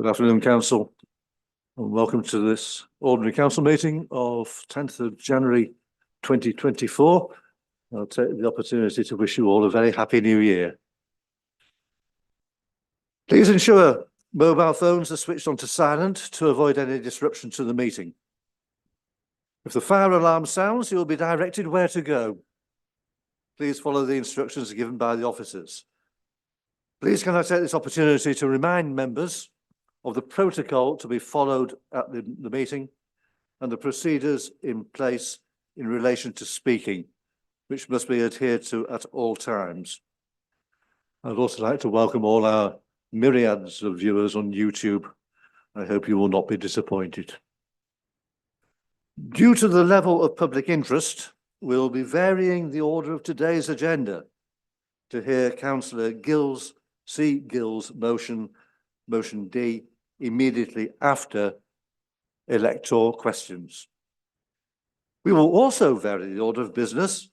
Good afternoon, Council, and welcome to this ordinary Council meeting of 10th of January 2024. I'll take the opportunity to wish you all a very happy new year. Please ensure mobile phones are switched on to silent to avoid any disruption to the meeting. If the fire alarm sounds, you will be directed where to go. Please follow the instructions given by the officers. Please can I take this opportunity to remind members of the protocol to be followed at the meeting and the procedures in place in relation to speaking, which must be adhered to at all times. I'd also like to welcome all our myriads of viewers on YouTube. I hope you will not be disappointed. Due to the level of public interest, we'll be varying the order of today's agenda to hear Councillor C. Gill's motion D, immediately after electoral questions. We will also vary the order of business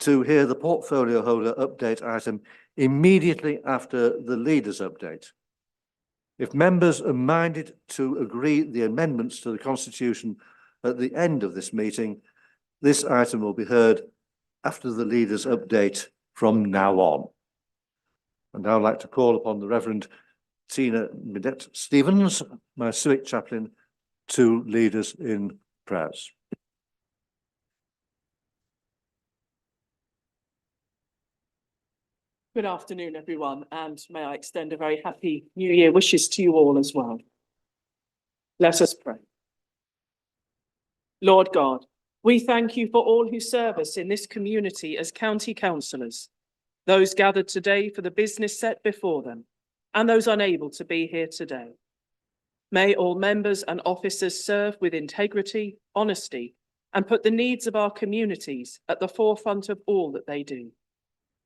to hear the portfolio holder update item immediately after the leaders update. If members are minded to agree the amendments to the Constitution at the end of this meeting, this item will be heard after the leaders update from now on. And now I'd like to call upon the Reverend Tina Midette Stevens, my civic chaplain, to lead us in prayers. Good afternoon, everyone, and may I extend a very happy New Year wishes to you all as well. Let us pray. Lord God, we thank you for all who serve us in this community as county councillors, those gathered today for the business set before them, and those unable to be here today. May all members and officers serve with integrity, honesty, and put the needs of our communities at the forefront of all that they do.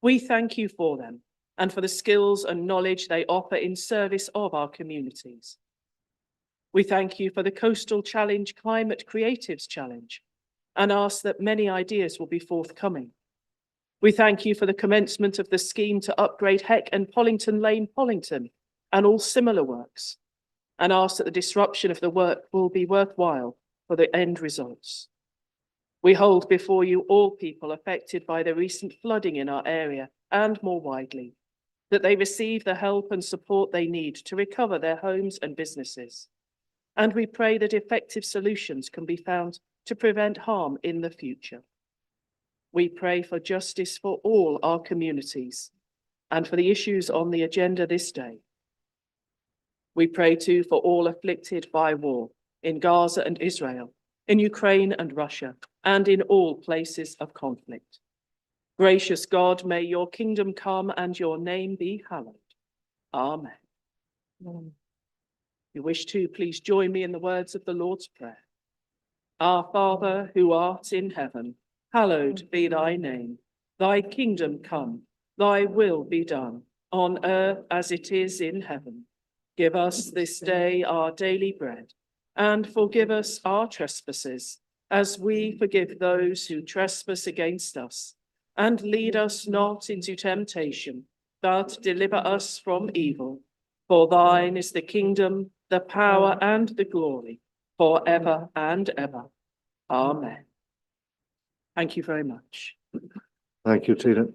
We thank you for them and for the skills and knowledge they offer in service of our communities. We thank you for the Coastal Challenge Climate Creatives Challenge and ask that many ideas will be forthcoming. We thank you for the commencement of the scheme to upgrade Heck and Pollington Lane, Pollington, and all similar works, and ask that the disruption of the work will be worthwhile for the end results. We hold before you all people affected by the recent flooding in our area and more widely, that they receive the help and support they need to recover their homes and businesses. And we pray that effective solutions can be found to prevent harm in the future. We pray for justice for all our communities and for the issues on the agenda this day. We pray too for all afflicted by war in Gaza and Israel, in Ukraine and Russia, and in all places of conflict. Gracious God, may your kingdom come and your name be hallowed. Amen. If you wish to, please join me in the words of the Lord's Prayer. Our Father, who art in heaven, hallowed be thy name. Thy kingdom come, thy will be done, on earth as it is in heaven. Give us this day our daily bread, and forgive us our trespasses, as we forgive those who trespass against us. And lead us not into temptation, but deliver us from evil. For thine is the kingdom, the power, and the glory, forever and ever. Amen. Thank you very much. Thank you, Tina.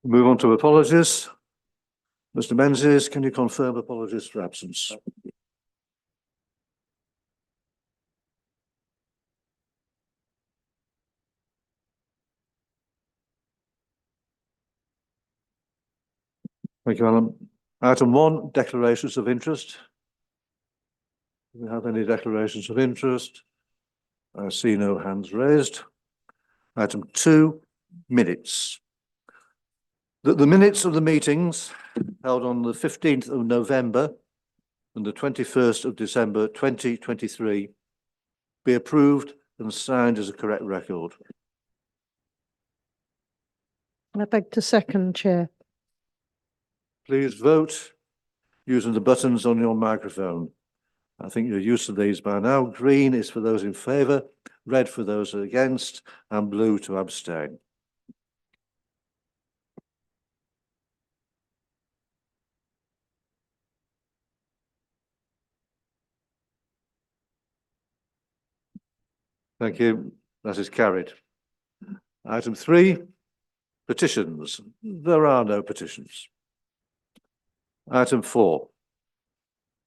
Move on to apologies. Mr. Menzies, can you confirm apologies for absence? Thank you, Alan. Item 1, declarations of interest. Do we have any declarations of interest? I see no hands raised. Item 2, minutes. The minutes of the meetings held on the 15th of November and the 21st of December 2023 be approved and signed as a correct record. I beg to second, Chair. Please vote using the buttons on your microphone. I think you're used to these by now. Green is for those in favour, red for those against, and blue to abstain. Thank you. That is carried. Item 3, petitions. There are no petitions. Item 4.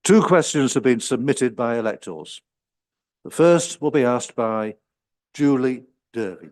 2 questions have been submitted by electors. The first will be asked by Julie Derby.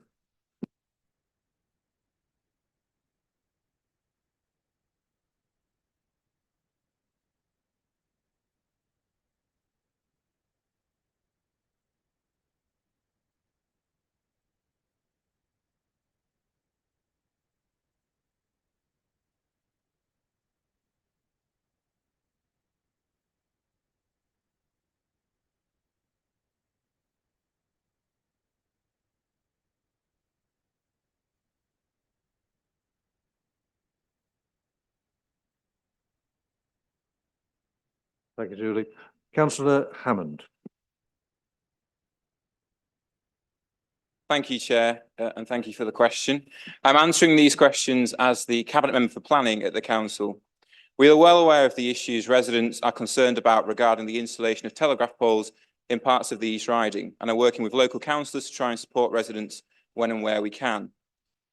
Thank you, Julie. Councillor Hammond. Thank you, Chair, and thank you for the question. I'm answering these questions as the Cabinet Member for Planning at the Council. We are well aware of the issues residents are concerned about regarding the installation of telegraph poles in parts of the East Riding, and are working with local councillors to try and support residents when and where we can.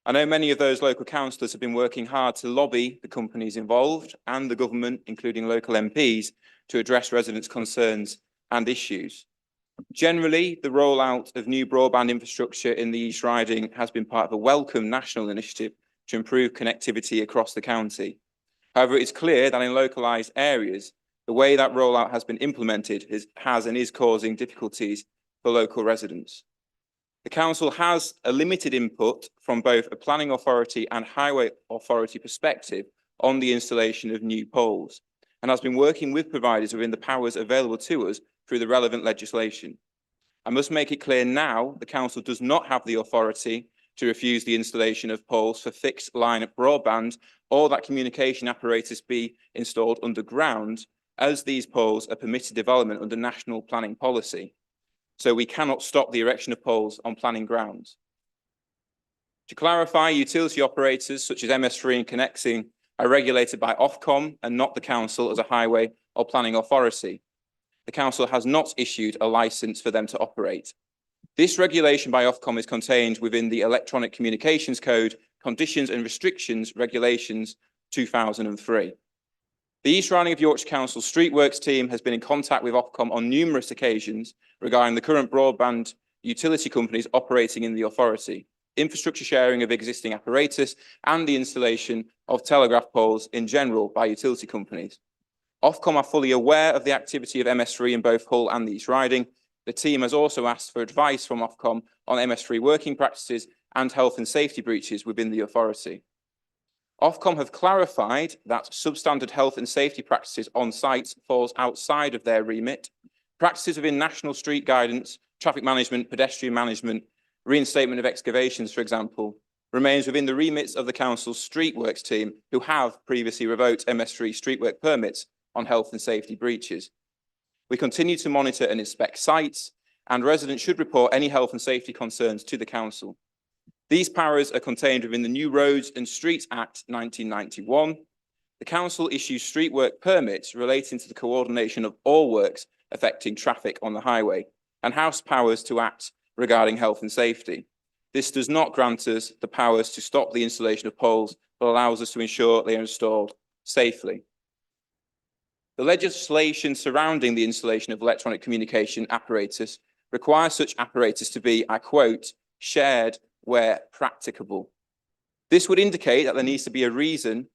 I know many of those local councillors have been working hard to lobby the companies involved and the government, including local MPs, to address residents' concerns and issues. Generally, the rollout of new broadband infrastructure in the East Riding has been part of a welcome national initiative to improve connectivity across the county. However, it's clear that in localised areas, the way that rollout has been implemented has and is causing difficulties for local residents. The council has a limited input from both a planning authority and highway authority perspective on the installation of new poles, and has been working with providers within the powers available to us through the relevant legislation. I must make it clear now, the council does not have the authority to refuse the installation of poles for fixed line broadband, or that communication apparatus be installed underground, as these poles are permitted development under national planning policy. So we cannot stop the erection of poles on planning grounds. To clarify, utility operators such as MS3 and Connexing are regulated by Ofcom and not the council as a highway or planning authority. The council has not issued a licence for them to operate. This regulation by Ofcom is contained within the Electronic Communications Code, Conditions and Restrictions Regulations 2003. The East Riding of Yorkshire Council Street Works team has been in contact with Ofcom on numerous occasions regarding the current broadband utility companies operating in the authority, infrastructure sharing of existing apparatus, and the installation of telegraph poles in general by utility companies. Ofcom are fully aware of the activity of MS3 in both Hull and the East Riding. The team has also asked for advice from Ofcom on MS3 working practices and health and safety breaches within the authority. Ofcom have clarified that substandard health and safety practices on sites falls outside of their remit. Practices within national street guidance, traffic management, pedestrian management, reinstatement of excavations, for example, remains within the remits of the council's street works team, who have previously revoked MS3 street work permits on health and safety breaches. We continue to monitor and inspect sites, and residents should report any health and safety concerns to the council. These powers are contained within the New Roads and Streets Act 1991. The council issues street work permits relating to the coordination of all works affecting traffic on the highway, and has powers to act regarding health and safety. This does not grant us the powers to stop the installation of poles, but allows us to ensure they are installed safely. The legislation surrounding the installation of electronic communication apparatus requires such apparatus to be, I quote, shared where practicable. This would indicate that there needs to be a reason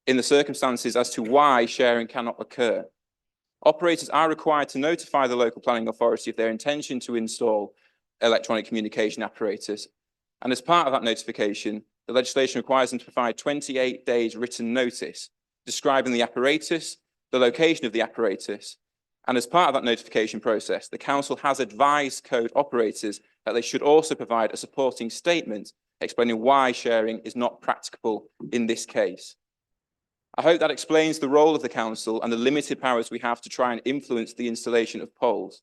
in the circumstances as to why sharing cannot occur. Operators are required to notify the local planning authority of their intention to install electronic communication apparatus. And as part of that notification, the legislation requires them to provide 28 days written notice describing the apparatus, the location of the apparatus. And as part of that notification process, the council has advised code operators that they should also provide a supporting statement explaining why sharing is not practicable in this case. I hope that explains the role of the council and the limited powers we have to try and influence the installation of poles.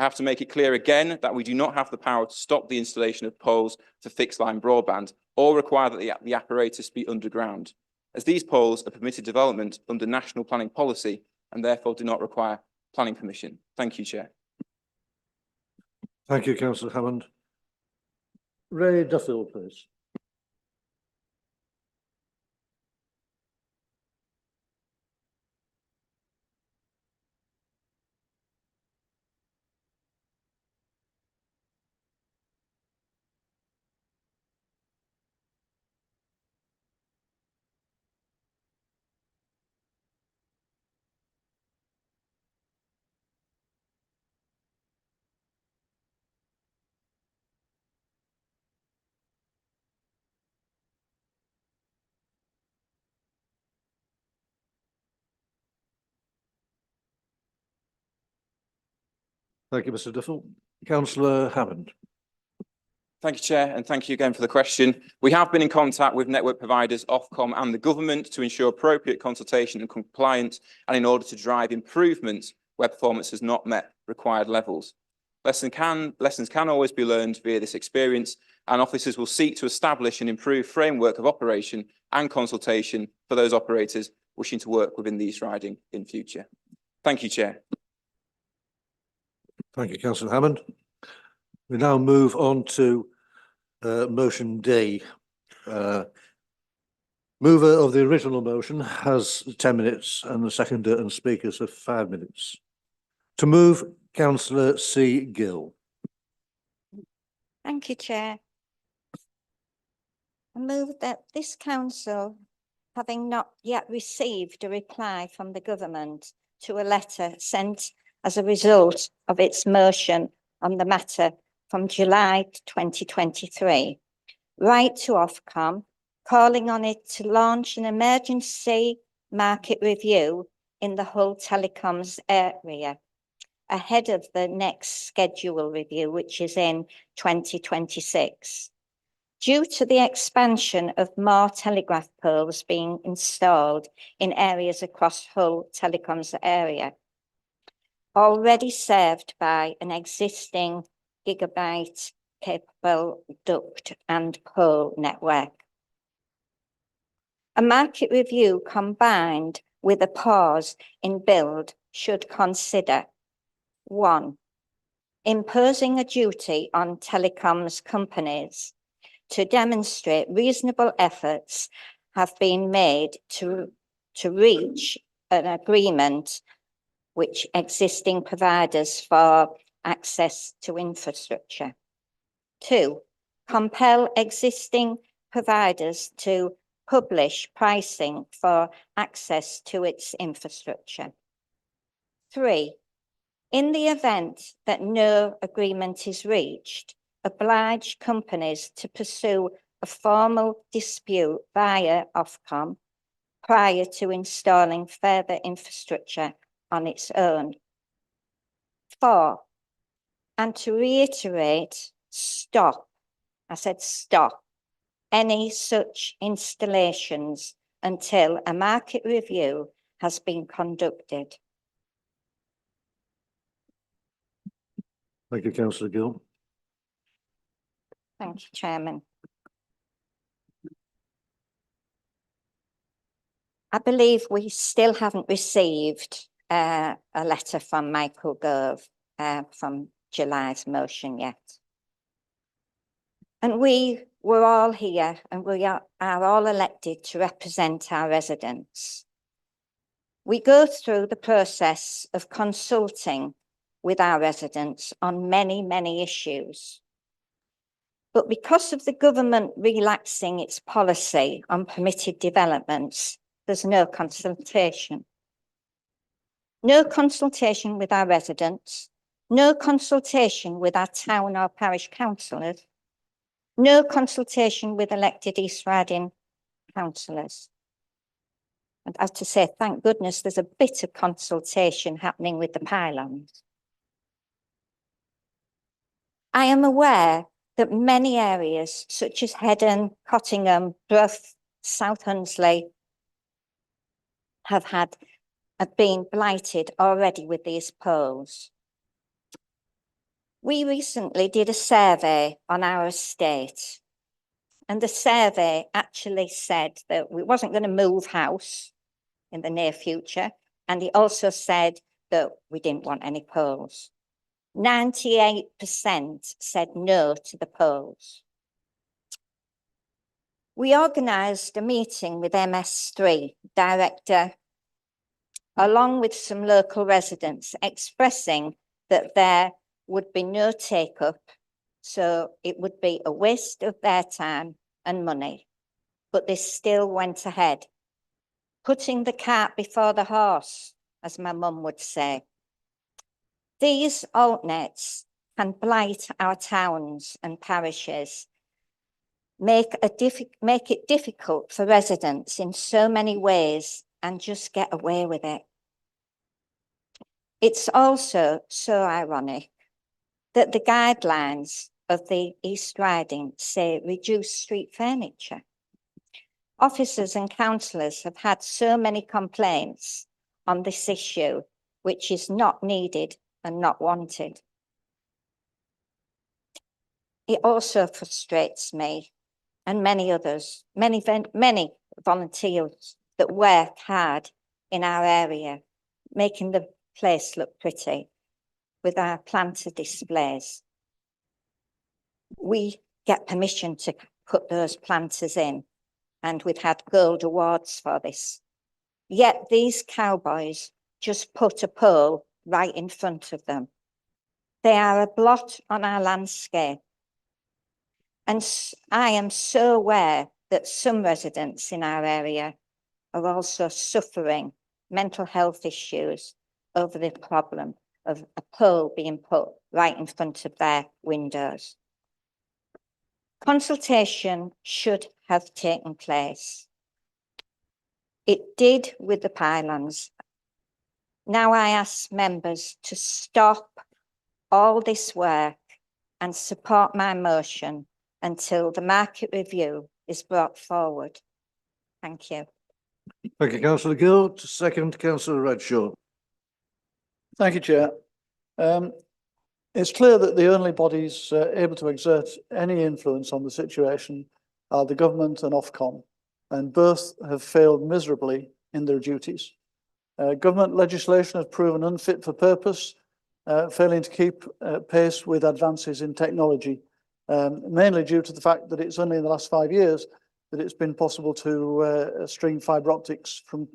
I have to make it clear again that we do not have the power to stop the installation of poles for fixed line broadband or require that the apparatus be underground, as these poles are permitted development under national planning policy and therefore do not require planning permission. Thank you, Chair. Thank you, Councillor Hammond. Ray Duffield, please. Thank you, Mr. Duffield. Councillor Hammond. Thank you, Chair, and thank you again for the question. We have been in contact with network providers, Ofcom and the government to ensure appropriate consultation and compliance, and in order to drive improvements where performance has not met required levels. Lessons can always be learned via this experience, and officers will seek to establish an improved framework of operation and consultation for those operators wishing to work within the East Riding in future. Thank you, Chair. Thank you, Councillor Hammond. We now move on to motion D. Mover of the original motion has 10 minutes and the seconder and speakers have 5 minutes. To move, Councillor C. Gill. Thank you, Chair. I move that this council, having not yet received a reply from the government to a letter sent as a result of its motion on the matter from July 2023, write to Ofcom, calling on it to launch an emergency market review in the whole telecoms area ahead of the next schedule review, which is in 2026. Due to the expansion of more telegraph poles being installed in areas across Hull Telecoms area, already served by an existing gigabit capable duct and pole network. A market review combined with a pause in build should consider: 1, imposing a duty on telecoms companies to demonstrate reasonable efforts have been made to reach an agreement which existing providers for access to infrastructure. 2, compel existing providers to publish pricing for access to its infrastructure. 3, in the event that no agreement is reached, oblige companies to pursue a formal dispute via Ofcom prior to installing further infrastructure on its own. 4, and to reiterate, stop, I said stop, any such installations until a market review has been conducted. Thank you, Councillor Gill. Thank you, Chairman. I believe we still haven't received a letter from Michael Gove from July's motion yet. And we were all here and we are all elected to represent our residents. We go through the process of consulting with our residents on many, many issues. But because of the government relaxing its policy on permitted developments, there's no consultation. No consultation with our residents, no consultation with our town or parish councillors, no consultation with elected East Riding councillors. And I have to say, thank goodness there's a bit of consultation happening with the pylons. I am aware that many areas such as Heddon, Cottingham, Brough, South Hunsley have been blighted already with these poles. We recently did a survey on our estate, and the survey actually said that we wasn't going to move house in the near future, and it also said that we didn't want any poles. 98% said no to the poles. We organised a meeting with MS3 director, along with some local residents, expressing that there would be no take-up, so it would be a waste of their time and money. But this still went ahead, putting the cart before the horse, as my mum would say. These alternates can blight our towns and parishes, make it difficult for residents in so many ways, and just get away with it. It's also so ironic that the guidelines of the East Riding say reduce street furniture. Officers and councillors have had so many complaints on this issue, which is not needed and not wanted. It also frustrates me and many others, many volunteers that work hard in our area, making the place look pretty with our planter displays. We get permission to put those planters in, and we've had gold awards for this. Yet these cowboys just put a pole right in front of them. They are a blot on our landscape. And I am so aware that some residents in our area are also suffering mental health issues over the problem of a pole being put right in front of their windows. Consultation should have taken place. It did with the pylons. Now I ask members to stop all this work and support my motion until the market review is brought forward. Thank you. Thank you, Councillor Gill. Second, Councillor Redshaw. Thank you, Chair. It's clear that the only bodies able to exert any influence on the situation are the government and Ofcom, and both have failed miserably in their duties. Government legislation has proven unfit for purpose, failing to keep pace with advances in technology, mainly due to the fact that it's only in the last 5 years that it's been possible to string fibre optics from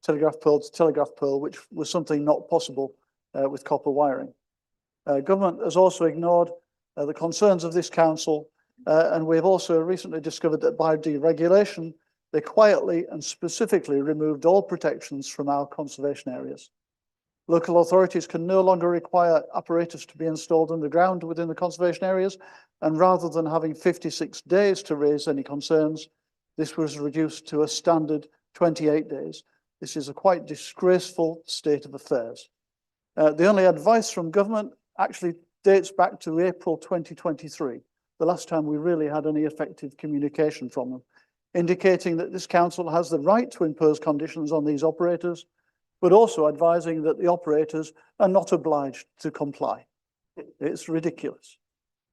telegraph pole to telegraph pole, which was something not possible with copper wiring. Government has also ignored the concerns of this council, and we've also recently discovered that by deregulation, they quietly and specifically removed all protections from our conservation areas. Local authorities can no longer require apparatus to be installed underground within the conservation areas, and rather than having 56 days to raise any concerns, this was reduced to a standard 28 days. This is a quite disgraceful state of affairs. The only advice from government actually dates back to April 2023, the last time we really had any effective communication from them, indicating that this council has the right to impose conditions on these operators, but also advising that the operators are not obliged to comply. It's ridiculous.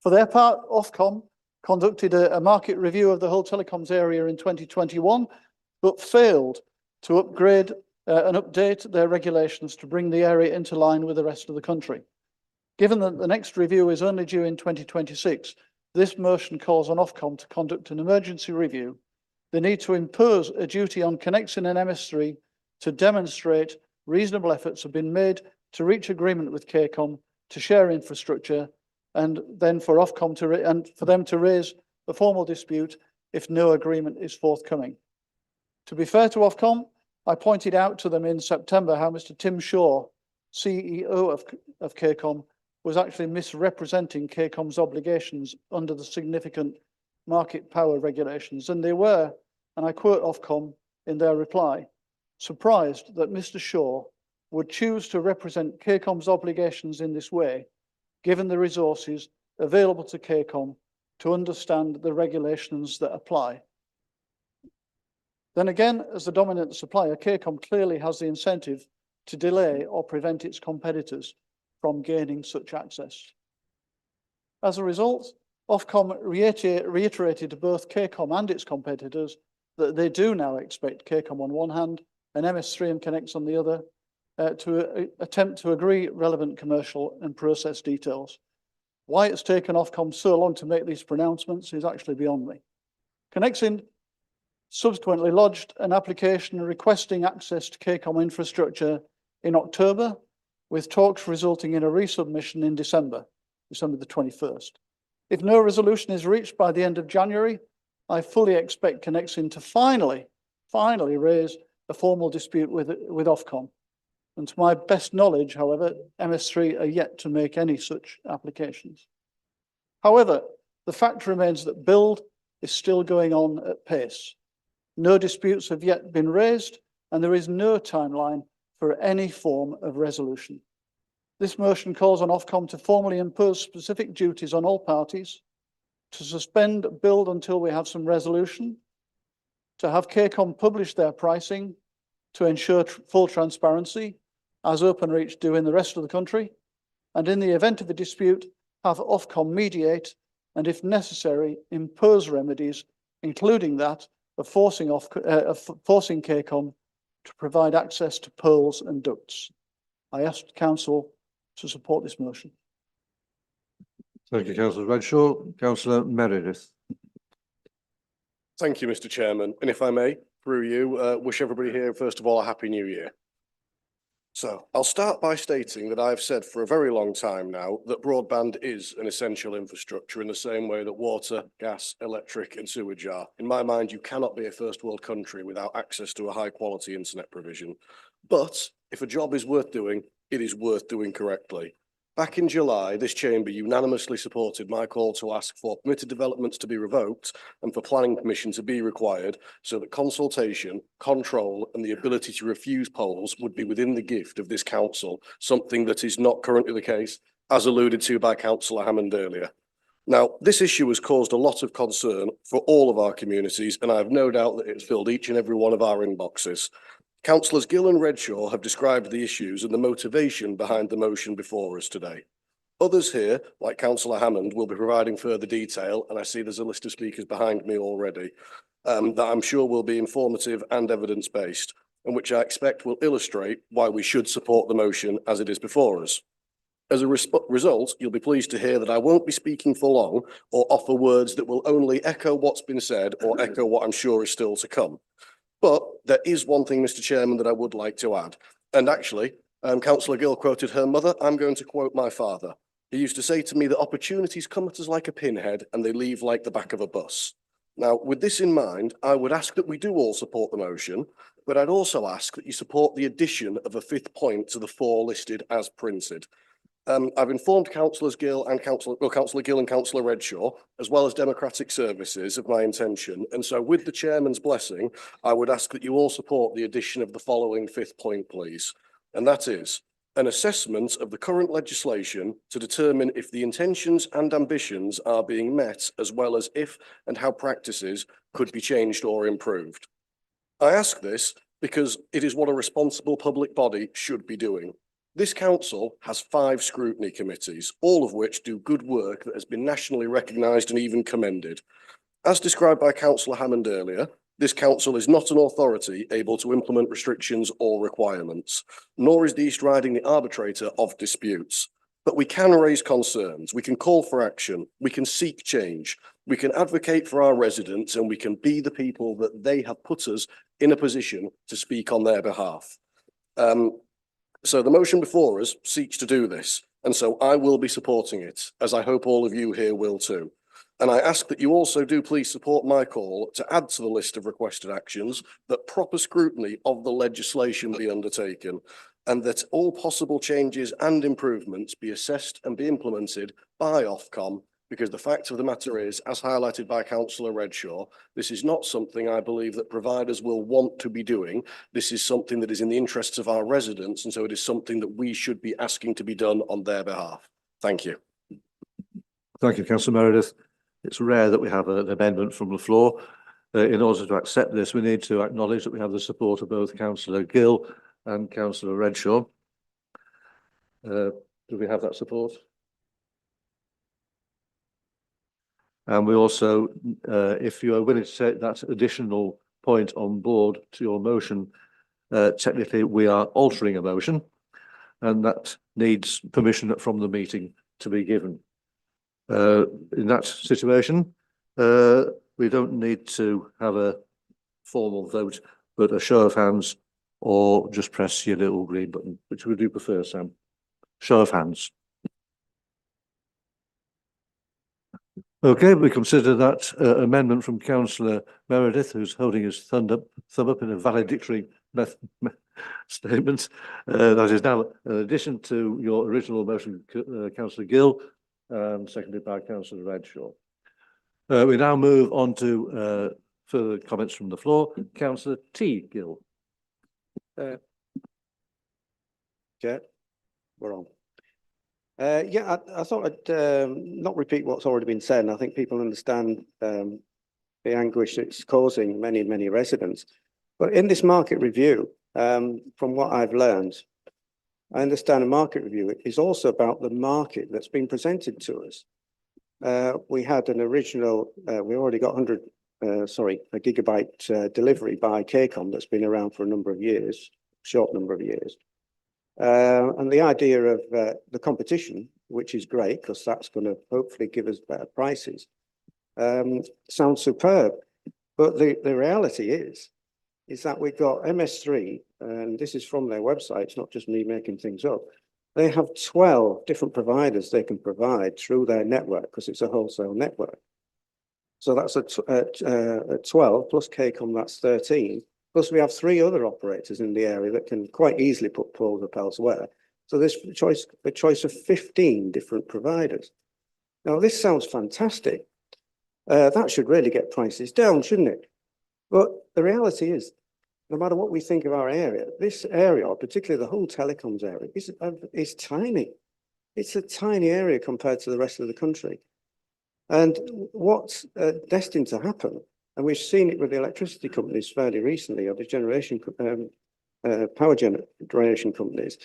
For their part, Ofcom conducted a market review of the whole telecoms area in 2021, but failed to upgrade and update their regulations to bring the area into line with the rest of the country. Given that the next review is only due in 2026, this motion calls on Ofcom to conduct an emergency review. They need to impose a duty on Connexin and MS3 to demonstrate reasonable efforts have been made to reach agreement with CAECOM to share infrastructure, and then for Ofcom for them to raise a formal dispute if no agreement is forthcoming. To be fair to Ofcom, I pointed out to them in September how Mr. Tim Shaw, CEO of CAECOM, was actually misrepresenting CAECOM's obligations under the significant market power regulations. And they were, and I quote Ofcom in their reply, surprised that Mr. Shaw would choose to represent CAECOM's obligations in this way, given the resources available to CAECOM to understand the regulations that apply. Then again, as the dominant supplier, CAECOM clearly has the incentive to delay or prevent its competitors from gaining such access. As a result, Ofcom reiterated to both KCOM and its competitors that they do now expect KCOM on one hand and MS3 and Connects on the other to attempt to agree relevant commercial and process details. Why it's taken Ofcom so long to make these pronouncements is actually beyond me. Connexin subsequently lodged an application requesting access to KCOM infrastructure in October, with talks resulting in a resubmission in December the 21st. If no resolution is reached by the end of January, I fully expect Connexin to finally raise a formal dispute with Ofcom. And to my best knowledge, however, MS3 are yet to make any such applications. However, the fact remains that build is still going on at pace. No disputes have yet been raised, and there is no timeline for any form of resolution. This motion calls on Ofcom to formally impose specific duties on all parties, to suspend build until we have some resolution, to have KCOM publish their pricing, to ensure full transparency, as Openreach do in the rest of the country, and in the event of a dispute, have Ofcom mediate, and if necessary, impose remedies, including that of forcing KCOM to provide access to poles and ducts. I ask Council to support this motion. Thank you, Councillor Redshaw. Councillor Meredith. Thank you, Mr. Chairman. And if I may, through you, wish everybody here, first of all, a happy new year. So I'll start by stating that I've said for a very long time now that broadband is an essential infrastructure in the same way that water, gas, electric and sewage are. In my mind, you cannot be a first world country without access to a high quality internet provision. But if a job is worth doing, it is worth doing correctly. Back in July, this chamber unanimously supported my call to ask for permitted developments to be revoked and for planning permission to be required so that consultation, control and the ability to refuse polls would be within the gift of this council, something that is not currently the case, as alluded to by Councillor Hammond earlier. Now, this issue has caused a lot of concern for all of our communities, and I have no doubt that it's filled each and every one of our inboxes. Councillors Gill and Redshaw have described the issues and the motivation behind the motion before us today. Others here, like Councillor Hammond, will be providing further detail, and I see there's a list of speakers behind me already, that I'm sure will be informative and evidence-based, and which I expect will illustrate why we should support the motion as it is before us. As a result, you'll be pleased to hear that I won't be speaking for long or offer words that will only echo what's been said or echo what I'm sure is still to come. But there is one thing, Mr. Chairman, that I would like to add. And actually, Councillor Gill quoted her mother. I'm going to quote my father. He used to say to me that opportunities come at us like a pinhead and they leave like the back of a bus. Now, with this in mind, I would ask that we do all support the motion, but I'd also ask that you support the addition of a fifth point to the four listed as printed. I've informed Councillors Gill and Councillor Gill and Councillor Redshaw, as well as Democratic Services, of my intention. And so with the Chairman's blessing, I would ask that you all support the addition of the following fifth point, please. And that is an assessment of the current legislation to determine if the intentions and ambitions are being met, as well as if and how practices could be changed or improved. I ask this because it is what a responsible public body should be doing. This council has 5 scrutiny committees, all of which do good work that has been nationally recognised and even commended. As described by Councillor Hammond earlier, this council is not an authority able to implement restrictions or requirements, nor is the East Riding the arbitrator of disputes. But we can raise concerns, we can call for action, we can seek change, we can advocate for our residents, and we can be the people that they have put us in a position to speak on their behalf. So the motion before us seeks to do this, and so I will be supporting it, as I hope all of you here will too. And I ask that you also do please support my call to add to the list of requested actions that proper scrutiny of the legislation be undertaken, and that all possible changes and improvements be assessed and be implemented by Ofcom, because the fact of the matter is, as highlighted by Councillor Redshaw, this is not something I believe that providers will want to be doing. This is something that is in the interests of our residents, and so it is something that we should be asking to be done on their behalf. Thank you. Thank you, Councillor Meredith. It's rare that we have an amendment from the floor. In order to accept this, we need to acknowledge that we have the support of both Councillor Gill and Councillor Redshaw. Do we have that support? And we also, if you are willing to take that additional point on board to your motion, technically we are altering a motion, and that needs permission from the meeting to be given. In that situation, we don't need to have a formal vote, but a show of hands, or just press your little green button. Which would you prefer, Sam? Show of hands. Okay, we consider that amendment from Councillor Meredith, who's holding his thumb up in a valedictory statement. That is now an addition to your original motion, Councillor Gill, seconded by Councillor Redshaw. We now move on to further comments from the floor. Councillor T. Gill. Chair, we're on. Yeah, I thought I'd not repeat what's already been said. And I think people understand the anguish it's causing many residents. But in this market review, from what I've learned, I understand a market review is also about the market that's been presented to us. We had an original, we already got a gigabyte delivery by KCOM that's been around for a number of years, short number of years. And the idea of the competition, which is great because that's going to hopefully give us better prices, sounds superb. But the reality is that we've got MS3, and this is from their website, it's not just me making things up. They have 12 different providers they can provide through their network because it's a wholesale network. So that's a 12 plus KCOM, that's 13. Plus, we have 3 other operators in the area that can quite easily put poles up elsewhere. So there's a choice of 15 different providers. Now, this sounds fantastic. That should really get prices down, shouldn't it? But the reality is, no matter what we think of our area, this area, particularly the whole telecoms area, is tiny. It's a tiny area compared to the rest of the country. And what's destined to happen, and we've seen it with the electricity companies fairly recently, or the generation, power generation companies,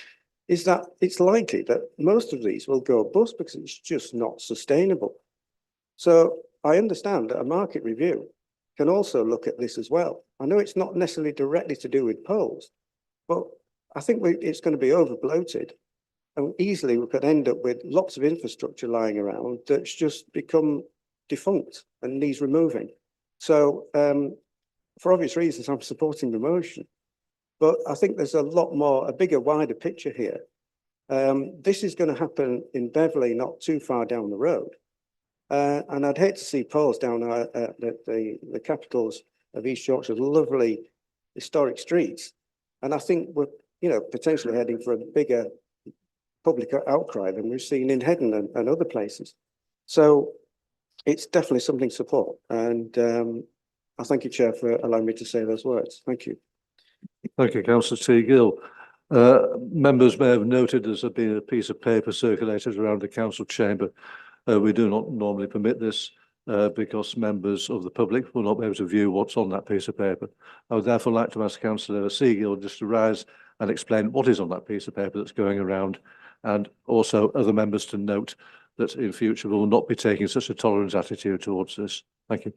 is that it's likely that most of these will go bust because it's just not sustainable. So I understand that a market review can also look at this as well. I know it's not necessarily directly to do with poles, but I think it's going to be over bloated. And easily we could end up with lots of infrastructure lying around that's just become defunct and needs removing. So for obvious reasons, I'm supporting the motion, but I think there's a bigger, wider picture here. This is going to happen in Beverley, not too far down the road. And I'd hate to see poles down the capitals of East Yorkshire's lovely historic streets. And I think we're, potentially heading for a bigger public outcry than we've seen in Heddon and other places. So it's definitely something to support. And I thank you, Chair, for allowing me to say those words. Thank you. Thank you, Councillor T. Gill. Members may have noted there's been a piece of paper circulated around the council chamber. We do not normally permit this because members of the public will not be able to view what's on that piece of paper. I would therefore like to ask Councillor Seagill just to rise and explain what is on that piece of paper that's going around, and also other members to note that in future we will not be taking such a tolerant attitude towards this. Thank you.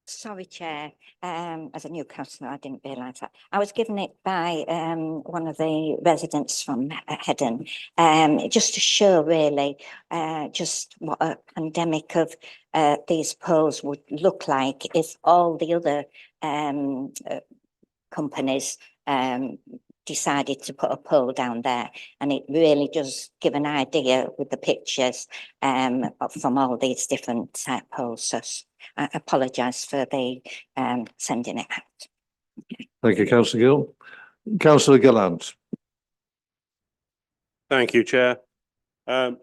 Sorry, Chair. As a new councillor, I didn't realise that. I was given it by one of the residents from Heddon, just to show really just what a pandemic of these poles would look like if all the other companies decided to put a pole down there. And it really does give an idea with the pictures from all these different poles. So I apologise for the sending it out. Thank you, Councillor Gill. Councillor Gallant. Thank you, Chair. I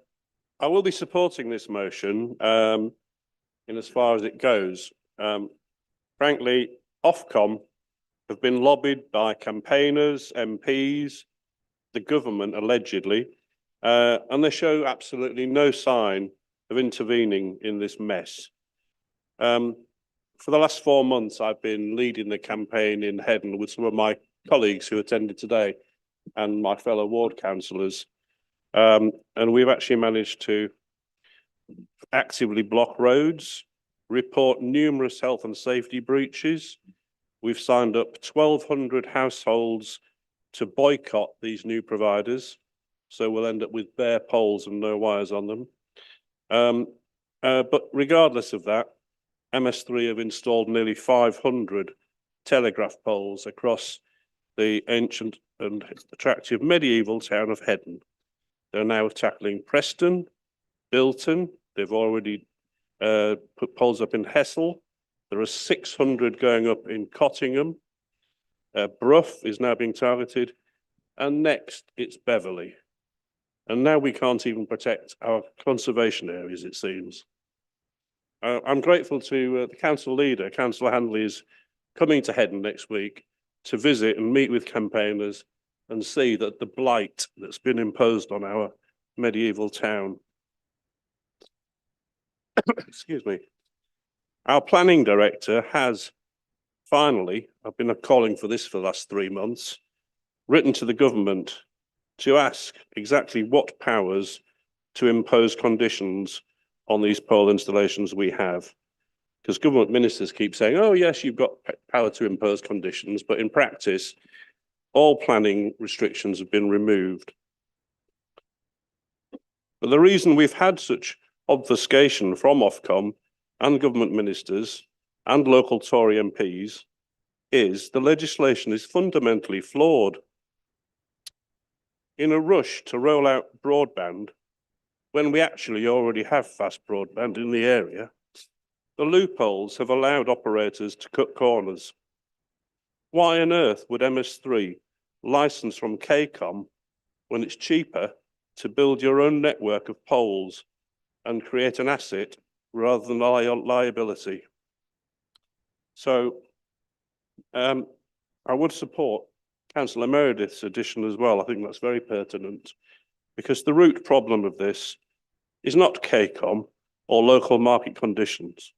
will be supporting this motion in as far as it goes. Frankly, Ofcom have been lobbied by campaigners, MPs, the government allegedly, and they show absolutely no sign of intervening in this mess. For the last 4 months, I've been leading the campaign in Heddon with some of my colleagues who attended today and my fellow ward councillors. And we've actually managed to actively block roads, report numerous health and safety breaches. We've signed up 1,200 households to boycott these new providers. So we'll end up with bare poles and no wires on them. But regardless of that, MS3 have installed nearly 500 telegraph poles across the ancient and attractive medieval town of Heddon. They're now tackling Preston, Bilton. They've already put poles up in Hessel. There are 600 going up in Cottingham. Brough is now being targeted. And next, it's Beverley. And now we can't even protect our conservation areas, it seems. I'm grateful to the council leader, Councillor Handley, is coming to Heddon next week to visit and meet with campaigners and see that the blight that's been imposed on our medieval town. Excuse me. Our planning director has finally, I've been calling for this for the last 3 months, written to the government to ask exactly what powers to impose conditions on these pole installations we have. Because government ministers keep saying, oh yes, you've got power to impose conditions, but in practice, all planning restrictions have been removed. But the reason we've had such obfuscation from Ofcom and government ministers and local Tory MPs is the legislation is fundamentally flawed. In a rush to roll out broadband, when we actually already have fast broadband in the area, the loopholes have allowed operators to cut corners. Why on earth would MS3 license from KCOM when it's cheaper to build your own network of poles and create an asset rather than liability? So I would support Councillor Meredith's addition as well. I think that's very pertinent because the root problem of this is not KCOM or local market conditions.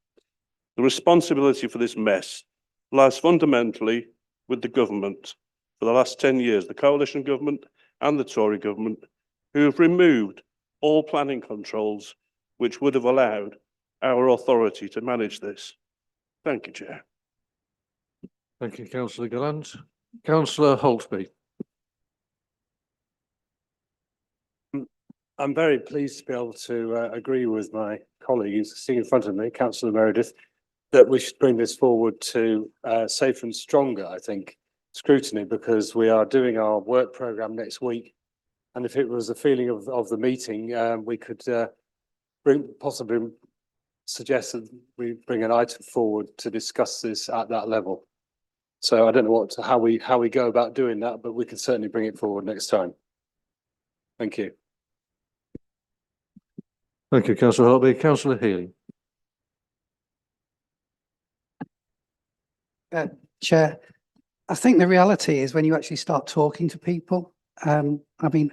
The responsibility for this mess lies fundamentally with the government for the last 10 years, the coalition government and the Tory government, who have removed all planning controls which would have allowed our authority to manage this. Thank you, Chair. Thank you, Councillor Gallant. Councillor Holtby. I'm very pleased to be able to agree with my colleague who's sitting in front of me, Councillor Meredith, that we should bring this forward to safer and stronger, I think, scrutiny, because we are doing our work programme next week. And if it was a feeling of the meeting, we could possibly suggest that we bring an item forward to discuss this at that level. So I don't know how we go about doing that, but we can certainly bring it forward next time. Thank you. Thank you, Councillor Holtby. Councillor Healy. Chair, I think the reality is when you actually start talking to people, I mean,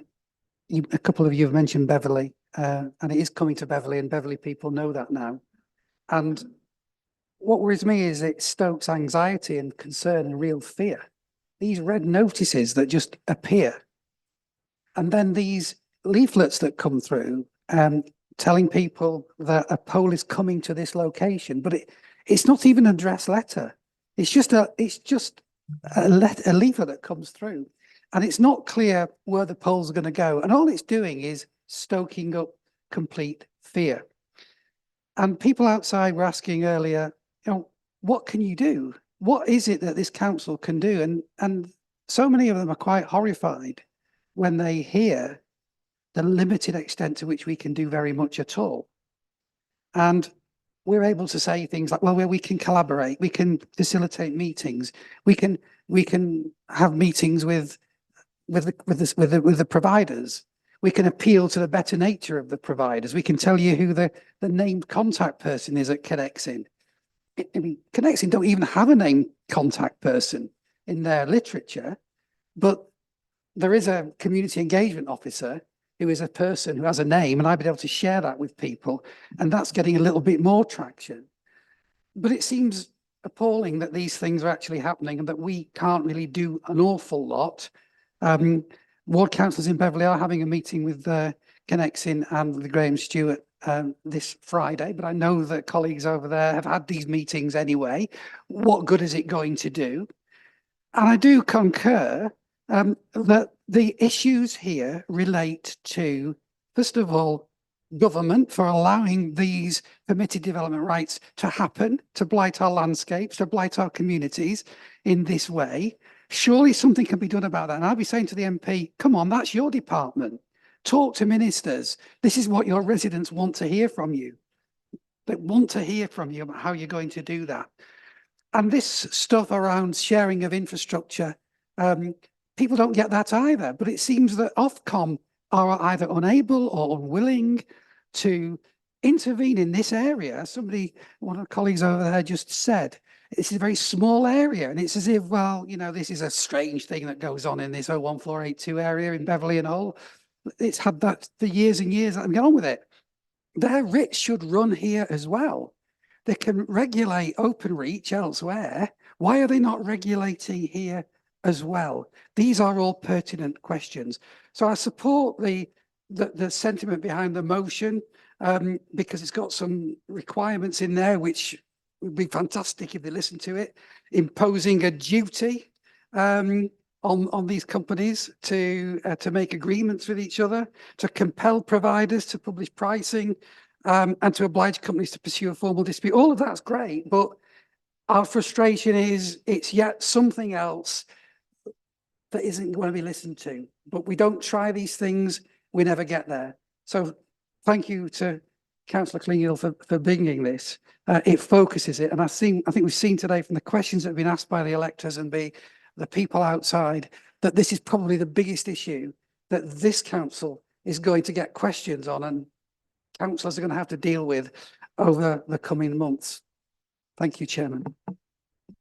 a couple of you have mentioned Beverley, and it is coming to Beverley, and Beverley people know that now. And what worries me is it stokes anxiety and concern and real fear. These red notices that just appear. And then these leaflets that come through telling people that a pole is coming to this location, but it's not even an address letter. It's just a leaflet that comes through, and it's not clear where the poles are going to go. And all it's doing is stoking up complete fear. And people outside were asking earlier, you know, what can you do? What is it that this council can do? And so many of them are quite horrified when they hear the limited extent to which we can do very much at all. And we're able to say things like, well, where we can collaborate, we can facilitate meetings, we can have meetings with the providers. We can appeal to the better nature of the providers. We can tell you who the named contact person is at Connexin. I mean, Connexin don't even have a named contact person in their literature, but there is a community engagement officer who is a person who has a name, and I've been able to share that with people, and that's getting a little bit more traction. But it seems appalling that these things are actually happening and that we can't really do an awful lot. Ward councillors in Beverley are having a meeting with Connexin and the Graham Stewart this Friday, but I know that colleagues over there have had these meetings anyway. What good is it going to do? And I do concur that the issues here relate to, first of all, government for allowing these permitted development rights to happen, to blight our landscapes, to blight our communities in this way. Surely something can be done about that. And I'll be saying to the MP, come on, that's your department. Talk to ministers. This is what your residents want to hear from you. They want to hear from you about how you're going to do that. And this stuff around sharing of infrastructure, people don't get that either. But it seems that Ofcom are either unable or unwilling to intervene in this area. Somebody, one of the colleagues over there just said, it's a very small area. And it's as if, well, you know, this is a strange thing that goes on in this 01482 area in Beverley and Hull. It's had that for years and years. Let them get on with it. Their writs should run here as well. They can regulate open reach elsewhere. Why are they not regulating here as well? These are all pertinent questions. So I support the sentiment behind the motion because it's got some requirements in there which would be fantastic if they listen to it, imposing a duty on these companies to make agreements with each other, to compel providers to publish pricing, and to oblige companies to pursue a formal dispute. All of that's great, but our frustration is it's yet something else that isn't going to be listened to. But we don't try these things, we never get there. So thank you to Councillor Klingel for bringing this. It focuses it, and I think we've seen today from the questions that have been asked by the electors and the people outside that this is probably the biggest issue that this council is going to get questions on, and councillors are going to have to deal with over the coming months. Thank you, Chairman.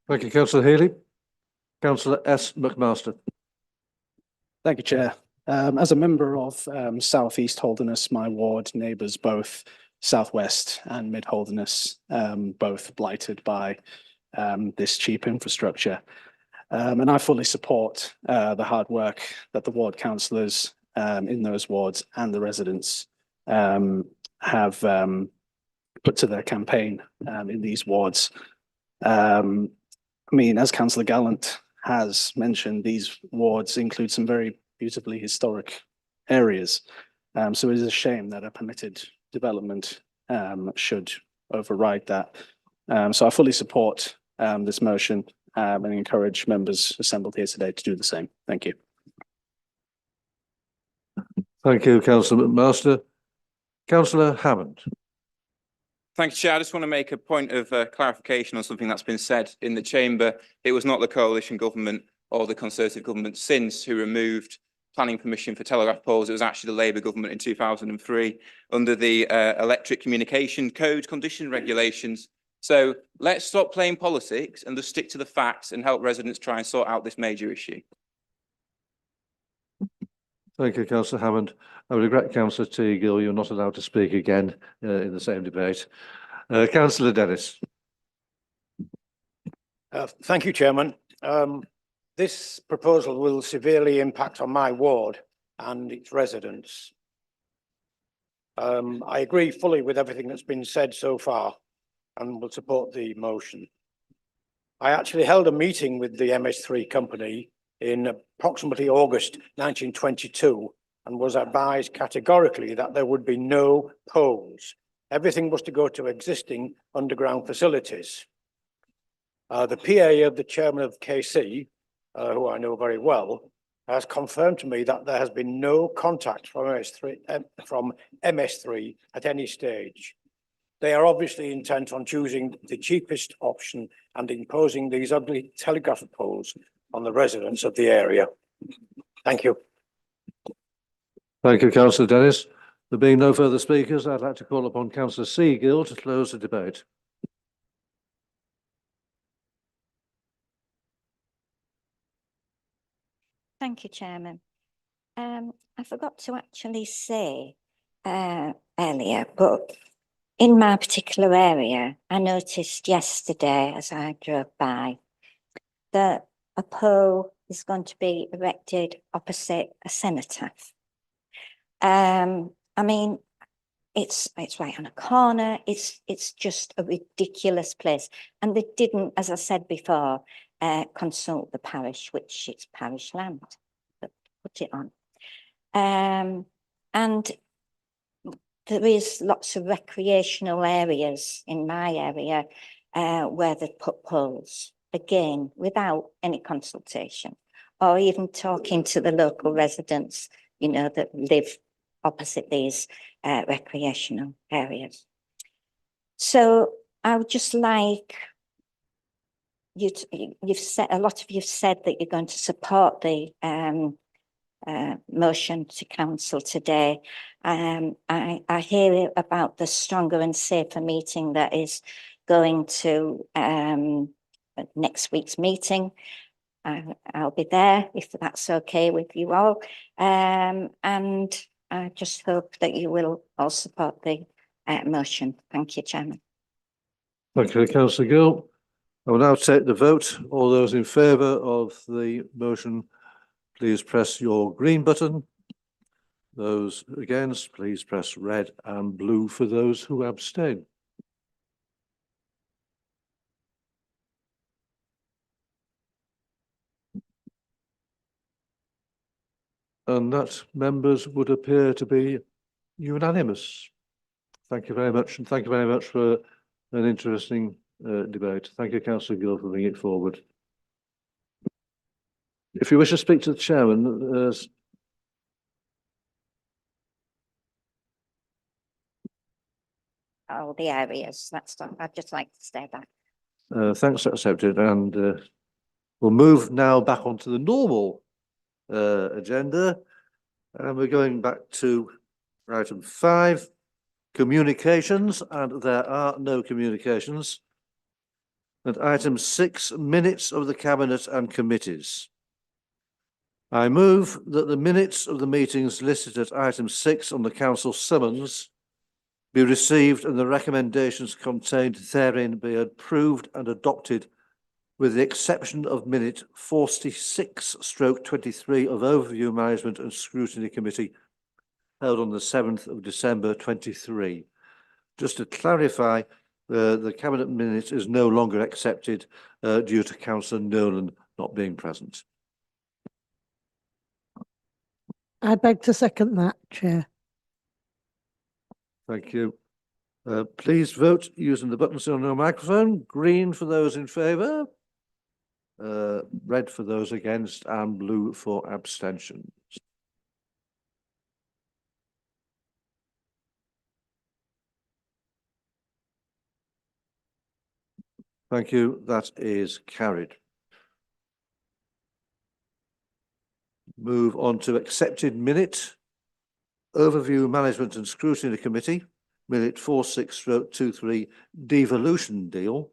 Thank you, Councillor Healy. Councillor S. McMaster. Thank you, Chair. As a member of South East Holderness, my ward neighbours both South West and Mid Holderness, both blighted by this cheap infrastructure. And I fully support the hard work that the ward councillors in those wards and the residents have put to their campaign in these wards. I mean, as Councillor Gallant has mentioned, these wards include some very beautifully historic areas. So it is a shame that a permitted development should override that. So I fully support this motion and encourage members assembled here today to do the same. Thank you. Thank you, Councillor McMaster. Councillor Hammond. Thank you, Chair. I just want to make a point of clarification on something that's been said in the chamber. It was not the coalition government or the Conservative government since who removed planning permission for telegraph poles. It was actually the Labour government in 2003 under the Electric Communication Code condition regulations. So let's stop playing politics and just stick to the facts and help residents try and sort out this major issue. Thank you, Councillor Hammond. I regret, Councillor Teagill, you're not allowed to speak again in the same debate. Councillor Dennis. Thank you, Chairman. This proposal will severely impact on my ward and its residents. I agree fully with everything that's been said so far and will support the motion. I actually held a meeting with the MS3 company in approximately August 1922 and was advised categorically that there would be no poles. Everything was to go to existing underground facilities. The PA of the chairman of KC, who I know very well, has confirmed to me that there has been no contact from MS3 at any stage. They are obviously intent on choosing the cheapest option and imposing these ugly telegraph poles on the residents of the area. Thank you. Thank you, Councillor Dennis. There being no further speakers, I'd like to call upon Councillor Seagill to close the debate. Thank you, Chairman. I forgot to actually say earlier, but in my particular area, I noticed yesterday as I drove by that a pole is going to be erected opposite a cenotaph. I mean, it's right on a corner. It's just a ridiculous place. And they didn't, as I said before, consult the parish, which it's parish land that put it on. And there is lots of recreational areas in my area where they put poles, again, without any consultation or even talking to the local residents, you know, that live opposite these recreational areas. So I would just like you've said, a lot of you've said that you're going to support the motion to council today. I hear about the stronger and safer meeting that is going to next week's meeting. I'll be there if that's okay with you all. And I just hope that you will all support the motion. Thank you, Chairman. Thank you, Councillor Gill. I will now take the vote. All those in favour of the motion, please press your green button. Those against, please press red and blue for those who abstain. And that, members, would appear to be unanimous. Thank you very much, and thank you very much for an interesting debate. Thank you, Councillor Gill, for bringing it forward. If you wish to speak to the chairman, All the areas, that's all. I'd just like to stay back. thanks, accepted, and we'll move now back onto the normal agenda, and we're going back to item 5, communications, and there are no communications. And item 6, minutes of the cabinet and committees. I move that the minutes of the meetings listed at item 6 on the council summons be received and the recommendations contained therein be approved and adopted, with the exception of minute 46/23 of Overview Management and Scrutiny Committee held on the 7th of December 23. Just to clarify, the cabinet minute is no longer accepted due to Councillor Nolan not being present. I beg to second that, Chair. Thank you. Please vote using the buttons on your microphone. Green for those in favour, red for those against, and blue for abstentions. Thank you. That is carried. Move on to accepted minute. Overview Management and Scrutiny Committee, minute 46/23 devolution deal.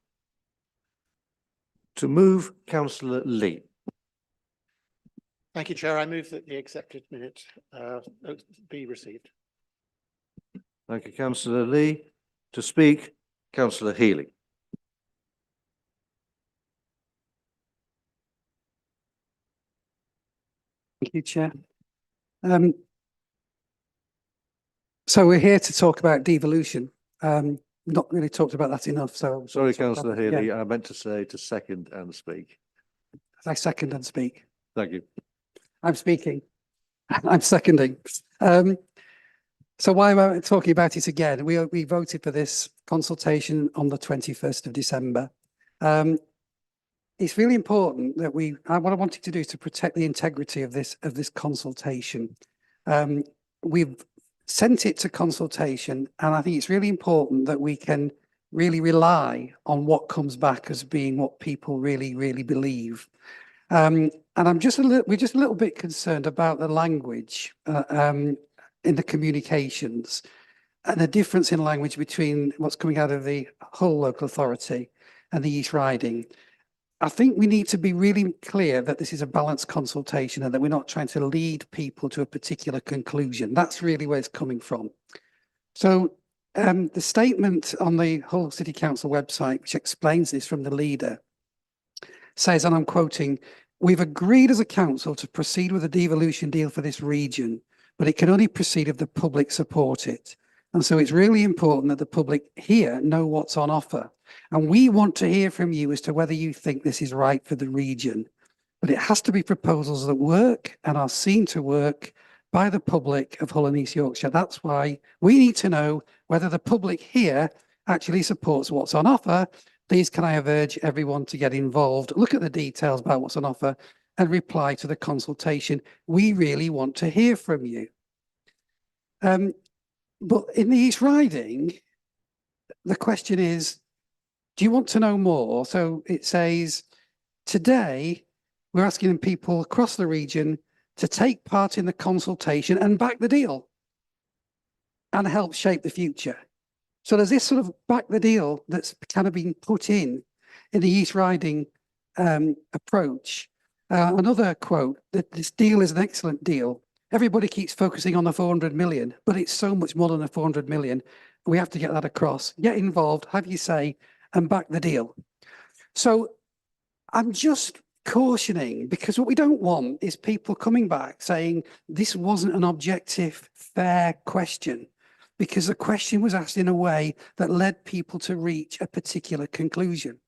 To move, Councillor Lee. Thank you, Chair. I move that the accepted minute be received. Thank you, Councillor Lee. To speak, Councillor Healy. Thank you, Chair. So we're here to talk about devolution. Not really talked about that enough. So Sorry, Councillor Healy. Yeah. I meant to say to second and speak. I second and speak. Thank you. I'm speaking. I'm seconding. So why am I talking about it again? We voted for this consultation on the 21st of December. It's really important that what I wanted to do is to protect the integrity of this consultation. We've sent it to consultation, and I think it's really important that we can really rely on what comes back as being what people really, really believe. And we're just a little bit concerned about the language in the communications and the difference in language between what's coming out of the Hull local authority and the East Riding. I think we need to be really clear that this is a balanced consultation and that we're not trying to lead people to a particular conclusion. That's really where it's coming from. So the statement on the Hull City Council website, which explains this from the leader, says, and I'm quoting, "We've agreed as a council to proceed with a devolution deal for this region, but it can only proceed if the public support it. And so it's really important that the public here know what's on offer. And we want to hear from you as to whether you think this is right for the region. But it has to be proposals that work and are seen to work by the public of Hull and East Yorkshire. That's why we need to know whether the public here actually supports what's on offer. Please can I urge everyone to get involved, look at the details about what's on offer and reply to the consultation. We really want to hear from you. But in the East Riding, the question is, do you want to know more? So it says, today, we're asking people across the region to take part in the consultation and back the deal and help shape the future. So there's this sort of back the deal that's kind of been put in the East Riding approach. Another quote, that this deal is an excellent deal. Everybody keeps focusing on the 400 million, but it's so much more than the 400 million. We have to get that across. Get involved, have your say, and back the deal. So I'm just cautioning, because what we don't want is people coming back saying this wasn't an objective, fair question, because the question was asked in a way that led people to reach a particular conclusion.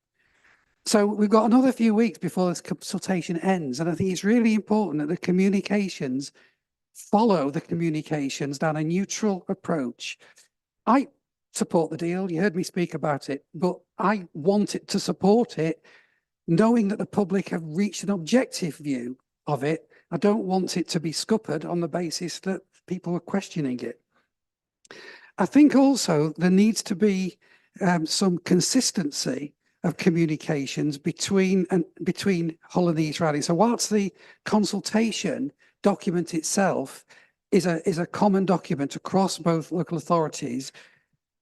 So we've got another few weeks before this consultation ends, and I think it's really important that the communications follow the communications down a neutral approach. I support the deal. You heard me speak about it, but I want it to support it, knowing that the public have reached an objective view of it. I don't want it to be scuppered on the basis that people are questioning it. I think also there needs to be some consistency of communications between Hull and East Riding. So whilst the consultation document itself is a common document across both local authorities,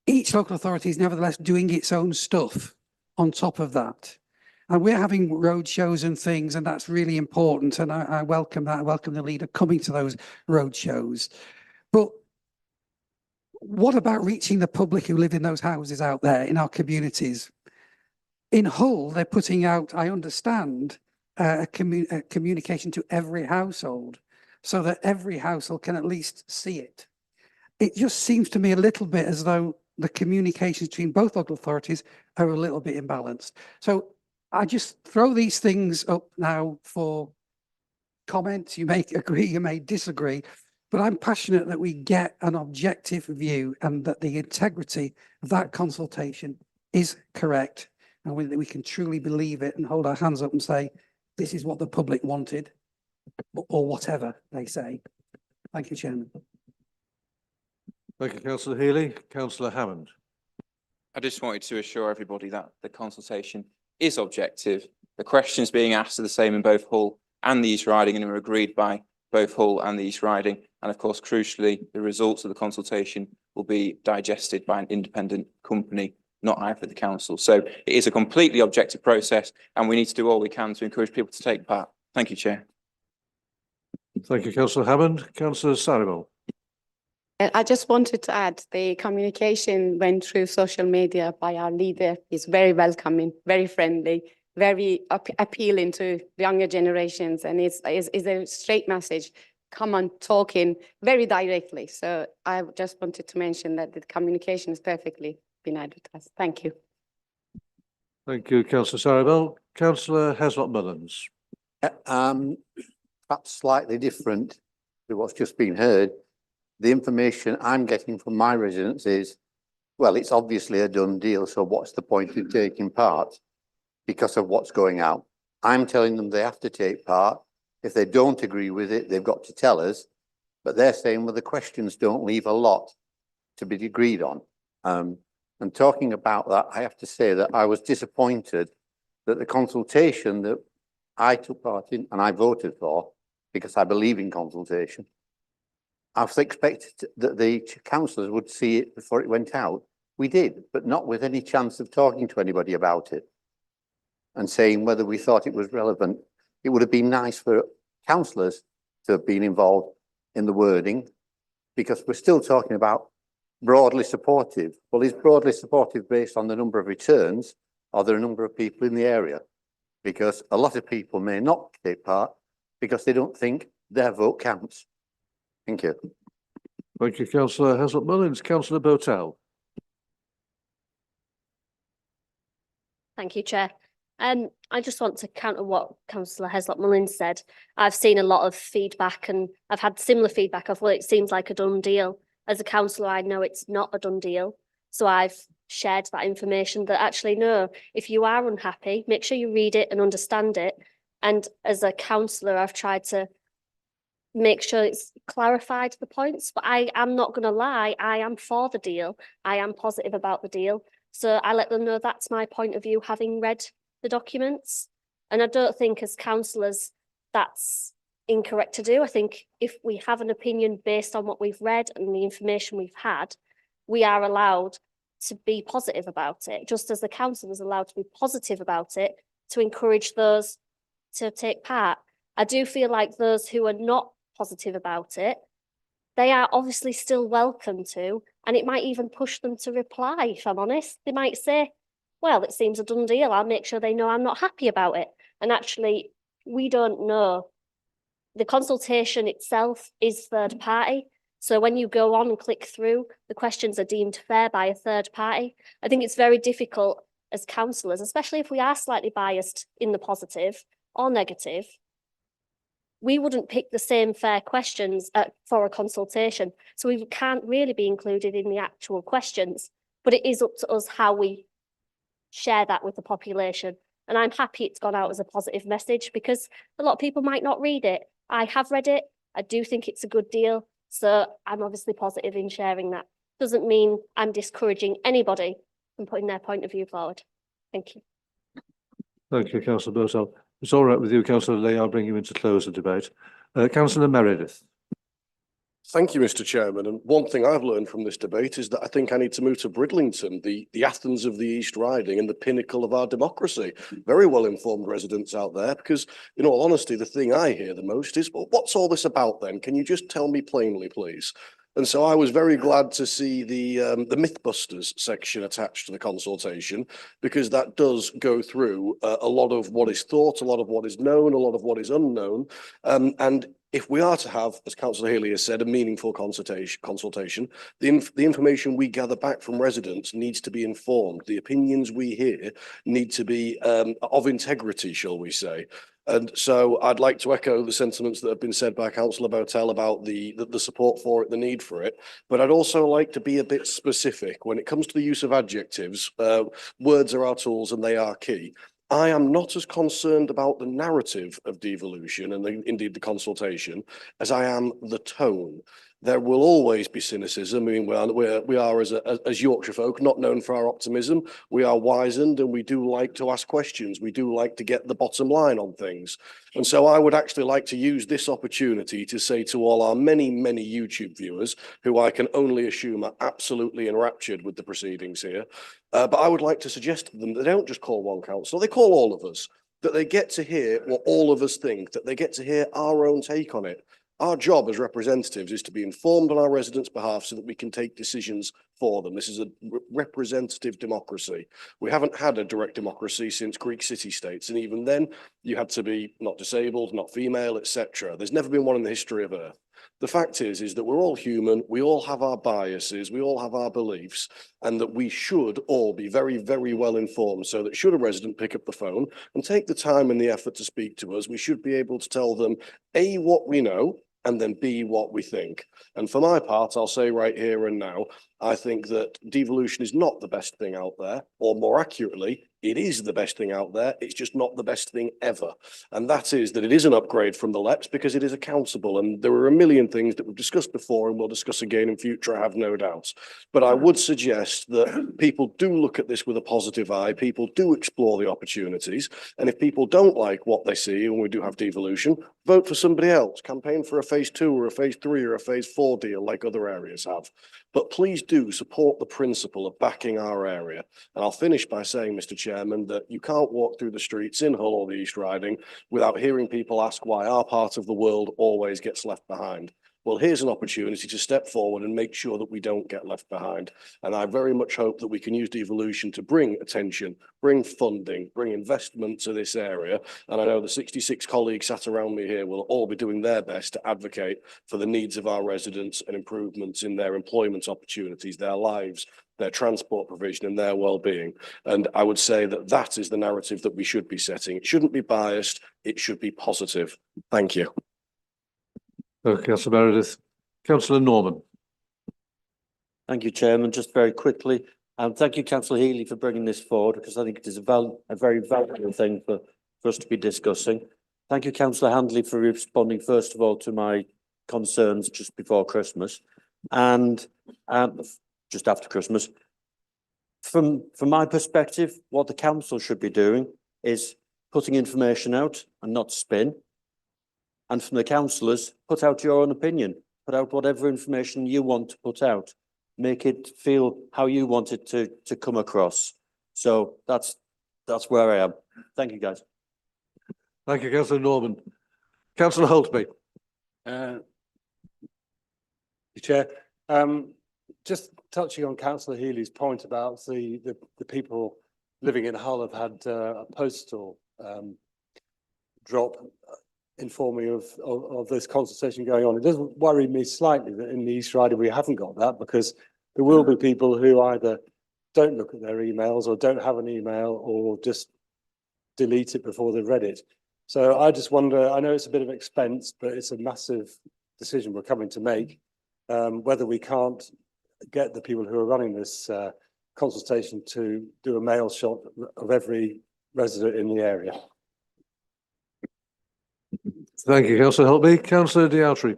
each local authority is nevertheless doing its own stuff on top of that. And we're having road shows and things, and that's really important. And I welcome that. I welcome the leader coming to those road shows. But what about reaching the public who live in those houses out there in our communities? In Hull, they're putting out, I understand, a communication to every household so that every household can at least see it. It just seems to me a little bit as though the communications between both local authorities are a little bit imbalanced. So I just throw these things up now for comments. You may agree, you may disagree, but I'm passionate that we get an objective view and that the integrity of that consultation is correct, and we can truly believe it and hold our hands up and say, this is what the public wanted, or whatever they say. Thank you, Chairman. Thank you, Councillor Healy. Councillor Hammond. I just wanted to assure everybody that the consultation is objective. The questions being asked are the same in both Hull and the East Riding and are agreed by both Hull and the East Riding. And of course, crucially, the results of the consultation will be digested by an independent company, not I for the council. So it is a completely objective process, and we need to do all we can to encourage people to take part. Thank you, Chair. Thank you, Councillor Hammond. Councillor Saribal. I just wanted to add, the communication went through social media by our leader. He's very welcoming, very friendly, very appealing to younger generations, and it's a straight message. Come on, talking very directly. So I just wanted to mention that the communication is perfectly been advertised. Thank you. Thank you, Councillor Saribal. Councillor Heslop-Mullins. Perhaps slightly different to what's just been heard. The information I'm getting from my residents is, well, it's obviously a done deal, so what's the point of taking part because of what's going out? I'm telling them they have to take part. If they don't agree with it, they've got to tell us, but they're saying, well, the questions don't leave a lot to be agreed on. And talking about that, I have to say that I was disappointed that the consultation that I took part in and I voted for, because I believe in consultation, I was expected that the councillors would see it before it went out. We did, but not with any chance of talking to anybody about it and saying whether we thought it was relevant. It would have been nice for councillors to have been involved in the wording, because we're still talking about broadly supportive. Well, is broadly supportive based on the number of returns, or there are a number of people in the area? Because a lot of people may not take part because they don't think their vote counts. Thank you. Thank you, councillor Heslop-Mullins. Councillor Botel. Thank you, Chair. I just want to counter what Councillor Heslop-Mullins said. I've seen a lot of feedback and I've had similar feedback of, well, it seems like a done deal. As a councillor, I know it's not a done deal. So I've shared that information that actually, no, if you are unhappy, make sure you read it and understand it. And as a councillor, I've tried to make sure it's clarified the points, but I am not going to lie, I am for the deal. I am positive about the deal. So I let them know that's my point of view, having read the documents. And I don't think as councillors that's incorrect to do. I think if we have an opinion based on what we've read and the information we've had, we are allowed to be positive about it, just as the council is allowed to be positive about it, to encourage those to take part. I do feel like those who are not positive about it, they are obviously still welcome to, and it might even push them to reply, if I'm honest. They might say, well, it seems a done deal. I'll make sure they know I'm not happy about it. And actually, we don't know. The consultation itself is third party. So when you go on and click through, the questions are deemed fair by a third party. I think it's very difficult as councillors, especially if we are slightly biased in the positive or negative. We wouldn't pick the same fair questions for a consultation. So we can't really be included in the actual questions, but it is up to us how we share that with the population. And I'm happy it's gone out as a positive message because a lot of people might not read it. I have read it. I do think it's a good deal. So I'm obviously positive in sharing that. Doesn't mean I'm discouraging anybody from putting their point of view forward. Thank you. Thank you, councillor Botel. It's all right with you, councillor Lee. I'll bring you in to close the debate. Councillor Meredith. Thank you, Mr. Chairman. And one thing I've learned from this debate is that I think I need to move to Bridlington, the Athens of the East Riding and the pinnacle of our democracy. Very well informed residents out there, because in all honesty, the thing I hear the most is, well, what's all this about then? Can you just tell me plainly, please? And so I was very glad to see the Mythbusters section attached to the consultation, because that does go through a lot of what is thought, a lot of what is known, a lot of what is unknown. And if we are to have, as Councillor Healy has said, a meaningful consultation, the information we gather back from residents needs to be informed. The opinions we hear need to be of integrity, shall we say. And so I'd like to echo the sentiments that have been said by Councillor Botel about the support for it, the need for it. But I'd also like to be a bit specific. When it comes to the use of adjectives, words are our tools and they are key. I am not as concerned about the narrative of devolution and indeed the consultation as I am the tone. There will always be cynicism. I mean, we are as Yorkshire folk not known for our optimism. We are wizened and we do like to ask questions. We do like to get the bottom line on things. And so I would actually like to use this opportunity to say to all our many, many YouTube viewers, who I can only assume are absolutely enraptured with the proceedings here, but I would like to suggest to them that they don't just call one council, they call all of us, that they get to hear what all of us think, that they get to hear our own take on it. Our job as representatives is to be informed on our residents' behalf so that we can take decisions for them. This is a representative democracy. We haven't had a direct democracy since Greek city-states, and even then you had to be not disabled, not female, etc. There's never been one in the history of Earth. The fact is that we're all human, we all have our biases, we all have our beliefs, and that we should all be very, very well informed, so that should a resident pick up the phone and take the time and the effort to speak to us, we should be able to tell them, A, what we know, and then B, what we think. And for my part, I'll say right here and now, I think that devolution is not the best thing out there, or more accurately, it is the best thing out there. It's just not the best thing ever. And that is that it is an upgrade from the LEPs because it is accountable. And there are a million things that we've discussed before and we'll discuss again in future, I have no doubts. But I would suggest that people do look at this with a positive eye. People do explore the opportunities. And if people don't like what they see, when we do have devolution, vote for somebody else. Campaign for a phase 2 or a phase 3 or a phase 4 deal like other areas have. But please do support the principle of backing our area. And I'll finish by saying, Mr. Chairman, that you can't walk through the streets in Hull or the East Riding without hearing people ask why our part of the world always gets left behind. well, here's an opportunity to step forward and make sure that we don't get left behind. And I very much hope that we can use devolution to bring attention, bring funding, bring investment to this area. And I know the 66 colleagues sat around me here will all be doing their best to advocate for the needs of our residents and improvements in their employment opportunities, their lives, their transport provision and their well-being. And I would say that that is the narrative that we should be setting. It shouldn't be biased, it should be positive. Thank you. Okay, Councillor Meredith. Councillor Norman. Thank you, Chairman. Just very quickly, thank you, Councillor Healy, for bringing this forward, because I think it is a very valuable thing for us to be discussing. Thank you, Councillor Handley, for responding, first of all, to my concerns just before Christmas and just after Christmas. From my perspective, what the council should be doing is putting information out and not spin. And from the councillors, put out your own opinion, put out whatever information you want to put out, make it feel how you want it to come across. So that's where I am. Thank you, guys. Thank you, Councillor Norman. Councillor Holtby. Chair, just touching on Councillor Healy's point about the people living in Hull have had a postal drop informing of this consultation going on. It doesn't worry me slightly that in the East Riding we haven't got that, because there will be people who either don't look at their emails or don't have an email or just delete it before they've read it. So I just wonder, I know it's a bit of expense, but it's a massive decision we're coming to make, whether we can't get the people who are running this consultation to do a mail shot of every resident in the area. Thank you, Councillor Holtby. Councillor Diartry.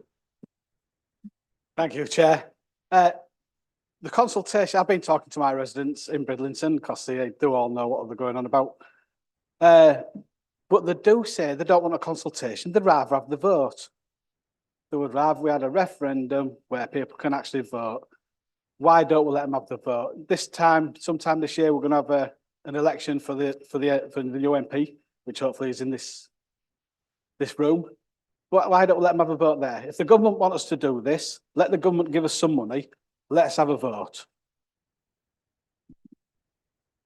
Thank you, Chair. The consultation, I've been talking to my residents in Bridlington because they do all know what they're going on about. But they do say they don't want a consultation, they'd rather have the vote. They would rather we had a referendum where people can actually vote. Why don't we let them have the vote? This time, sometime this year, we're going to have an election for the new MP, which hopefully is in this room. Why don't we let them have a vote there? If the government want us to do this, let the government give us some money. Let's have a vote.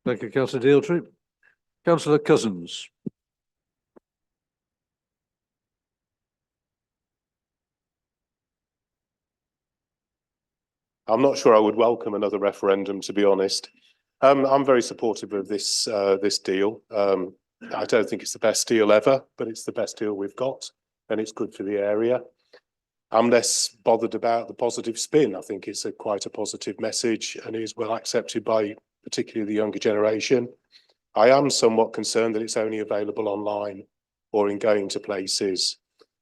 Thank you, Councillor Diartry. Councillor Cousins. I'm not sure I would welcome another referendum, to be honest. I'm very supportive of this deal. I don't think it's the best deal ever, but it's the best deal we've got, and it's good for the area. I'm less bothered about the positive spin. I think it's quite a positive message and is well accepted by particularly the younger generation. I am somewhat concerned that it's only available online or in going to places,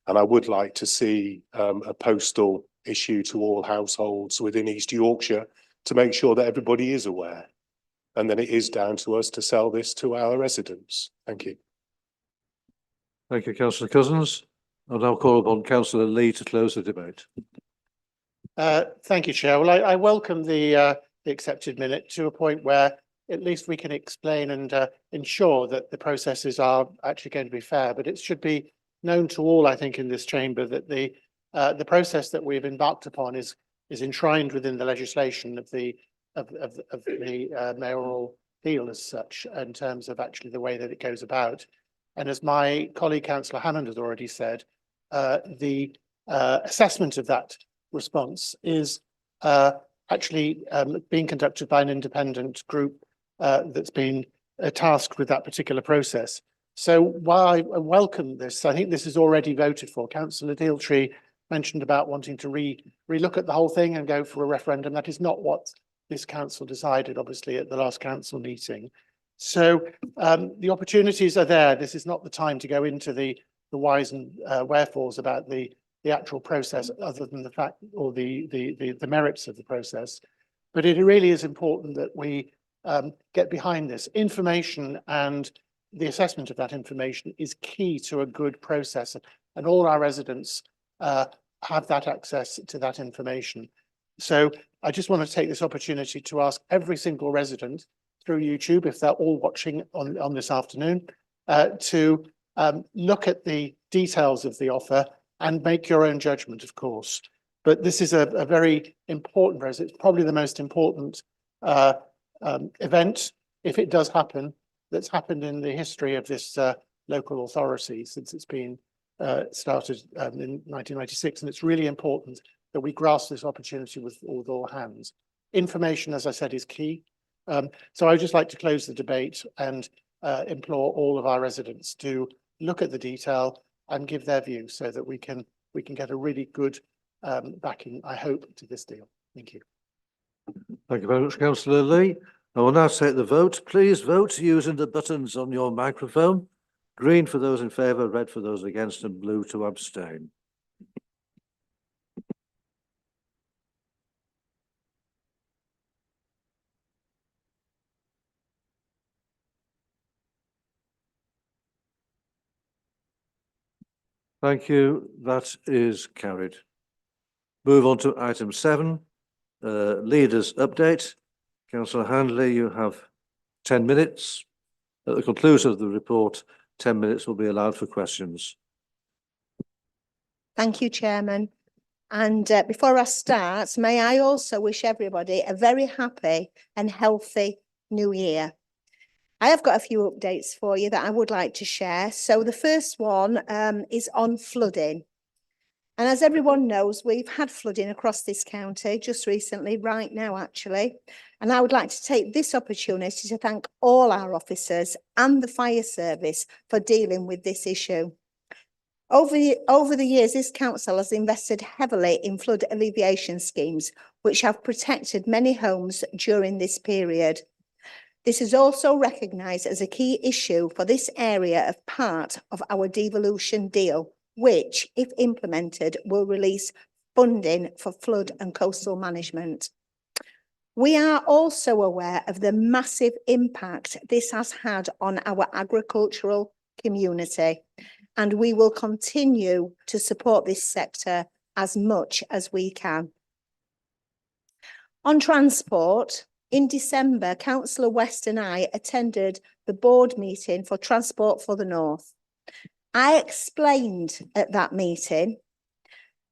and I would like to see a postal issue to all households within East Yorkshire to make sure that everybody is aware, and then it is down to us to sell this to our residents. Thank you. Thank you, Councillor Cousins. I'll now call upon Councillor Lee to close the debate. Thank you, Chair. Well, I welcome the accepted minute to a point where at least we can explain and ensure that the processes are actually going to be fair. But it should be known to all, I think, in this chamber that the process that we've embarked upon is enshrined within the legislation of the mayoral deal as such, in terms of actually the way that it goes about. And as my colleague Councillor Hammond has already said, the assessment of that response is actually being conducted by an independent group that's been tasked with that particular process. So while I welcome this, I think this is already voted for. Councillor Diartry mentioned about wanting to relook at the whole thing and go for a referendum. That is not what this council decided, obviously, at the last council meeting. So the opportunities are there. This is not the time to go into the whys and wherefores about the actual process, other than the fact or the merits of the process. But it really is important that we get behind this. Information and the assessment of that information is key to a good process, and all our residents have that access to that information. So I just want to take this opportunity to ask every single resident through YouTube, if they're all watching on this afternoon, to look at the details of the offer and make your own judgment, of course. But this is a very important process. It's probably the most important event, if it does happen, that's happened in the history of this local authority since it's been started in 1996. And it's really important that we grasp this opportunity with all hands. Information, as I said, is key. So I would just like to close the debate and implore all of our residents to look at the detail and give their view so that we can get a really good backing, I hope, to this deal. Thank you. Thank you very much, Councillor Lee. I will now take the vote. Please vote using the buttons on your microphone. Green for those in favour, red for those against, and blue to abstain. Thank you. That is carried. Move on to item 7, leaders update. Councillor Handley, you have 10 minutes. At the conclusion of the report, 10 minutes will be allowed for questions. Thank you, Chairman. And before I start, may I also wish everybody a very happy and healthy new year. I have got a few updates for you that I would like to share. So the first one is on flooding. And as everyone knows, we've had flooding across this county just recently, right now actually. And I would like to take this opportunity to thank all our officers and the fire service for dealing with this issue. Over the years, this council has invested heavily in flood alleviation schemes, which have protected many homes during this period. This is also recognised as a key issue for this area of part of our devolution deal, which, if implemented, will release funding for flood and coastal management. We are also aware of the massive impact this has had on our agricultural community, and we will continue to support this sector as much as we can. On transport, in December, Councillor West and I attended the board meeting for Transport for the North. I explained at that meeting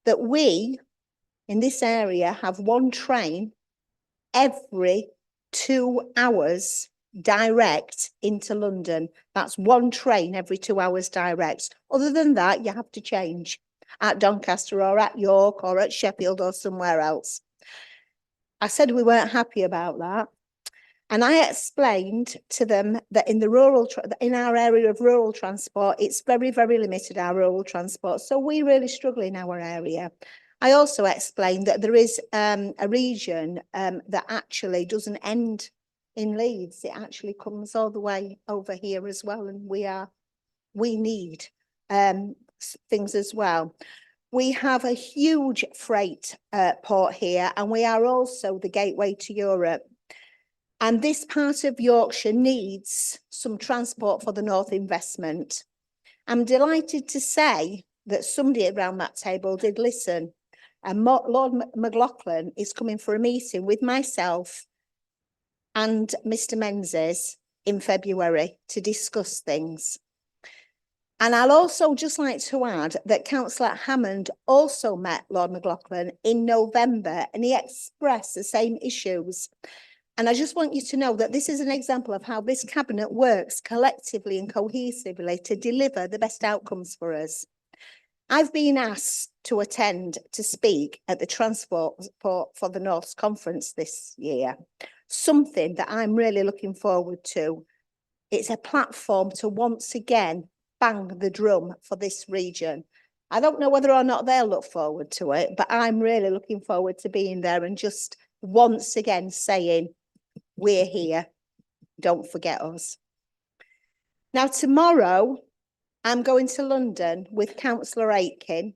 that we in this area have one train every 2 hours direct into London. That's one train every 2 hours direct. Other than that, you have to change at Doncaster or at York or at Sheffield or somewhere else. I said we weren't happy about that. And I explained to them that in our area of rural transport, it's very, very limited, our rural transport. So we really struggle in our area. I also explained that there is a region that actually doesn't end in Leeds. It actually comes all the way over here as well. And we need things as well. We have a huge freight port here, and we are also the gateway to Europe. And this part of Yorkshire needs some Transport for the North investment. I'm delighted to say that somebody around that table did listen. And Lord McLaughlin is coming for a meeting with myself and Mr. Menzies in February to discuss things. And I'll also just like to add that Councillor Hammond also met Lord McLaughlin in November, and he expressed the same issues. And I just want you to know that this is an example of how this cabinet works collectively and cohesively to deliver the best outcomes for us. I've been asked to attend to speak at the Transport for the North's conference this year, something that I'm really looking forward to. It's a platform to once again bang the drum for this region. I don't know whether or not they'll look forward to it, but I'm really looking forward to being there and just once again saying, we're here, don't forget us. Now, tomorrow, I'm going to London with Councillor Aitken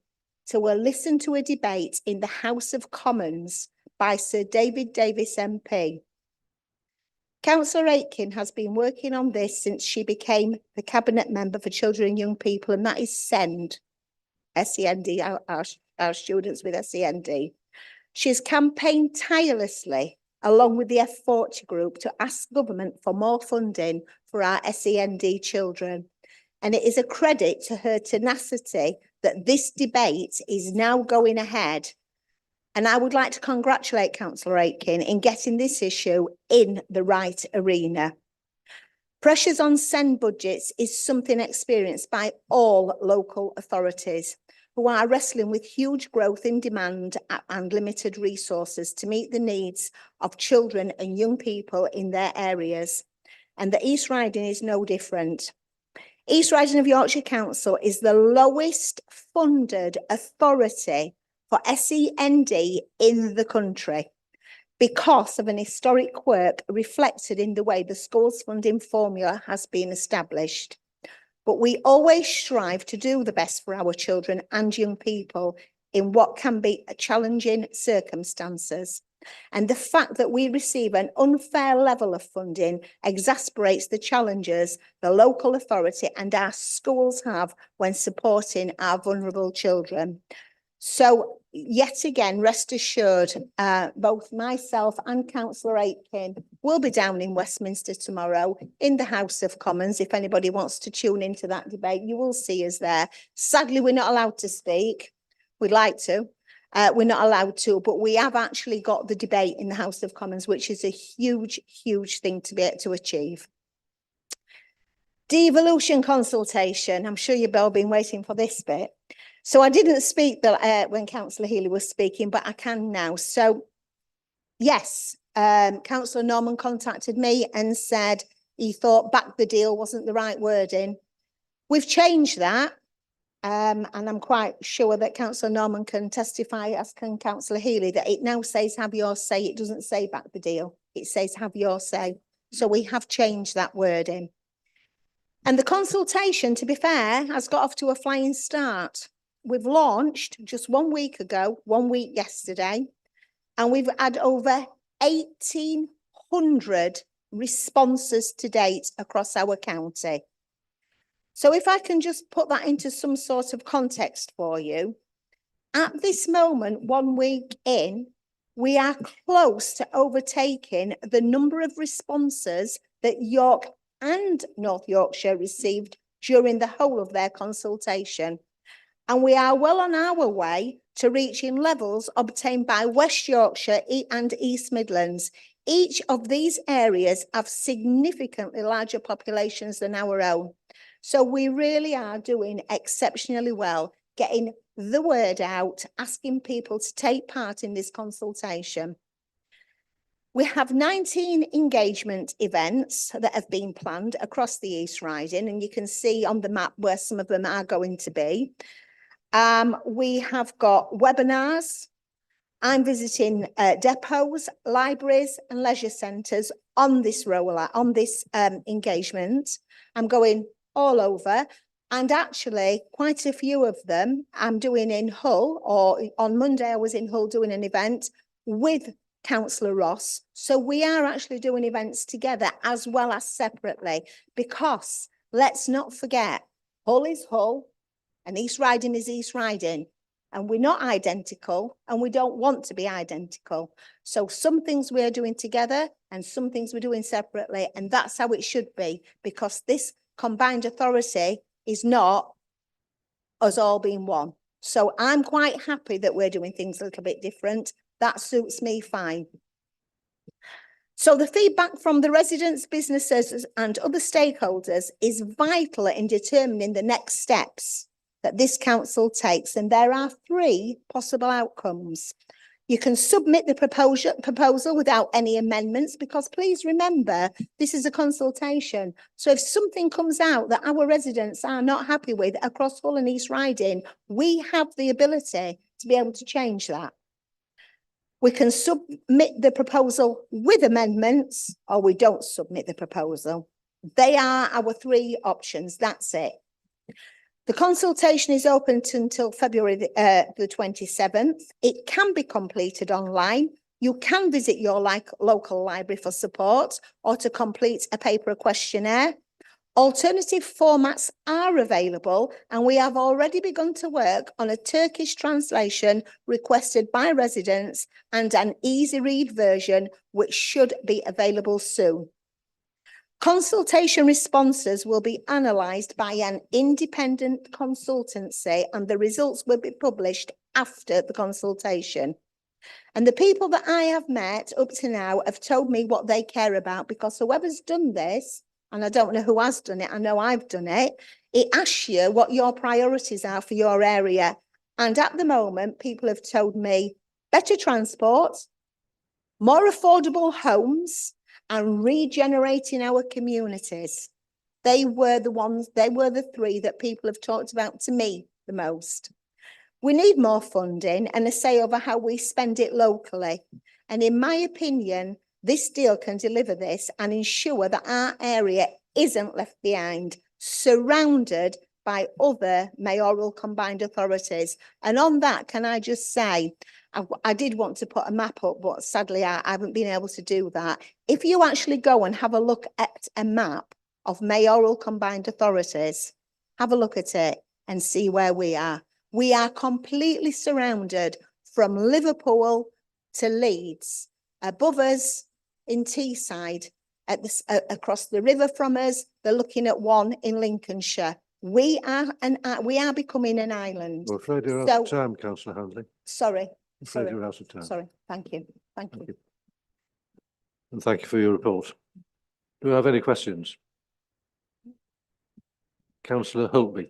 to listen to a debate in the House of Commons by Sir David Davis MP. Councillor Aitken has been working on this since she became the Cabinet Member for Children and Young People, and that is SEND, S-E-N-D, our students with SEND. She's campaigned tirelessly along with the F40 group to ask government for more funding for our SEND children. And it is a credit to her tenacity that this debate is now going ahead And I would like to congratulate Councillor Aitken in getting this issue in the right arena. Pressures on SEND budgets is something experienced by all local authorities who are wrestling with huge growth in demand and limited resources to meet the needs of children and young people in their areas. And the East Riding is no different. East Riding of Yorkshire Council is the lowest funded authority for SEND in the country because of an historic quirk reflected in the way the school's funding formula has been established. But we always strive to do the best for our children and young people in what can be challenging circumstances. And the fact that we receive an unfair level of funding exasperates the challenges the local authority and our schools have when supporting our vulnerable children. So yet again, rest assured, both myself and Councillor Aitken will be down in Westminster tomorrow in the House of Commons. If anybody wants to tune into that debate, you will see us there. Sadly, we're not allowed to speak. We'd like to. We're not allowed to, but we have actually got the debate in the House of Commons, which is a huge, huge thing to be able to achieve. Devolution consultation. I'm sure you've all been waiting for this bit. So I didn't speak when Councillor Healy was speaking, but I can now. So yes, Councillor Norman contacted me and said he thought back the deal wasn't the right wording. We've changed that. And I'm quite sure that Councillor Norman can testify, as can Councillor Healy, that it now says have your say. It doesn't say back the deal. It says have your say. So we have changed that wording. And the consultation, to be fair, has got off to a flying start. We've launched just 1 week ago, 1 week yesterday, and we've had over 1,800 responses to date across our county. So if I can just put that into some sort of context for you, at this moment, 1 week in, we are close to overtaking the number of responses that York and North Yorkshire received during the whole of their consultation. And we are well on our way to reaching levels obtained by West Yorkshire and East Midlands. Each of these areas have significantly larger populations than our own. So we really are doing exceptionally well, getting the word out, asking people to take part in this consultation. We have 19 engagement events that have been planned across the East Riding, and you can see on the map where some of them are going to be. We have got webinars. I'm visiting depots, libraries and leisure centres on this engagement. I'm going all over, and actually quite a few of them I'm doing in Hull, or on Monday I was in Hull doing an event with Councillor Ross. So we are actually doing events together as well as separately, because let's not forget, Hull is Hull and East Riding is East Riding, and we're not identical and we don't want to be identical. So some things we're doing together and some things we're doing separately, and that's how it should be, because this combined authority is not us all being one. So I'm quite happy that we're doing things a little bit different. That suits me fine. So the feedback from the residents, businesses and other stakeholders is vital in determining the next steps that this council takes. And there are 3 possible outcomes. You can submit the proposal without any amendments, because please remember, this is a consultation. So if something comes out that our residents are not happy with across Hull and East Riding, we have the ability to be able to change that. We can submit the proposal with amendments, or we don't submit the proposal. They are our 3 options. That's it. The consultation is open until February the 27th. It can be completed online. You can visit your local library for support or to complete a paper questionnaire. Alternative formats are available, and we have already begun to work on a Turkish translation requested by residents and an easy read version, which should be available soon. Consultation responses will be analysed by an independent consultancy, and the results will be published after the consultation. And the people that I have met up to now have told me what they care about, because whoever's done this, and I don't know who has done it, I know I've done it, it asks you what your priorities are for your area. And at the moment, people have told me better transport, more affordable homes, and regenerating our communities. They were the three that people have talked about to me the most. We need more funding and a say over how we spend it locally. And in my opinion, this deal can deliver this and ensure that our area isn't left behind, surrounded by other mayoral combined authorities. And on that, can I just say, I did want to put a map up, but sadly I haven't been able to do that. If you actually go and have a look at a map of mayoral combined authorities, have a look at it and see where we are. We are completely surrounded from Liverpool to Leeds, above us in Teesside, across the river from us, they're looking at one in Lincolnshire. We are becoming an island. We're afraid you're out of time, Councillor Handley. Sorry. I'm afraid you're out of time. Sorry. Thank you. Thank you. And thank you for your report. Do we have any questions? Councillor Holtby.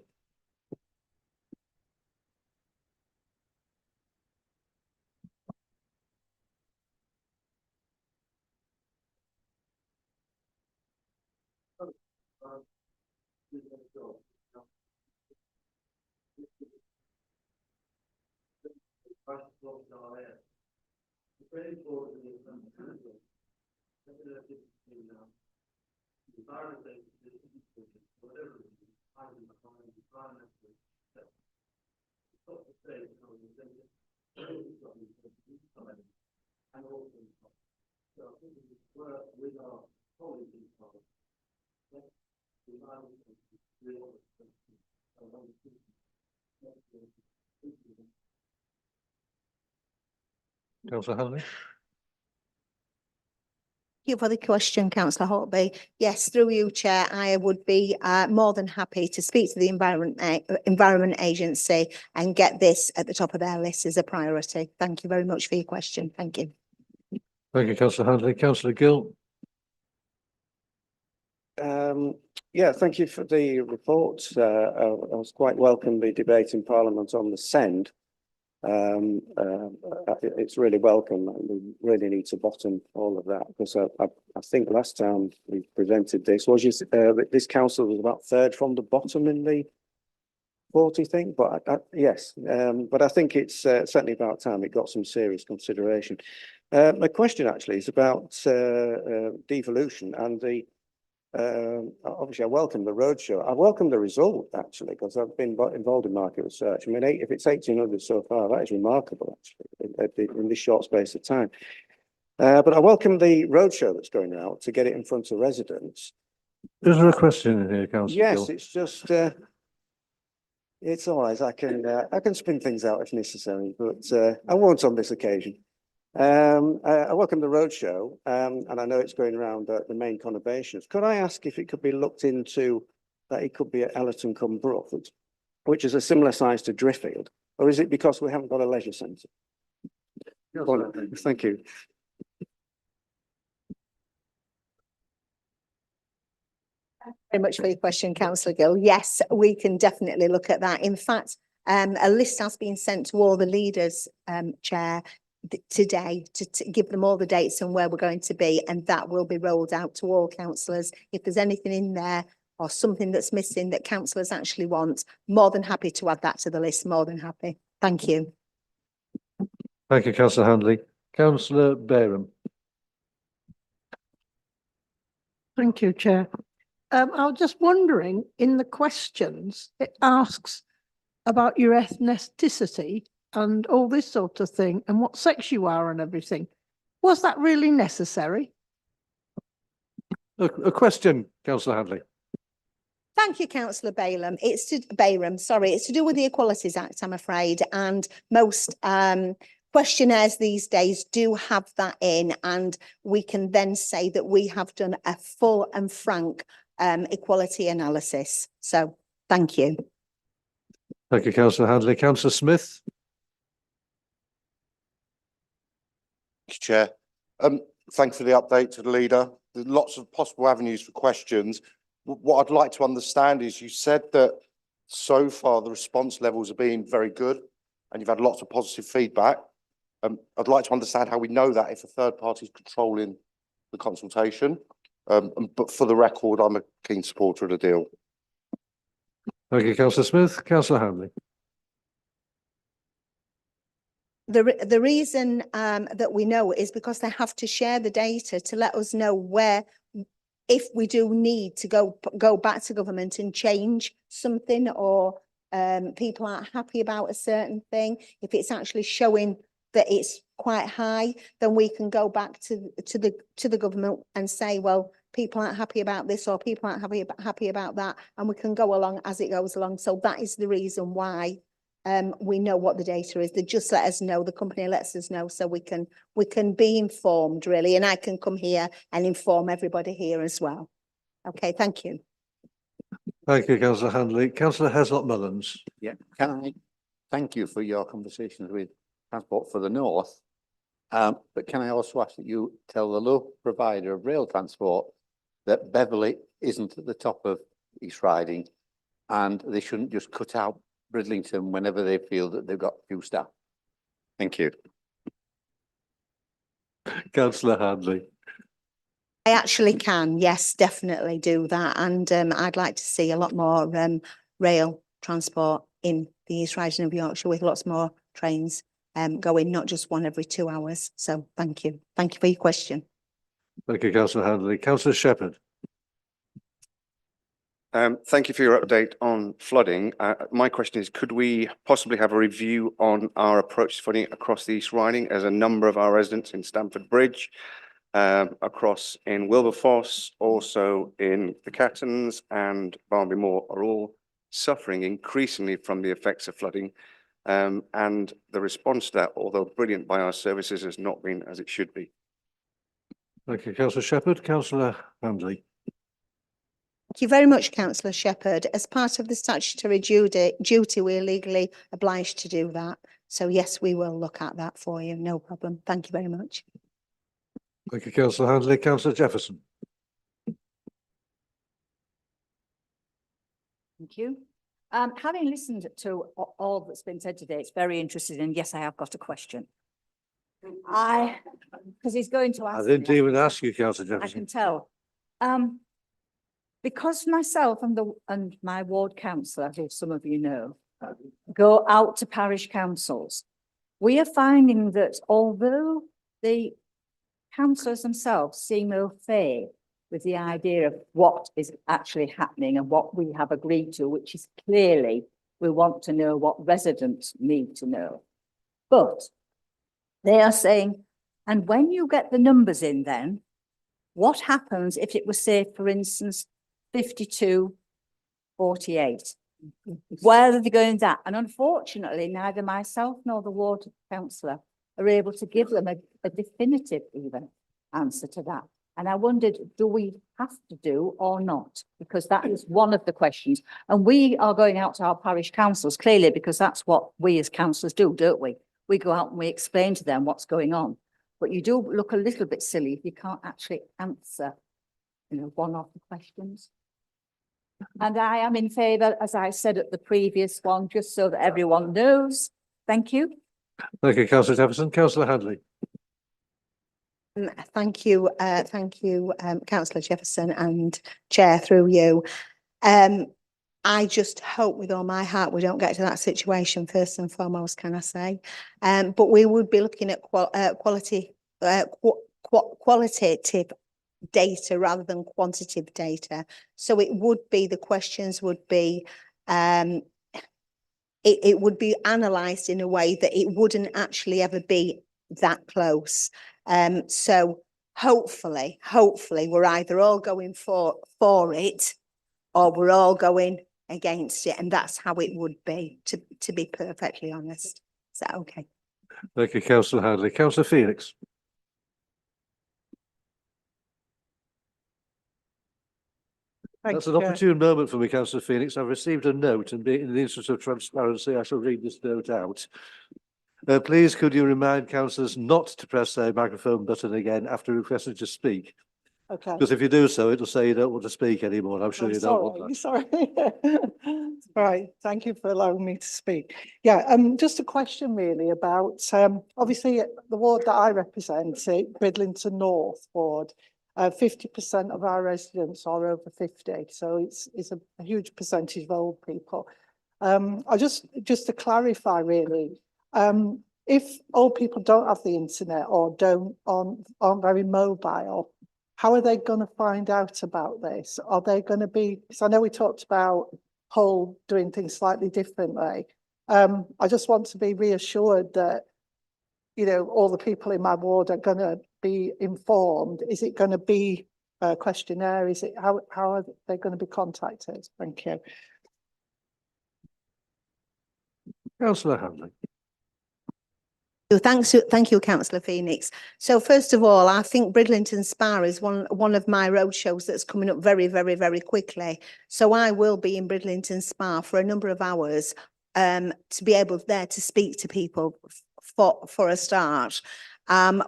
Councillor Handley. Thank you for the question, Councillor Hortby. Yes, through you, Chair, I would be more than happy to speak to the Environment Agency and get this at the top of their list as a priority. Thank you very much for your question. Thank you. Thank you, Councillor Handley. Councillor Gill. Yeah, thank you for the report. I was quite welcome the debate in Parliament on the SEND. It's really welcome. We really need to bottom all of that, because I think last time we presented this this council was about third from the bottom in the 40 thing, but yes, but I think it's certainly about time it got some serious consideration. My question actually is about devolution and the obviously I welcome the roadshow. I welcome the result actually, because I've been involved in market research. I mean, if it's 1,800 so far, that is remarkable actually in this short space of time. But I welcome the roadshow that's going out to get it in front of residents. Is there a question in here, Councillor Yes, Gill? it's just it's all right. I can spin things out if necessary, but I won't on this occasion. I welcome the roadshow, and I know it's going around the main conurbations. Could I ask if it could be looked into that it could be at Ellerton cum Brough, which is a similar size to Driffield, or is it because we haven't got a leisure centre? Thank you. Very much for your question, Councillor Gill. Yes, we can definitely look at that. In fact, a list has been sent to all the leaders, Chair, today to give them all the dates and where we're going to be, and that will be rolled out to all councillors. If there's anything in there or something that's missing that councillors actually want, more than happy to add that to the list, more than happy. Thank you. Thank you, Councillor Handley. Councillor Bayram. Thank you, Chair. I was just wondering, in the questions, it asks about your ethnicity and all this sort of thing, and what sex you are and everything. Was that really necessary? A question, Councillor Handley. Thank you, Councillor Bayram. It's to do with the Equalities Act, I'm afraid, and most questionnaires these days do have that in, and we can then say that we have done a full and frank equality analysis. So, thank you. Thank you, Councillor Handley. Councillor Smith. Chair. Thank you for the update to the leader. There's lots of possible avenues for questions. What I'd like to understand is you said that so far the response levels have been very good and you've had lots of positive feedback. I'd like to understand how we know that if a third party is controlling the consultation. But for the record, I'm a keen supporter of the deal. Thank you, Councillor Smith. Councillor Hanley. The reason that we know is because they have to share the data to let us know where, if we do need to go back to government and change something, or people aren't happy about a certain thing. If it's actually showing that it's quite high, then we can go back to the government and say, well, people aren't happy about this, or people aren't happy about that, and we can go along as it goes along. So that is the reason why we know what the data is. They just let us know, the company lets us know, so we can be informed, really, and I can come here and inform everybody here as well. Okay, thank you. Thank you, Councillor Handley. Councillor Heslop-Mullins. Yeah, can I thank you for your conversations with Transport for the North, but can I also ask that you tell the local provider of rail transport that Beverley isn't at the top of East Riding, and they shouldn't just cut out Bridlington whenever they feel that they've got few staff. Thank you. Councillor Handley. I actually can, yes, definitely do that. And I'd like to see a lot more rail transport in the East Riding of Yorkshire, with lots more trains going, not just one every 2 hours. So thank you. Thank you for your question. Thank you, Councillor Handley. Councillor Shepherd. Thank you for your update on flooding. My question is, could we possibly have a review on our approach to flooding across the East Riding, as a number of our residents in Stamford Bridge, across in Wilberforce, also in the Cattons and Barnby Moor, are all suffering increasingly from the effects of flooding. And the response to that, although brilliant by our services, has not been as it should be. Thank you, Councillor Shepherd. Councillor Handley. Thank you very much, Councillor Shepherd. As part of the statutory duty, we're legally obliged to do that. So yes, we will look at that for you. No problem. Thank you very much. Thank you, Councillor Handley. Councillor Jefferson. Thank you. Having listened to all that's been said today, it's very interesting, and yes, I have got a question. Because he's going to ask. I didn't me, even ask you, Councillor I Jefferson. can tell. Because myself and my ward councillor, who some of you know, go out to parish councils, we are finding that although the councillors themselves seem au fait with the idea of what is actually happening and what we have agreed to, which is clearly we want to know what residents need to know. But they are saying, and when you get the numbers in, then what happens if it was, say, for instance, 52, 48? Where are they going that? And unfortunately, neither myself nor the ward councillor are able to give them a definitive even answer to that. And I wondered, do we have to do or not? Because that is one of the questions. And we are going out to our parish councils, clearly, because that's what we as councillors do, don't we? We go out and we explain to them what's going on. But you do look a little bit silly if you can't actually answer, one of the questions. And I am in favour, as I said at the previous one, just so that everyone knows. Thank you. Thank you, Councillor Jefferson. Councillor Handley. Thank you, Councillor Jefferson, and Chair, through you. I just hope with all my heart we don't get to that situation, first and foremost, can I say. But we would be looking at qualitative data rather than quantitative data. So it would be, the questions would be, it would be analysed in a way that it wouldn't actually ever be that close. So hopefully we're either all going for it, or we're all going against it, and that's how it would be, to be perfectly honest. Is that okay? Thank you, Councillor Handley. Councillor Phoenix. That's an opportune moment for me, Councillor Phoenix. I've received a note, and in the interest of transparency, I shall read this note out. Please could you remind councillors not to press their microphone button again after requesting to speak? Okay. Because if you do so, it'll say you don't want to speak anymore. I'm sure I'm you don't want that. sorry. Right, thank you for allowing me to speak. Yeah, just a question really about, obviously the ward that I represent, Bridlington North ward, 50% of our residents are over 50, so it's a huge percentage of old people. I just to clarify really, if old people don't have the internet or aren't very mobile, how are they going to find out about this? Are they going to be, because I know we talked about Hull doing things slightly differently. I just want to be reassured that, you know, all the people in my ward are going to be informed. Is it going to be a questionnaire? Is it, how are they going to be contacted? Thank you. Councillor Handley. Thank you, Councillor Phoenix. So first of all, I think Bridlington Spa is one of my road shows that's coming up very, very, very quickly. So I will be in Bridlington Spa for a number of hours to be able there to speak to people for a start.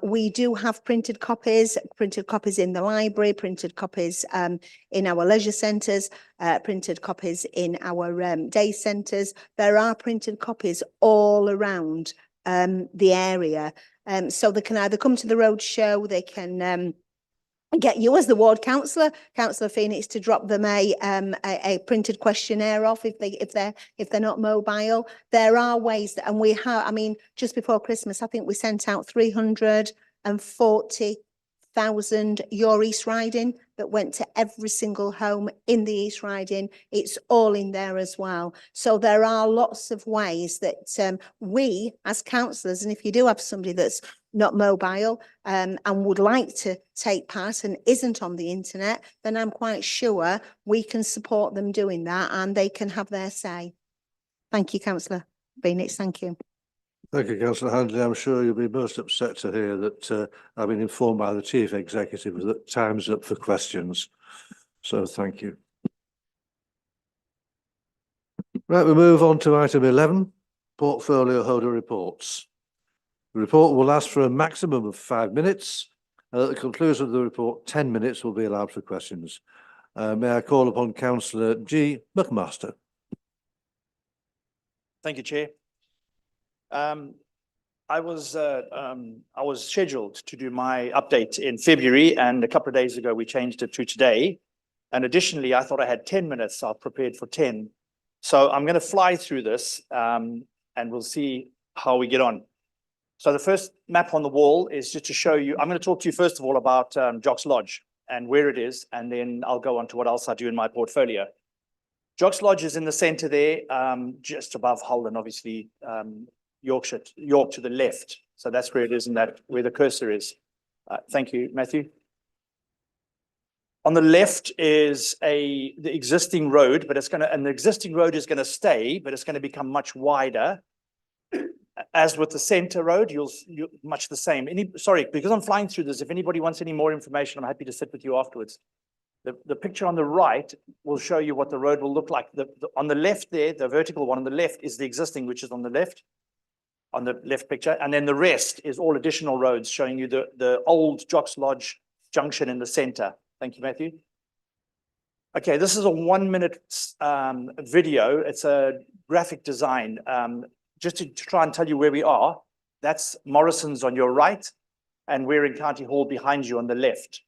We do have printed copies in the library, printed copies in our leisure centres, printed copies in our day centres. There are printed copies all around the area. So they can either come to the road show, they can get you as the ward councillor, Councillor Phoenix, to drop them a printed questionnaire off if they're not mobile. There are ways that, and we have, I mean, just before Christmas, I think we sent out 340,000 Your East Riding that went to every single home in the East Riding. It's all in there as well. So there are lots of ways that we as councillors, and if you do have somebody that's not mobile and would like to take part and isn't on the internet, then I'm quite sure we can support them doing that and they can have their say. Thank you, Councillor Phoenix. Thank you. Thank you, Councillor Handley. I'm sure you'll be most upset to hear that I've been informed by the Chief Executive that time's up for questions. So thank you. Right, we move on to item 11, portfolio holder reports. The report will last for a maximum of 5 minutes. At the conclusion of the report, 10 minutes will be allowed for questions. May I call upon Councillor G. McMaster. Thank you, Chair. I was scheduled to do my update in February, and a couple of days ago we changed it to today. And additionally, I thought I had 10 minutes, so I've prepared for 10. So I'm going to fly through this and we'll see how we get on. So the first map on the wall is just to show you, I'm going to talk to you first of all about Jocks Lodge and where it is, and then I'll go on to what else I do in my portfolio. Jocks Lodge is in the centre there, just above Hull, and obviously York to the left. So that's where it is, and that where the cursor is. Thank you, Matthew. On the left is the existing road, but the existing road is going to stay, but it's going to become much wider. As with the centre road, you'll much the same. Sorry, because I'm flying through this, if anybody wants any more information, I'm happy to sit with you afterwards. The picture on the right will show you what the road will look like. On the left there, the vertical one on the left is the existing, which is on the left picture. And then the rest is all additional roads showing you the old Jocks Lodge junction in the center. Thank you, Matthew. Okay, this is a 1 minute video. It's a graphic design. Just to try and tell you where we are. That's Morrison's on your right, and we're in County Hall behind you on the left.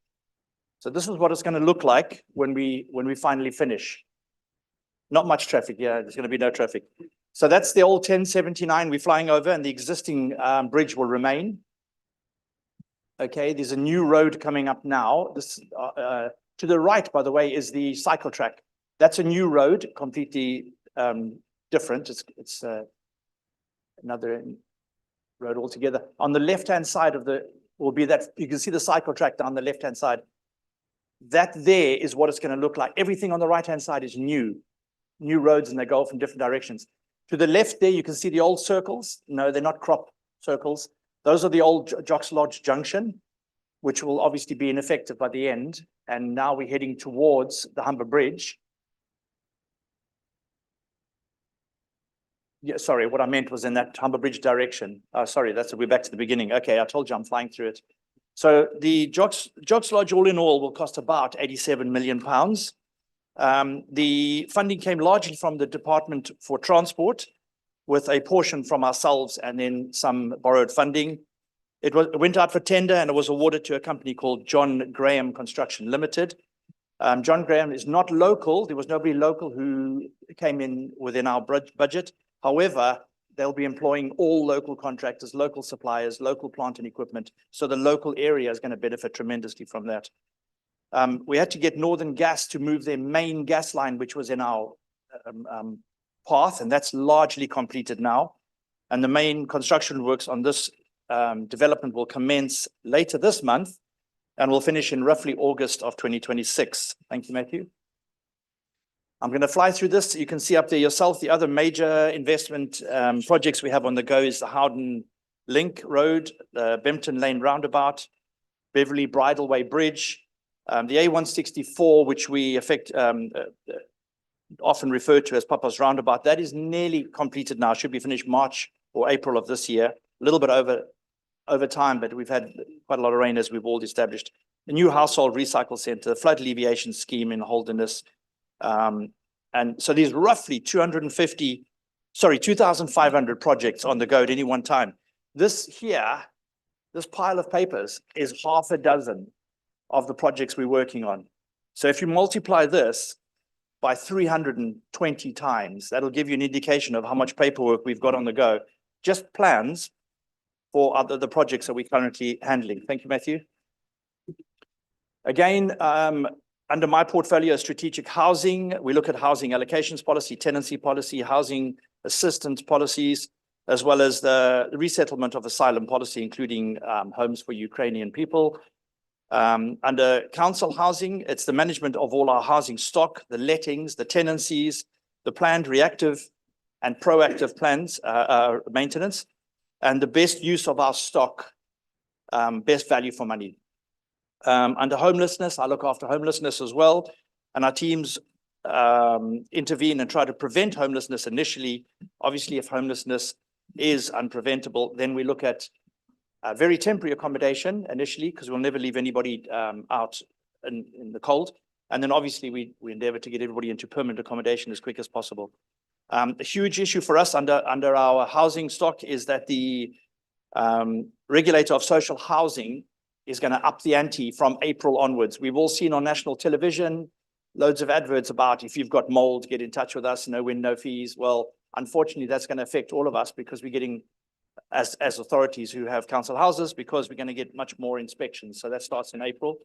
So this is what it's going to look like when we finally finish. Not much traffic. Yeah, there's going to be no traffic. So that's the old 1079 we're flying over, and the existing bridge will remain. Okay, there's a new road coming up now. This to the right, by the way, is the cycle track. That's a new road, completely different. It's another road altogether. On the left-hand side will be that, you can see the cycle track down the left-hand side. That there is what it's going to look like. Everything on the right-hand side is new roads, and they go off in different directions. To the left there, you can see the old circles. No, they're not crop circles. Those are the old Jocks Lodge Junction, which will obviously be ineffective by the end. And now we're heading towards the Humber Bridge. Yeah, sorry, what I meant was in that Humber Bridge direction. Sorry, we're back to the beginning. Okay, I told you I'm flying through it. So the Jocks Lodge all in all will cost about £87 million. The funding came largely from the Department for Transport, with a portion from ourselves and then some borrowed funding. It went out for tender and it was awarded to a company called John Graham Construction Limited. John Graham is not local. There was nobody local who came in within our budget. However, they'll be employing all local contractors, local suppliers, local plant and equipment. So the local area is going to benefit tremendously from that. We had to get Northern Gas to move their main gas line, which was in our path, and that's largely completed now. And the main construction works on this development will commence later this month and will finish in roughly August of 2026. Thank you, Matthew. I'm going to fly through this. You can see up there yourself the other major investment projects we have on the go is the Howden Link Road, the Bempton Lane Roundabout, Beverley Bridleway Bridge, the A164, which we often refer to as Papa's Roundabout. That is nearly completed now. Should be finished March or April of this year. A little bit over time, but we've had quite a lot of rain, as we've all established. The new household recycle center, the flood alleviation scheme in Holderness. And so there's roughly 2,500 projects on the go at any one time. This pile of papers is half a dozen of the projects we're working on. So if you multiply this by 320 times, that'll give you an indication of how much paperwork we've got on the go. Just plans for the projects that we're currently handling. Thank you, Matthew. Again, under my portfolio, strategic housing, we look at housing allocations policy, tenancy policy, housing assistance policies, as well as the resettlement of asylum policy, including homes for Ukrainian people. Under council housing, it's the management of all our housing stock, the lettings, the tenancies, the planned reactive and proactive plans, maintenance, and the best use of our stock, best value for money. Under homelessness, I look after homelessness as well, and our teams intervene and try to prevent homelessness initially. Obviously, if homelessness is unpreventable, then we look at very temporary accommodation initially, because we'll never leave anybody out in the cold. And then obviously we endeavor to get everybody into permanent accommodation as quick as possible. A huge issue for us under our housing stock is that the regulator of social housing is going to up the ante from April onwards. We've all seen on national television loads of adverts about if you've got mold, get in touch with us, no win, no fees. Well, unfortunately, that's going to affect all of us because we're getting, as authorities who have council houses, because we're going to get much more inspections. So that starts in April.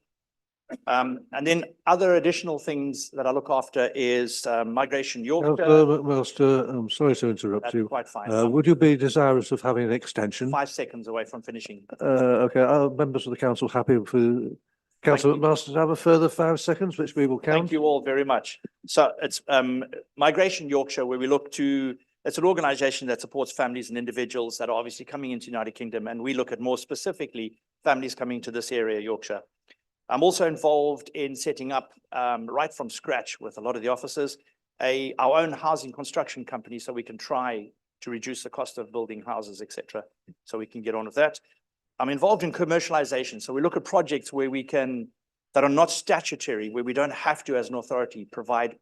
And then other additional things that I look after is Migration Yorkshire. McMaster, I'm sorry to interrupt That's you. quite fine. Would you be desirous of having an extension? 5 seconds away from finishing. Okay, are members of the council happy for Councillor McMaster to have a further 5 seconds, which we will count? Thank you all very much. So it's Migration Yorkshire, where we look to, it's an organisation that supports families and individuals that are obviously coming into the United Kingdom, and we look at more specifically families coming to this area, Yorkshire. I'm also involved in setting up, right from scratch with a lot of the officers, our own housing construction company, so we can try to reduce the cost of building houses, etc. So we can get on with that. I'm involved in commercialization. So we look at projects where we can, that are not statutory, where we don't have to, as an authority, provide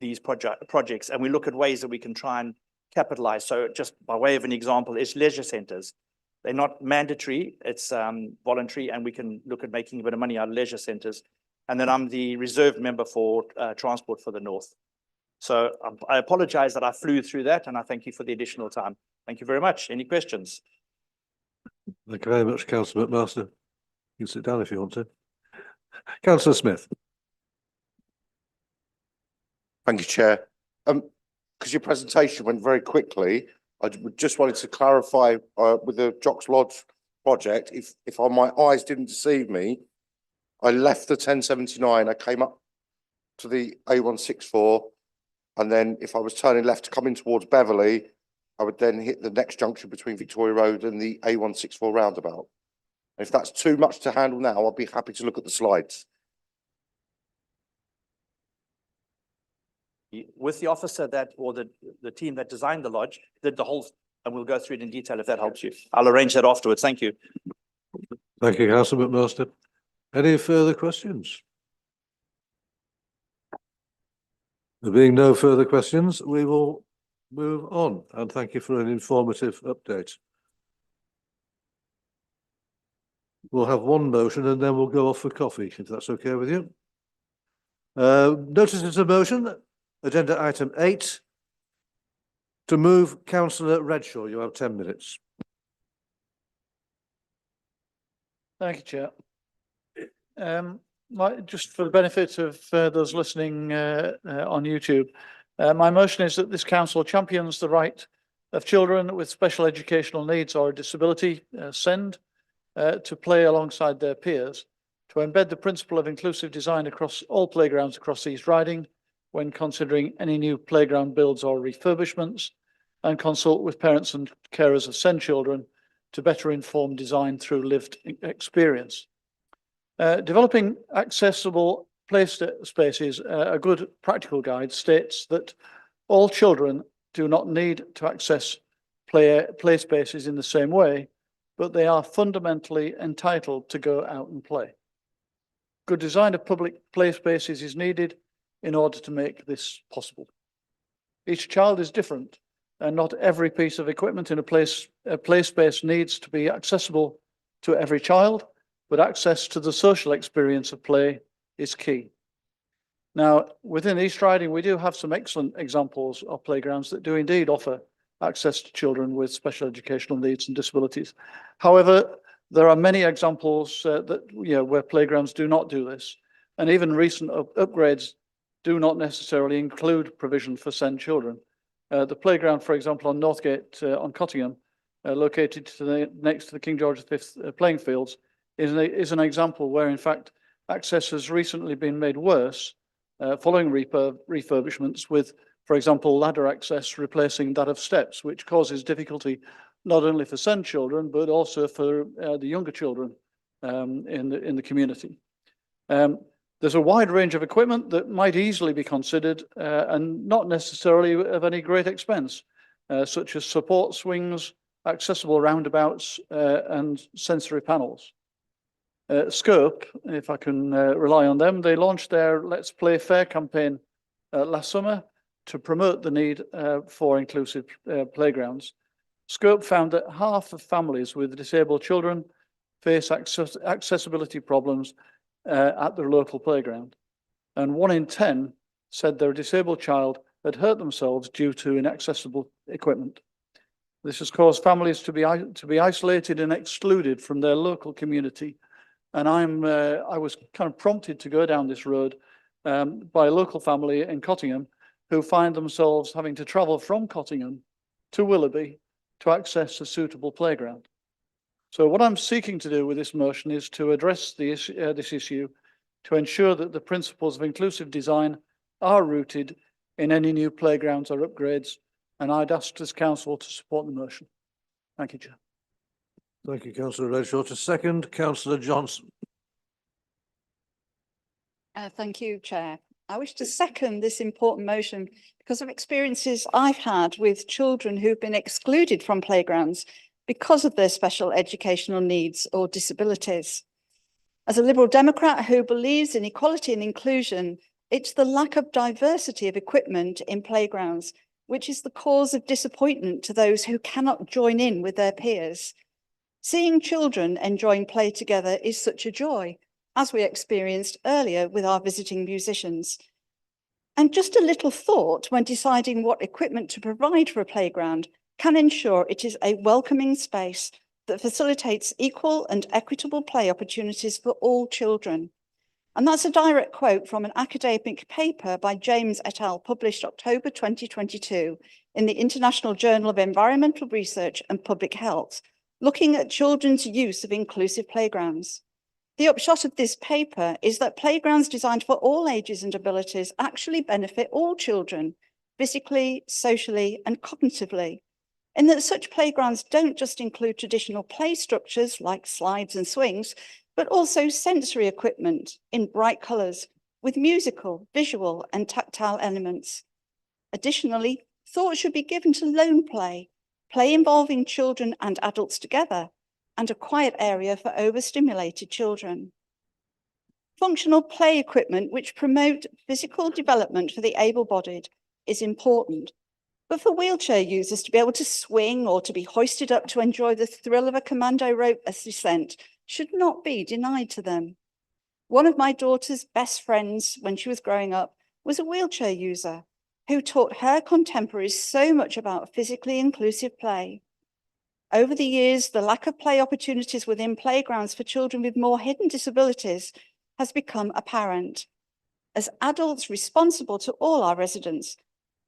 these projects. And we look at ways that we can try and capitalize. So just by way of an example, it's leisure centers. They're not mandatory, it's voluntary, and we can look at making a bit of money out of leisure centers. And then I'm the reserve member for Transport for the North. So I apologize that I flew through that, and I thank you for the additional time. Thank you very much. Any questions? Thank you very much, Councillor McMaster. You can sit down if you want to. Councillor Smith. Thank you, Chair. Because your presentation went very quickly, I just wanted to clarify with the Jocks Lodge project, if my eyes didn't deceive me, I left the 1079, I came up to the A164, and then if I was turning left to come in towards Beverley, I would then hit the next junction between Victoria Road and the A164 roundabout. If that's too much to handle now, I'll be happy to look at the slides. with the officer that, or the team that designed the lodge, did the whole, and we'll go through it in detail if that helps you. I'll arrange that afterwards. Thank you. Thank you, Councillor McMaster. Any further questions? There being no further questions, we will move on, and thank you for an informative update. We'll have one motion and then we'll go off for coffee, if that's okay with you. Notices of motion, agenda item 8. To move, Councillor Redshaw, you have 10 minutes. Thank you, Chair. Just for the benefit of those listening on YouTube, my motion is that this council champions the right of children with special educational needs or disability, SEND, to play alongside their peers, to embed the principle of inclusive design across all playgrounds across East Riding when considering any new playground builds or refurbishments, and consult with parents and carers of SEND children to better inform design through lived experience. Developing accessible play spaces, a good practical guide states that all children do not need to access play spaces in the same way, but they are fundamentally entitled to go out and play. Good design of public play spaces is needed in order to make this possible. Each child is different, and not every piece of equipment in a play space needs to be accessible to every child, but access to the social experience of play is key. Now, within East Riding, we do have some excellent examples of playgrounds that do indeed offer access to children with special educational needs and disabilities. However, there are many examples where playgrounds do not do this, and even recent upgrades do not necessarily include provision for SEND children. The playground, for example, on Northgate on Cottingham, located next to the King George V playing fields, is an example where, in fact, access has recently been made worse following refurbishments with, for example, ladder access replacing that of steps, which causes difficulty not only for SEND children, but also for the younger children in the community. There's a wide range of equipment that might easily be considered and not necessarily of any great expense, such as support swings, accessible roundabouts, and sensory panels. Scope, if I can rely on them, they launched their Let's Play Fair campaign last summer to promote the need for inclusive playgrounds. Scope found that half of families with disabled children face accessibility problems at their local playground, and 1 in 10 said their disabled child had hurt themselves due to inaccessible equipment. This has caused families to be isolated and excluded from their local community, and I was kind of prompted to go down this road by a local family in Cottingham who find themselves having to travel from Cottingham to Willoughby to access a suitable playground. So what I'm seeking to do with this motion is to address this issue to ensure that the principles of inclusive design are rooted in any new playgrounds or upgrades, and I'd ask this council to support the motion. Thank you, Chair. Thank you, Councillor Redshaw. To second, Councillor Johnson. Thank you, Chair. I wish to second this important motion because of experiences I've had with children who've been excluded from playgrounds because of their special educational needs or disabilities. As a Liberal Democrat who believes in equality and inclusion, it's the lack of diversity of equipment in playgrounds which is the cause of disappointment to those who cannot join in with their peers. Seeing children enjoying play together is such a joy, as we experienced earlier with our visiting musicians. And just a little thought when deciding what equipment to provide for a playground can ensure it is a welcoming space that facilitates equal and equitable play opportunities for all children. And that's a direct quote from an academic paper by James et al. Published October 2022 in the International Journal of Environmental Research and Public Health, looking at children's use of inclusive playgrounds. The upshot of this paper is that playgrounds designed for all ages and abilities actually benefit all children, physically, socially, and cognitively, in that such playgrounds don't just include traditional play structures like slides and swings, but also sensory equipment in bright colours with musical, visual, and tactile elements. Additionally, thought should be given to lone play, play involving children and adults together, and a quiet area for overstimulated children. Functional play equipment which promote physical development for the able-bodied is important, but for wheelchair users to be able to swing or to be hoisted up to enjoy the thrill of a commando rope descent should not be denied to them. One of my daughter's best friends when she was growing up was a wheelchair user who taught her contemporaries so much about physically inclusive play. Over the years, the lack of play opportunities within playgrounds for children with more hidden disabilities has become apparent. As adults responsible to all our residents,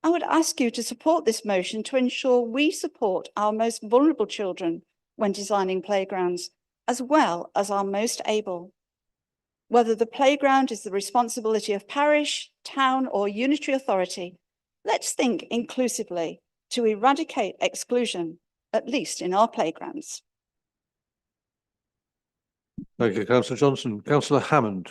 I would ask you to support this motion to ensure we support our most vulnerable children when designing playgrounds, as well as our most able. Whether the playground is the responsibility of parish, town, or unitary authority, let's think inclusively to eradicate exclusion, at least in our playgrounds. Thank you, Councillor Johnson. Councillor Hammond.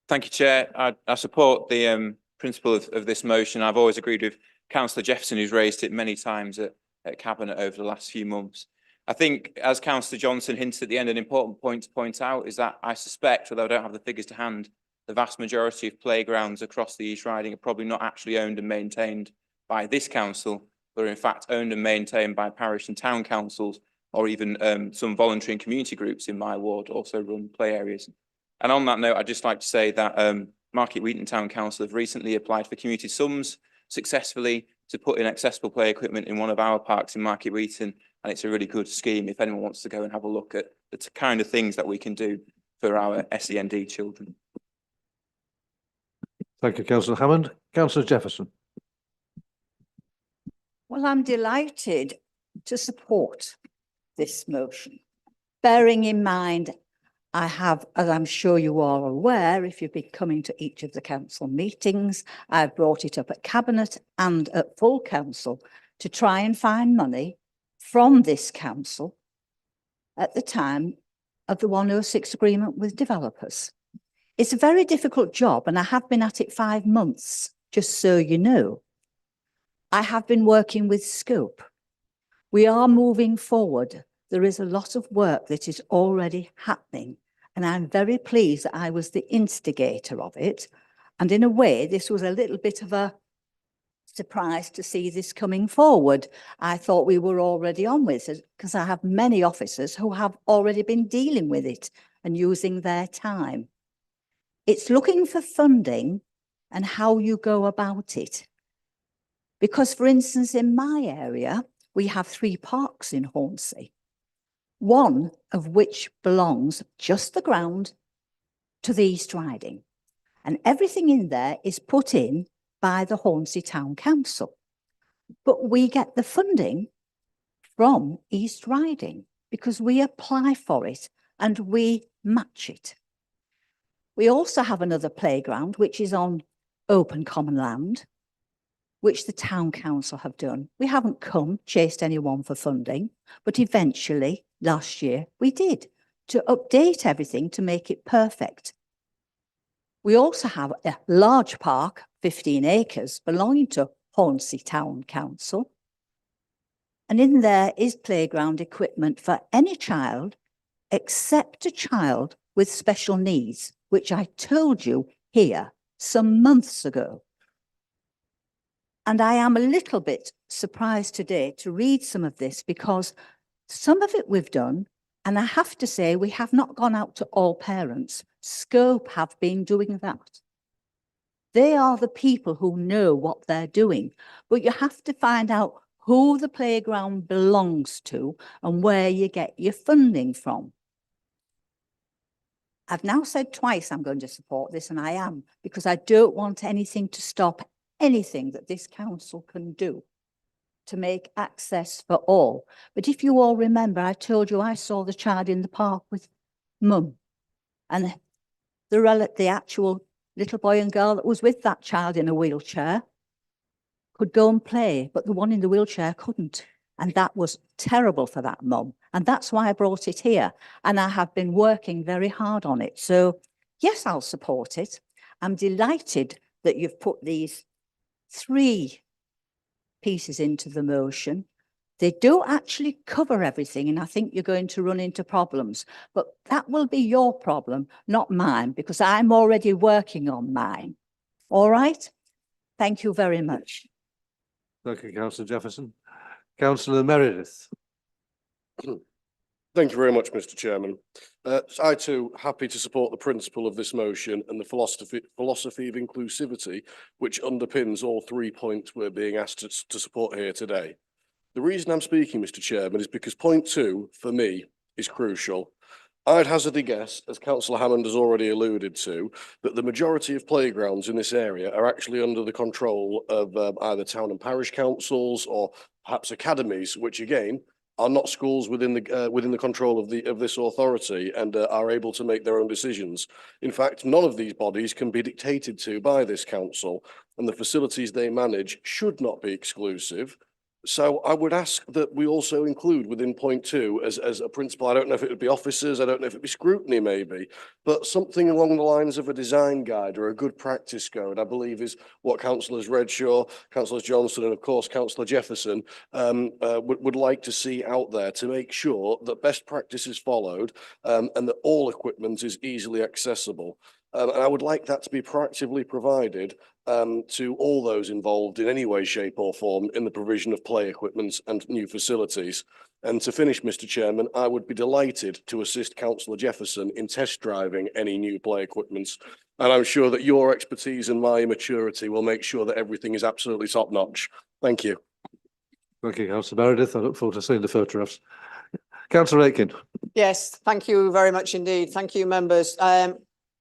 Thank you, Chair. I support the principle of this motion. I've always agreed with Councillor Jefferson, who's raised it many times at Cabinet over the last few months. I think, as Councillor Johnson hinted at the end, an important point to point out is that I suspect, although I don't have the figures to hand, the vast majority of playgrounds across the East Riding are probably not actually owned and maintained by this council, but are in fact owned and maintained by parish and town councils, or even some voluntary and community groups in my ward also run play areas. And on that note, I'd just like to say that Market Wheaton Town Council have recently applied for community sums successfully to put in accessible play equipment in one of our parks in Market Wheaton, and it's a really good scheme if anyone wants to go and have a look at the kind of things that we can do for our SEND children. Thank you, Councillor Hammond. Councillor Jefferson. Well, I'm delighted to support this motion, bearing in mind I have, as I'm sure you are aware, if you've been coming to each of the council meetings, I've brought it up at Cabinet and at full council to try and find money from this council at the time of the 106 agreement with developers. It's a very difficult job, and I have been at it 5 months, just so you know. I have been working with Scope. We are moving forward. There is a lot of work that is already happening, and I'm very pleased that I was the instigator of it. And in a way, this was a little bit of a surprise to see this coming forward. I thought we were already on with it because I have many officers who have already been dealing with it and using their time. It's looking for funding and how you go about it. Because, for instance, in my area, we have 3 parks in Hornsey, one of which belongs, just the ground, to the East Riding. And everything in there is put in by the Hornsey Town Council. But we get the funding from East Riding because we apply for it and we match it. We also have another playground, which is on open common land, which the town council have done. We haven't chased anyone for funding, but eventually last year we did, to update everything to make it perfect. We also have a large park, 15 acres, belonging to Hornsey Town Council. And in there is playground equipment for any child except a child with special needs, which I told you here some months ago. And I am a little bit surprised today to read some of this because some of it we've done, and I have to say we have not gone out to all parents. Scope have been doing that. They are the people who know what they're doing, but you have to find out who the playground belongs to and where you get your funding from. I've now said twice I'm going to support this, and I am, because I don't want anything to stop anything that this council can do to make access for all. But if you all remember, I told you I saw the child in the park with mum, and the actual little boy and girl that was with that child in a wheelchair could go and play, but the one in the wheelchair couldn't. And that was terrible for that mum. And that's why I brought it here. And I have been working very hard on it. So yes, I'll support it. I'm delighted that you've put these 3 pieces into the motion. They don't actually cover everything, and I think you're going to run into problems. But that will be your problem, not mine, because I'm already working on mine. All right? Thank you very much. Thank you, Councillor Jefferson. Councillor Meredith. Thank you very much, Mr. Chairman. I too happy to support the principle of this motion and the philosophy of inclusivity, which underpins all 3 points we're being asked to support here today. The reason I'm speaking, Mr. Chairman, is because point 2, for me, is crucial. I'd hazard a guess, as Councillor Hammond has already alluded to, that the majority of playgrounds in this area are actually under the control of either town and parish councils or perhaps academies, which again are not schools within the control of this authority and are able to make their own decisions. In fact, none of these bodies can be dictated to by this council, and the facilities they manage should not be exclusive. So I would ask that we also include within point 2 as a principle. I don't know if it would be officers, I don't know if it'd be scrutiny maybe, but something along the lines of a design guide or a good practice code, I believe is what Councillors Redshaw, Councillors Johnson and of course Councillor Jefferson would like to see out there to make sure that best practice is followed and that all equipment is easily accessible. And I would like that to be proactively provided to all those involved in any way, shape or form in the provision of play equipment and new facilities. And to finish, Mr. Chairman, I would be delighted to assist Councillor Jefferson in test driving any new play equipment. And I'm sure that your expertise and my maturity will make sure that everything is absolutely top notch. Thank you. Thank you, Councillor Meredith. I look forward to seeing the photographs. Councillor Aiken. Yes, thank you very much indeed. Thank you, members.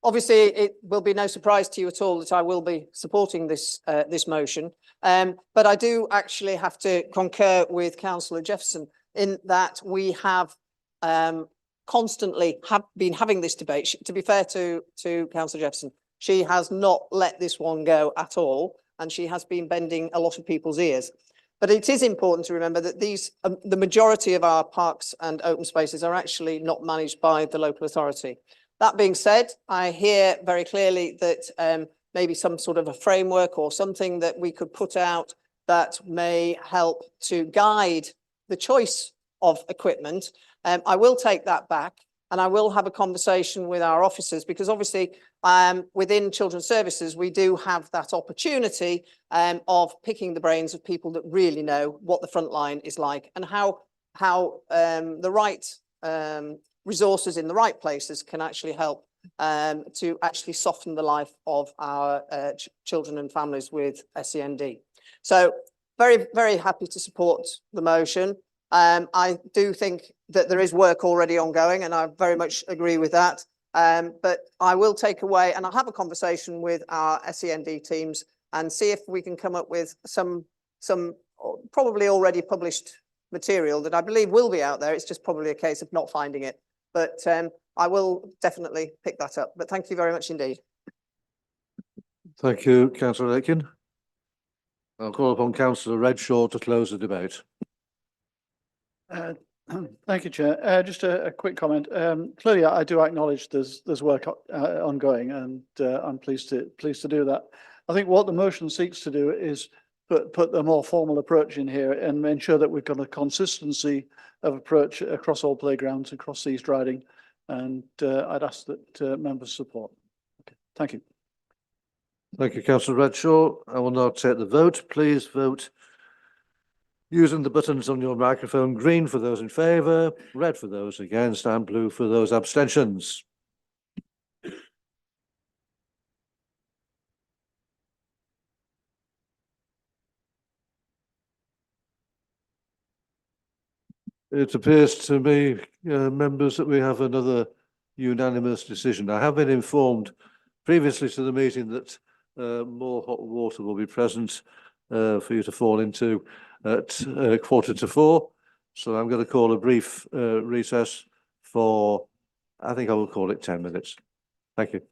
Obviously, it will be no surprise to you at all that I will be supporting this motion. But I do actually have to concur with Councillor Jefferson in that we have constantly been having this debate. To be fair to Councillor Jefferson, she has not let this one go at all, and she has been bending a lot of people's ears. But it is important to remember that the majority of our parks and open spaces are actually not managed by the local authority. That being said, I hear very clearly that maybe some sort of a framework or something that we could put out that may help to guide the choice of equipment. I will take that back and I will have a conversation with our officers, because obviously within Children's Services, we do have that opportunity of picking the brains of people that really know what the front line is like and how the right resources in the right places can actually help to actually soften the life of our children and families with SEND. So very, very happy to support the motion. I do think that there is work already ongoing and I very much agree with that. But I will take away and I'll have a conversation with our SEND teams and see if we can come up with some probably already published material that I believe will be out there. It's just probably a case of not finding it. But I will definitely pick that up. But thank you very much indeed. Thank you, Councillor Aiken. I'll call upon Councillor Redshaw to close the debate. Thank you, Chair. Just a quick comment. Clearly, I do acknowledge there's work ongoing, and I'm pleased to do that. I think what the motion seeks to do is put a more formal approach in here and ensure that we've got a consistency of approach across all playgrounds, across East Riding, and I'd ask that members support. Okay, thank you. Thank you, Councillor Redshaw. I will now take the vote. Please vote using the buttons on your microphone. Green for those in favour, red for those against, and blue for those abstentions. It appears to me, members, that we have another unanimous decision. I have been informed previously to the meeting that more hot water will be present for you to fall into at 3:45. So I'm going to call a brief recess for, I think I will call it 10 minutes. Thank you.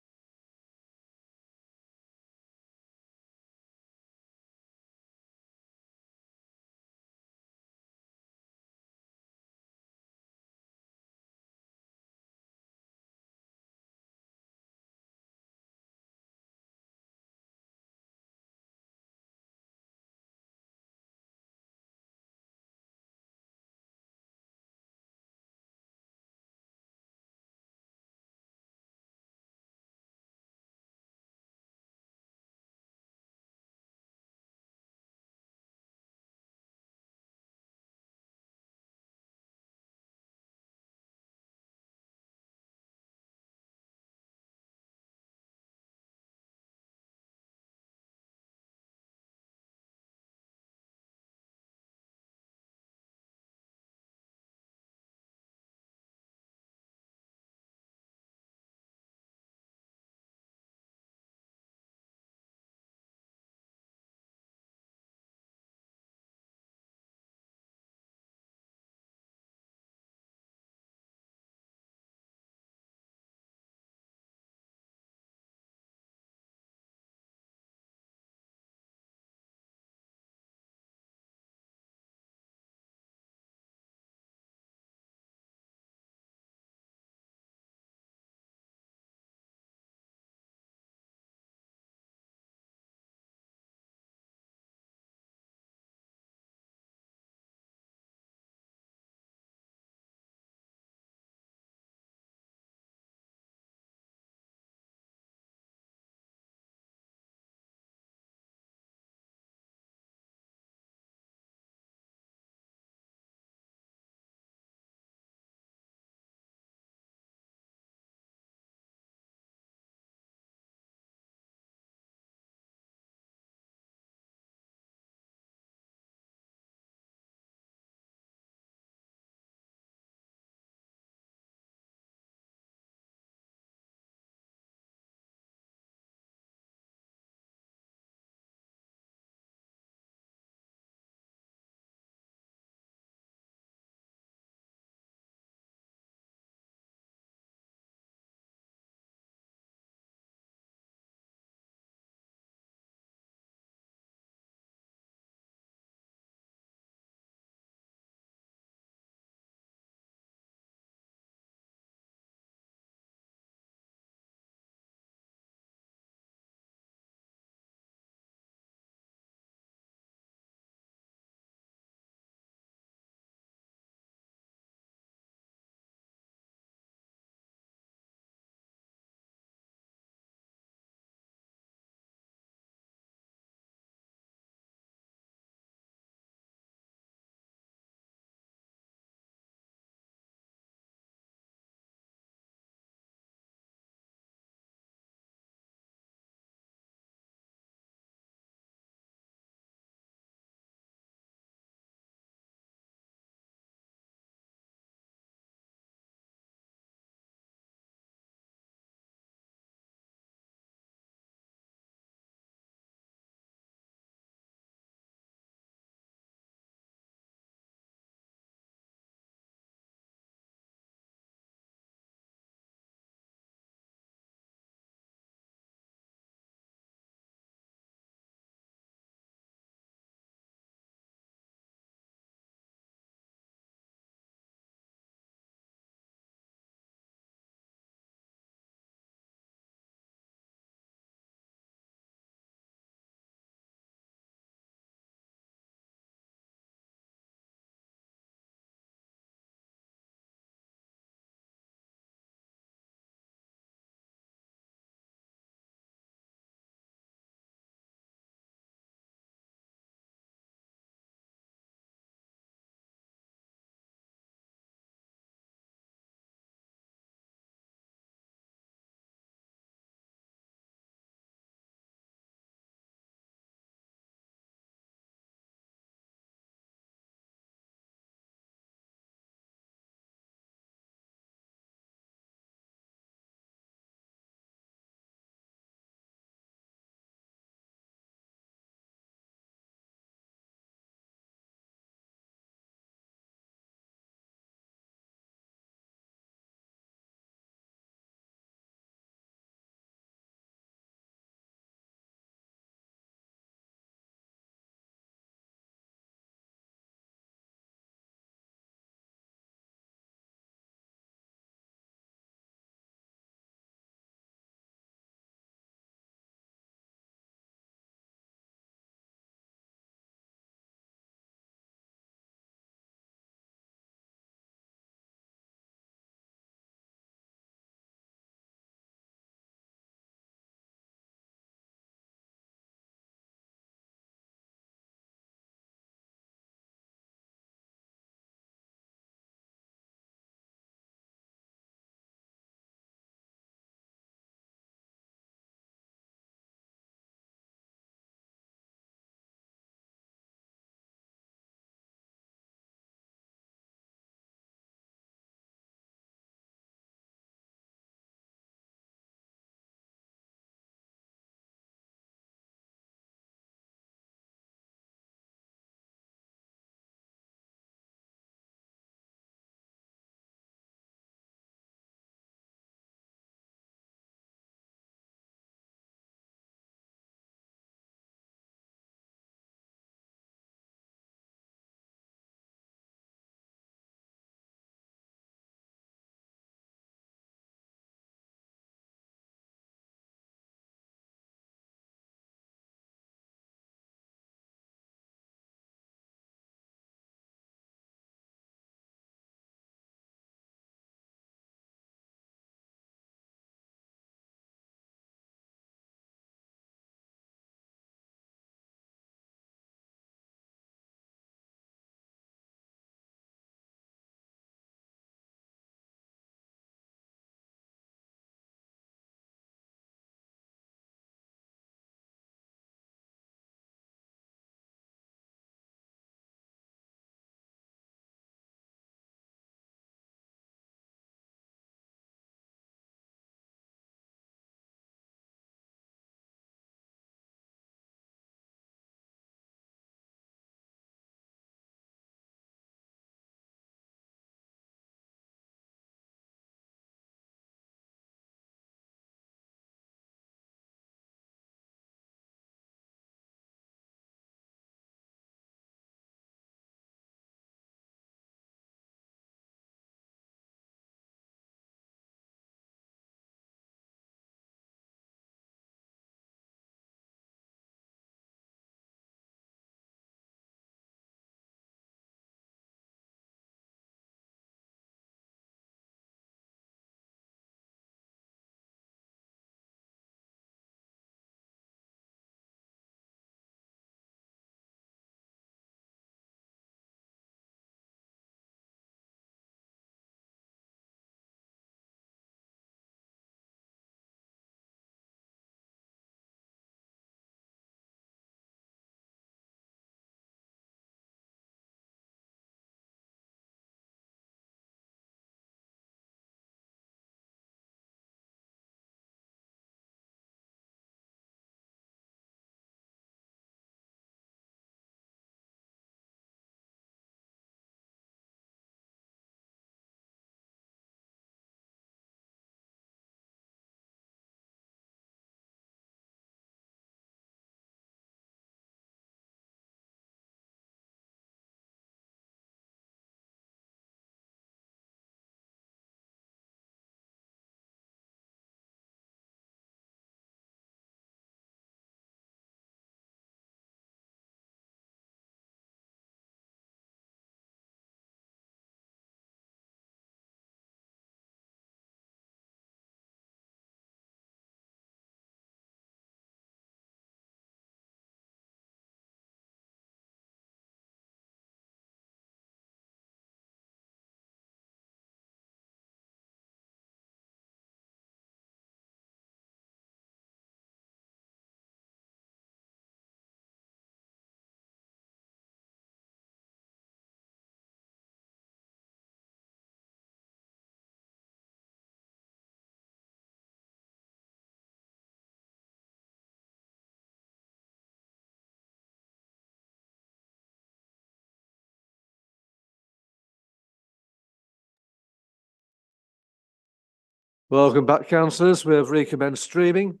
Welcome back, councillors. We have recommenced streaming.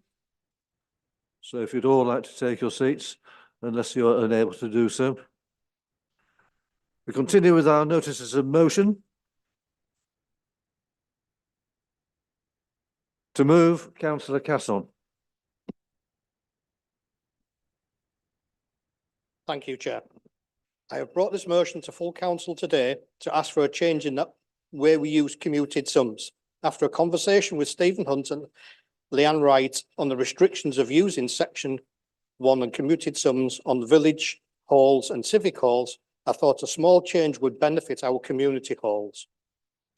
So if you'd all like to take your seats, unless you're unable to do so. We continue with our notices of motion. To move, councillor Casson. Thank you, Chair. I have brought this motion to full council today to ask for a change in that way we use commuted sums. After a conversation with Stephen Hunt and Leanne Wright on the restrictions of using section 1 and commuted sums on village halls and civic halls, I thought a small change would benefit our community halls.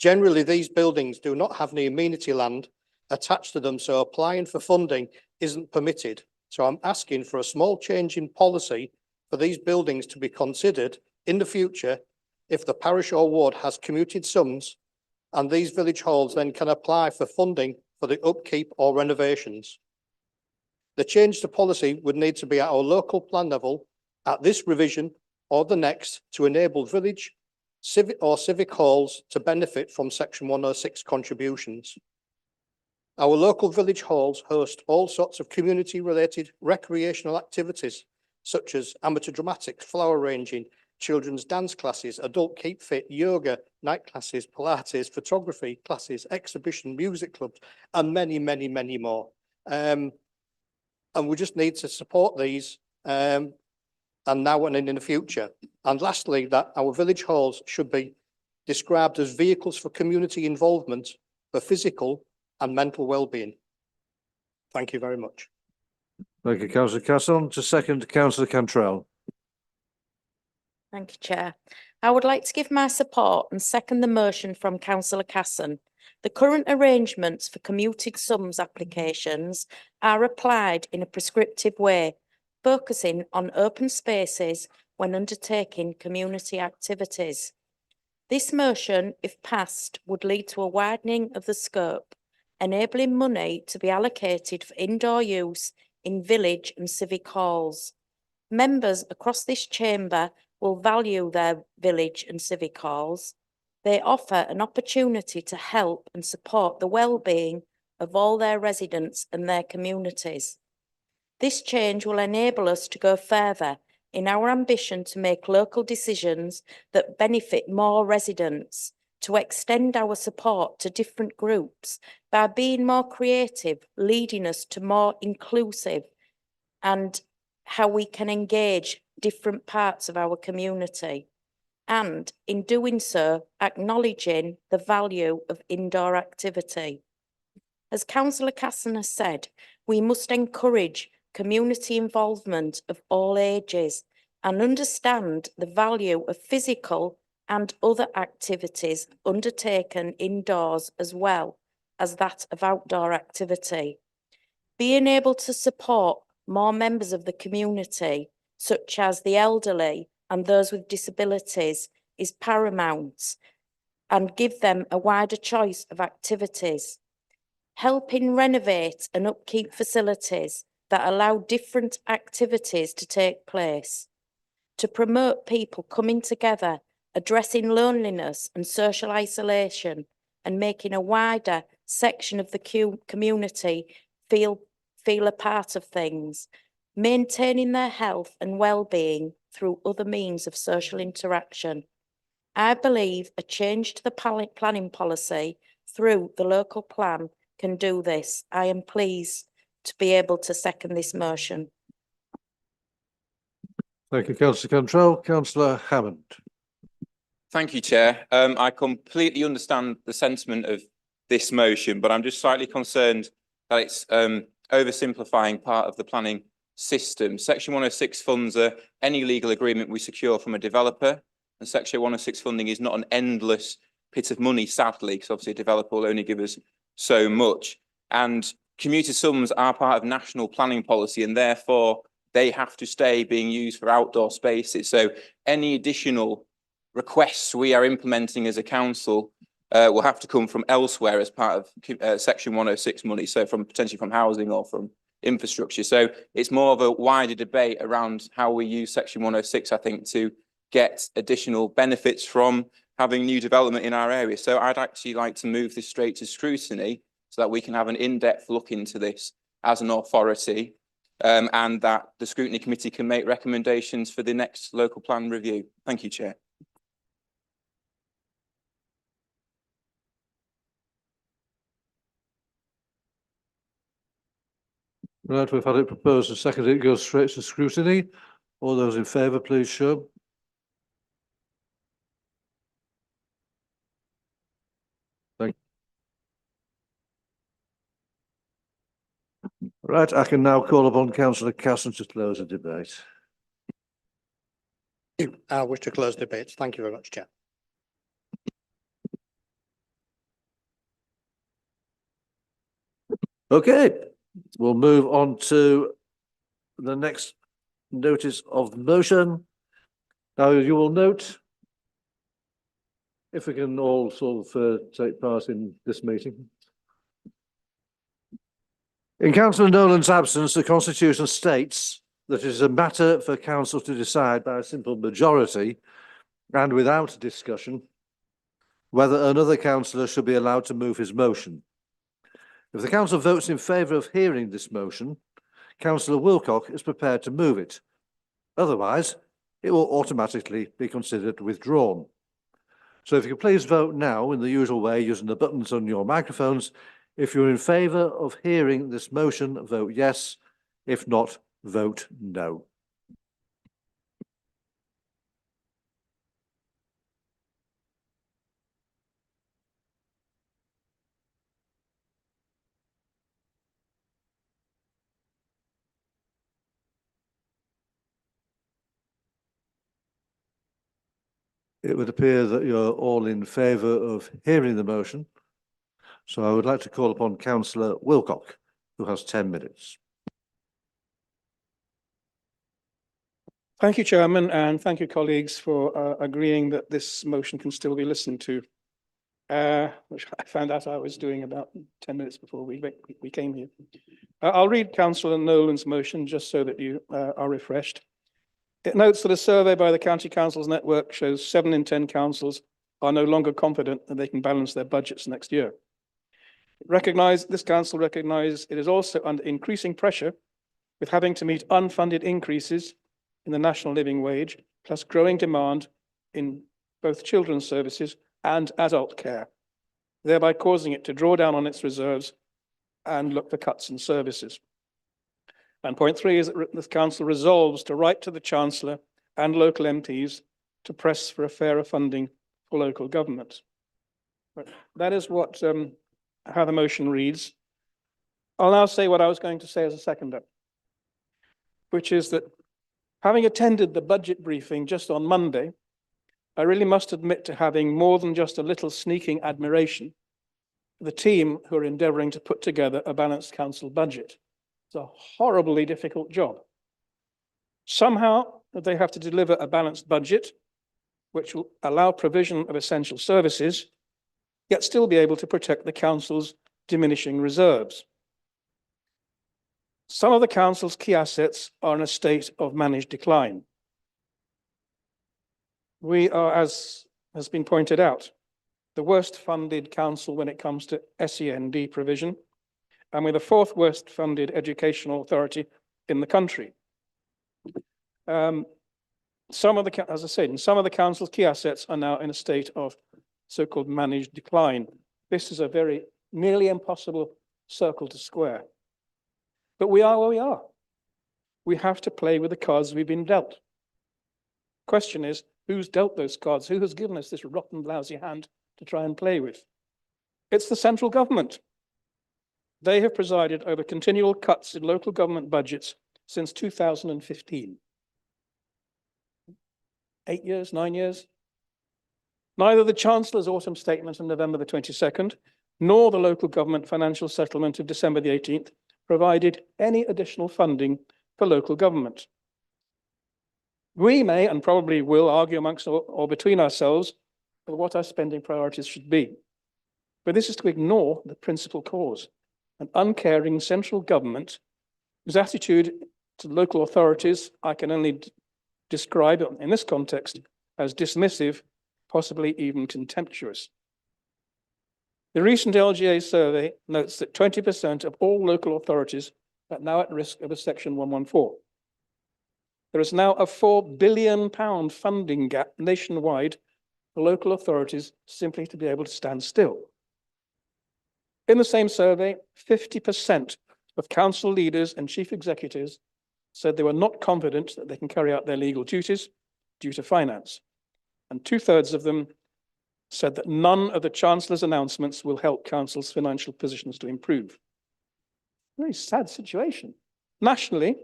Generally, these buildings do not have any amenity land attached to them, so applying for funding isn't permitted. So I'm asking for a small change in policy for these buildings to be considered in the future if the parish or ward has commuted sums, and these village halls then can apply for funding for the upkeep or renovations. The change to policy would need to be at our local plan level at this revision or the next to enable village, civic halls to benefit from section 106 contributions. Our local village halls host all sorts of community related recreational activities such as amateur dramatics, flower arranging, children's dance classes, adult keep fit, yoga, night classes, Pilates, photography classes, exhibition, music clubs, and many, many, many more. And we just need to support these and now and in the future. And lastly, that our village halls should be described as vehicles for community involvement for physical and mental well-being. Thank you very much. Thank you, councillor Casson. To second, councillor Cantrell. Thank you, Chair. I would like to give my support and second the motion from councillor Casson. The current arrangements for commuted sums applications are applied in a prescriptive way, focusing on open spaces when undertaking community activities. This motion, if passed, would lead to a widening of the scope, enabling money to be allocated for indoor use in village and civic halls. Members across this chamber will value their village and civic halls. They offer an opportunity to help and support the well-being of all their residents and their communities. This change will enable us to go further in our ambition to make local decisions that benefit more residents, to extend our support to different groups by being more creative, leading us to more inclusive and how we can engage different parts of our community. And in doing so, acknowledging the value of indoor activity. As councillor Casson has said, we must encourage community involvement of all ages and understand the value of physical and other activities undertaken indoors as well as that of outdoor activity. Being able to support more members of the community, such as the elderly and those with disabilities, is paramount, and give them a wider choice of activities. Helping renovate and upkeep facilities that allow different activities to take place. To promote people coming together, addressing loneliness and social isolation, and making a wider section of the community feel a part of things, maintaining their health and well-being through other means of social interaction. I believe a change to the planning policy through the local plan can do this. I am pleased to be able to second this motion. Thank you, councillor Cantrell. Councillor Hammond. Thank you, Chair. I completely understand the sentiment of this motion, but I'm just slightly concerned that it's oversimplifying part of the planning system. Section 106 funds are any legal agreement we secure from a developer, and Section 106 funding is not an endless pit of money, sadly, because obviously a developer will only give us so much. And commuted sums are part of national planning policy, and therefore they have to stay being used for outdoor spaces. So any additional requests we are implementing as a council will have to come from elsewhere as part of Section 106 money, so from potentially from housing or from infrastructure. So it's more of a wider debate around how we use Section 106, I think, to get additional benefits from having new development in our area. So I'd actually like to move this straight to scrutiny so that we can have an in-depth look into this as an authority, and that the scrutiny committee can make recommendations for the next local plan review. Thank you, Chair. Right, we've had it proposed and seconded. It goes straight to scrutiny. All those in favour, please show. Thank you. Right, I can now call upon Councillor Casson to close the debate. I wish to close debate. Thank you very much, Chair. Okay, we'll move on to the next notice of motion. Now, you will note, if we can all sort of take part in this meeting. In Councillor Nolan's absence, the Constitution states that it is a matter for Council to decide by a simple majority and without discussion whether another councillor should be allowed to move his motion. If the Council votes in favour of hearing this motion, Councillor Wilcock is prepared to move it. Otherwise, it will automatically be considered withdrawn. So if you could please vote now in the usual way using the buttons on your microphones. If you're in favour of hearing this motion, vote yes. If not, vote no. It would appear that you're all in favour of hearing the motion. So I would like to call upon Councillor Wilcock, who has 10 minutes. Thank you, Chairman, and thank you, colleagues, for agreeing that this motion can still be listened to, which I found out I was doing about 10 minutes before we came here. I'll read Councillor Nolan's motion just so that you are refreshed. It notes that a survey by the County Councils Network shows 7 in 10 councils are no longer confident that they can balance their budgets next year. This council recognises it is also under increasing pressure with having to meet unfunded increases in the national living wage, plus growing demand in both children's services and adult care, thereby causing it to draw down on its reserves and look for cuts in services. And point 3 is that this council resolves to write to the Chancellor and local MPs to press for a fairer funding for local government. That is what how the motion reads. I'll now say what I was going to say as a seconder, which is that having attended the budget briefing just on Monday, I really must admit to having more than just a little sneaking admiration for the team who are endeavouring to put together a balanced council budget. It's a horribly difficult job. Somehow they have to deliver a balanced budget, which will allow provision of essential services, yet still be able to protect the council's diminishing reserves. Some of the council's key assets are in a state of managed decline. We are, as has been pointed out, the worst funded council when it comes to SEND provision, and we're the 4th worst funded educational authority in the country. Some of the council's key assets are now in a state of so-called managed decline. This is a very nearly impossible circle to square. But we are where we are. We have to play with the cards we've been dealt. Question is, who's dealt those cards? Who has given us this rotten, lousy hand to try and play with? It's the central government. They have presided over continual cuts in local government budgets since 2015. 8 years, 9 years? Neither the Chancellor's autumn statement on November the 22nd, nor the local government financial settlement of December the 18th provided any additional funding for local government. We may and probably will argue amongst or between ourselves for what our spending priorities should be. But this is to ignore the principal cause, an uncaring central government whose attitude to local authorities I can only describe in this context as dismissive, possibly even contemptuous. The recent LGA survey notes that 20% of all local authorities are now at risk of a Section 114. There is now a £4 billion funding gap nationwide for local authorities simply to be able to stand still. In the same survey, 50% of council leaders and chief executives said they were not confident that they can carry out their legal duties due to finance. And 2/3 of them said that none of the Chancellor's announcements will help councils' financial positions to improve. Very sad situation. Nationally,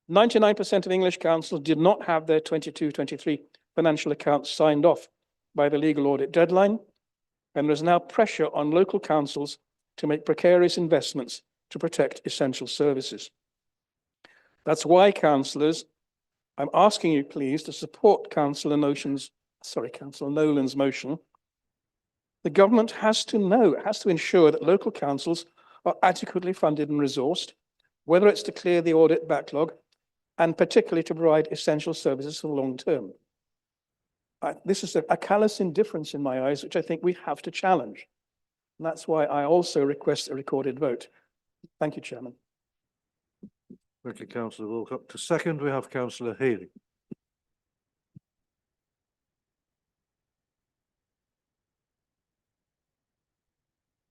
99% of English councils did not have their 22-23 financial accounts signed off by the legal audit deadline, and there is now pressure on local councils to make precarious investments to protect essential services. That's why, councillors, I'm asking you please to support Councillor Nolan's motion. The government has to ensure that local councils are adequately funded and resourced, whether it's to clear the audit backlog and particularly to provide essential services for the long term. This is a callous indifference in my eyes, which I think we have to challenge. And that's why I also request a recorded vote. Thank you, Chairman. Thank you, Councillor Wilcock. To second, we have Councillor Healy.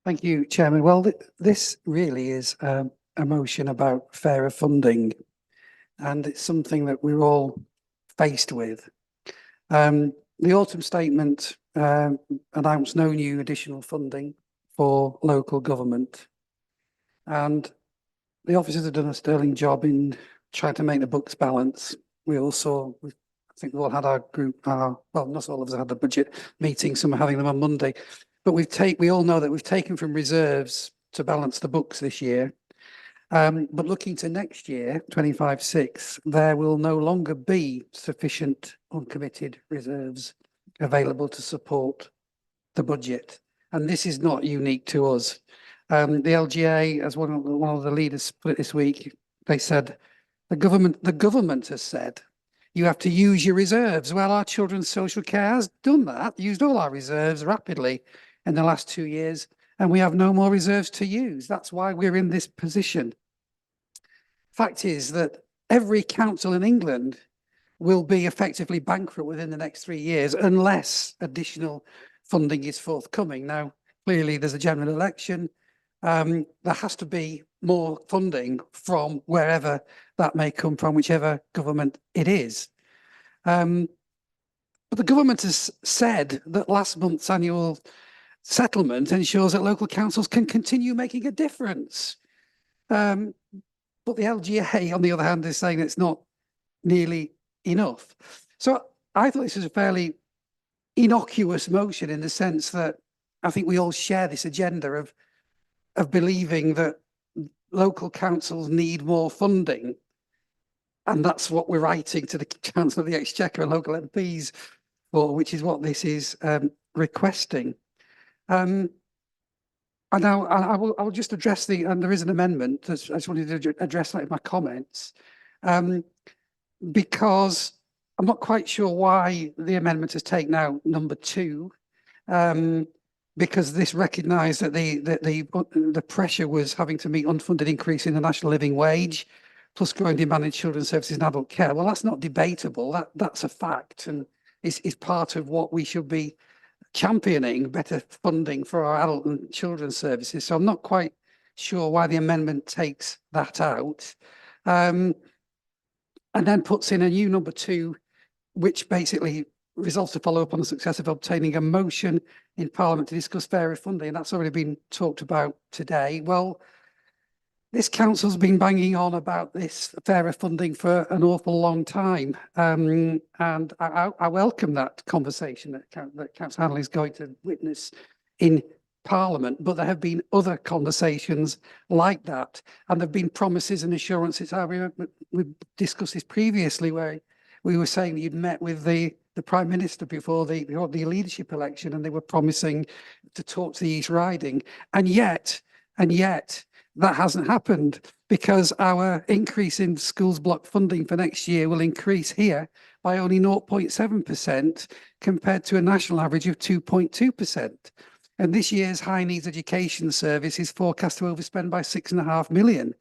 Thank you, Chairman. Well, this really is a motion about fairer funding, and it's something that we're all faced with. The autumn statement announced no new additional funding for local government, and the officers have done a sterling job in trying to make the books balance. We also, I think we all had our group, well, not all of us had the budget meeting, some are having them on Monday, but we all know that we've taken from reserves to balance the books this year. But looking to next year, 25-6, there will no longer be sufficient uncommitted reserves available to support the budget. And this is not unique to us. The LGA, as one of the leaders put it this week, they said, the government has said, you have to use your reserves. Well, our children's social care has done that, used all our reserves rapidly in the last 2 years, and we have no more reserves to use. That's why we're in this position. Fact is that every council in England will be effectively bankrupt within the next 3 years unless additional funding is forthcoming. Now, clearly there's a general election. There has to be more funding from wherever that may come from, whichever government it is. But the government has said that last month's annual settlement ensures that local councils can continue making a difference. But the LGA, on the other hand, is saying it's not nearly enough. So I thought this was a fairly innocuous motion in the sense that I think we all share this agenda of believing that local councils need more funding. And that's what we're writing to the Chancellor of the Exchequer and local MPs for, which is what this is requesting. And now I'll just address and there is an amendment. I just wanted to address that in my comments, because I'm not quite sure why the amendment has taken out number 2, because this recognised that the pressure was having to meet unfunded increase in the national living wage, plus growing demand in children's services and adult care. Well, that's not debatable. That's a fact, and is part of what we should be championing, better funding for our adult and children's services. So I'm not quite sure why the amendment takes that out. And then puts in a new number 2, which basically resolves to follow up on the success of obtaining a motion in Parliament to discuss fairer funding. And that's already been talked about today. Well, this council's been banging on about this fairer funding for an awful long time. And I welcome that conversation that Councillor Hanley is going to witness in Parliament, but there have been other conversations like that, and there have been promises and assurances. I remember we discussed this previously, where we were saying that you'd met with the Prime Minister before the leadership election, and they were promising to talk to the East Riding, and yet that hasn't happened, because our increase in schools block funding for next year will increase here by only 0.7% compared to a national average of 2.2%. And this year's high needs education service is forecast to overspend by 6.5 million.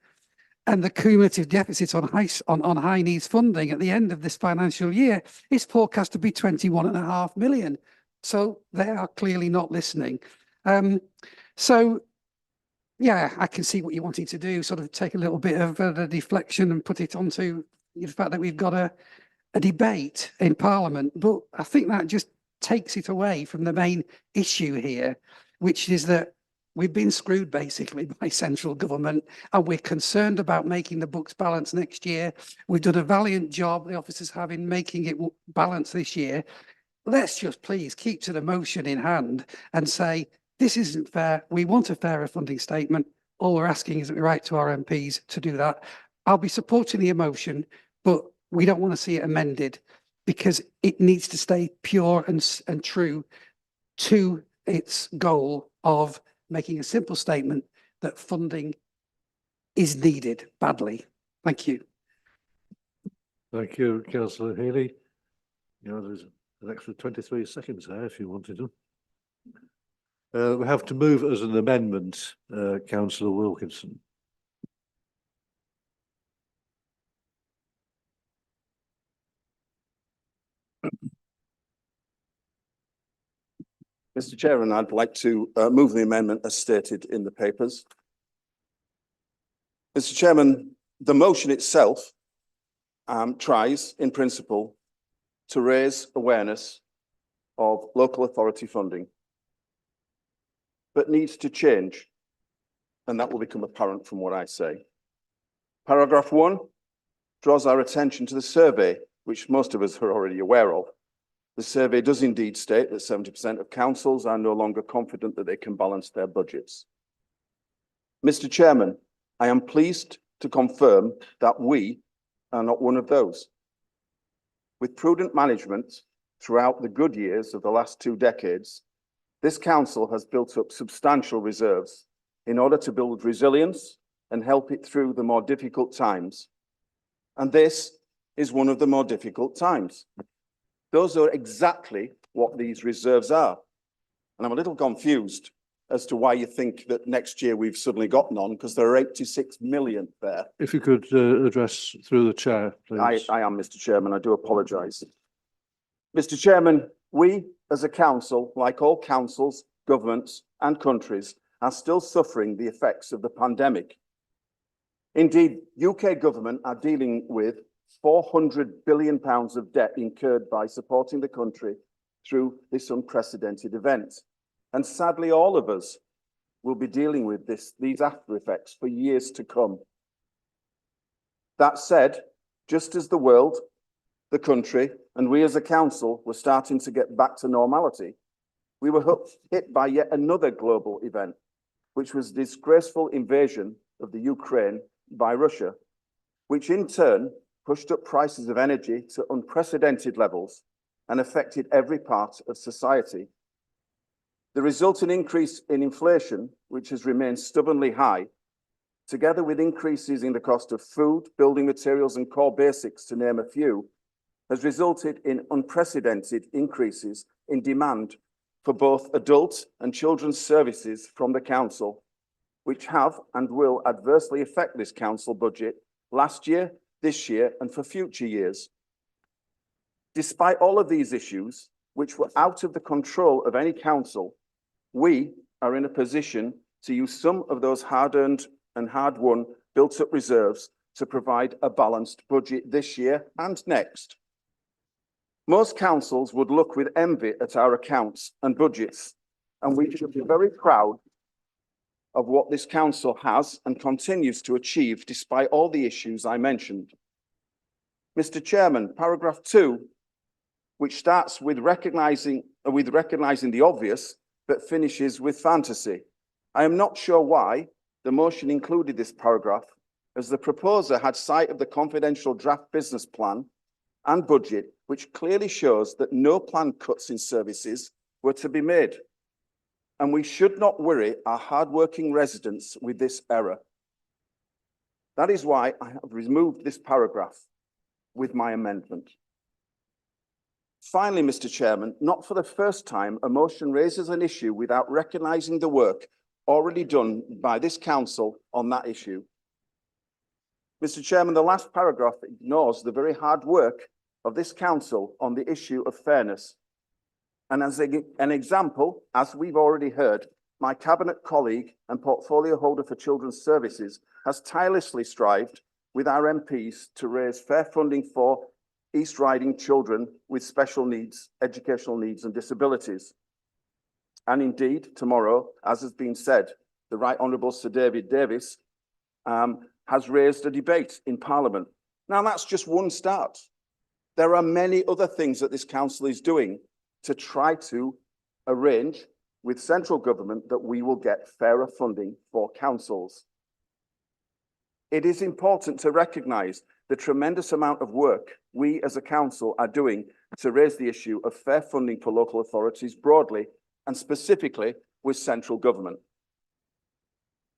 And the cumulative deficit on high needs funding at the end of this financial year is forecast to be 21.5 million. So they are clearly not listening. So yeah, I can see what you're wanting to do, sort of take a little bit of a deflection and put it onto the fact that we've got a debate in Parliament. But I think that just takes it away from the main issue here, which is that we've been screwed basically by central government, and we're concerned about making the books balance next year. We've done a valiant job, the officers have, in making it balance this year. Let's just please keep to the motion in hand and say, this isn't fair. We want a fairer funding statement. All we're asking is that we write to our MPs to do that. I'll be supporting the emotion, but we don't want to see it amended because it needs to stay pure and true to its goal of making a simple statement that funding is needed badly. Thank you. Thank you, Councillor Healy. You know, there's an extra 23 seconds there if you wanted to. We have to move as an amendment, Councillor Wilkinson. Mr. Chairman, I'd like to move the amendment as stated in the papers. Mr. Chairman, the motion itself tries, in principle, to raise awareness of local authority funding, but needs to change, and that will become apparent from what I say. Paragraph 1 draws our attention to the survey, which most of us are already aware of. The survey does indeed state that 70% of councils are no longer confident that they can balance their budgets. Mr. Chairman, I am pleased to confirm that we are not one of those. With prudent management throughout the good years of the last 2 decades, this council has built up substantial reserves in order to build resilience and help it through the more difficult times. And this is one of the more difficult times. Those are exactly what these reserves are. And I'm a little confused as to why you think that next year we've suddenly got none, because there are 86 million there. If you could address through the chair, please. I am, Mr. Chairman. I do apologise. Mr. Chairman, we as a council, like all councils, governments and countries, are still suffering the effects of the pandemic. Indeed, UK government are dealing with £400 billion of debt incurred by supporting the country through this unprecedented event. And sadly, all of us will be dealing with these after effects for years to come. That said, just as the world, the country, and we as a council were starting to get back to normality, we were hit by yet another global event, which was the disgraceful invasion of the Ukraine by Russia, which in turn pushed up prices of energy to unprecedented levels and affected every part of society. The resulting increase in inflation, which has remained stubbornly high, together with increases in the cost of food, building materials, and core basics, to name a few, has resulted in unprecedented increases in demand for both adult and children's services from the council, which have and will adversely affect this council budget last year, this year, and for future years. Despite all of these issues, which were out of the control of any council, we are in a position to use some of those hard-earned and hard-won built-up reserves to provide a balanced budget this year and next. Most councils would look with envy at our accounts and budgets, and we should be very proud of what this council has and continues to achieve despite all the issues I mentioned. Mr. Chairman, paragraph 2, which starts with recognizing the obvious, but finishes with fantasy. I am not sure why the motion included this paragraph, as the proposer had sight of the confidential draft business plan and budget, which clearly shows that no planned cuts in services were to be made. And we should not worry our hard-working residents with this error. That is why I have removed this paragraph with my amendment. Finally, Mr. Chairman, not for the first time, a motion raises an issue without recognising the work already done by this council on that issue. Mr. Chairman, the last paragraph ignores the very hard work of this council on the issue of fairness. And as an example, as we've already heard, my cabinet colleague and portfolio holder for children's services has tirelessly strived with our MPs to raise fair funding for East Riding children with special needs, educational needs and disabilities. And indeed, tomorrow, as has been said, the Right Honourable Sir David Davis has raised a debate in Parliament. Now, that's just one start. There are many other things that this council is doing to try to arrange with central government that we will get fairer funding for councils. It is important to recognise the tremendous amount of work we as a council are doing to raise the issue of fair funding for local authorities broadly and specifically with central government.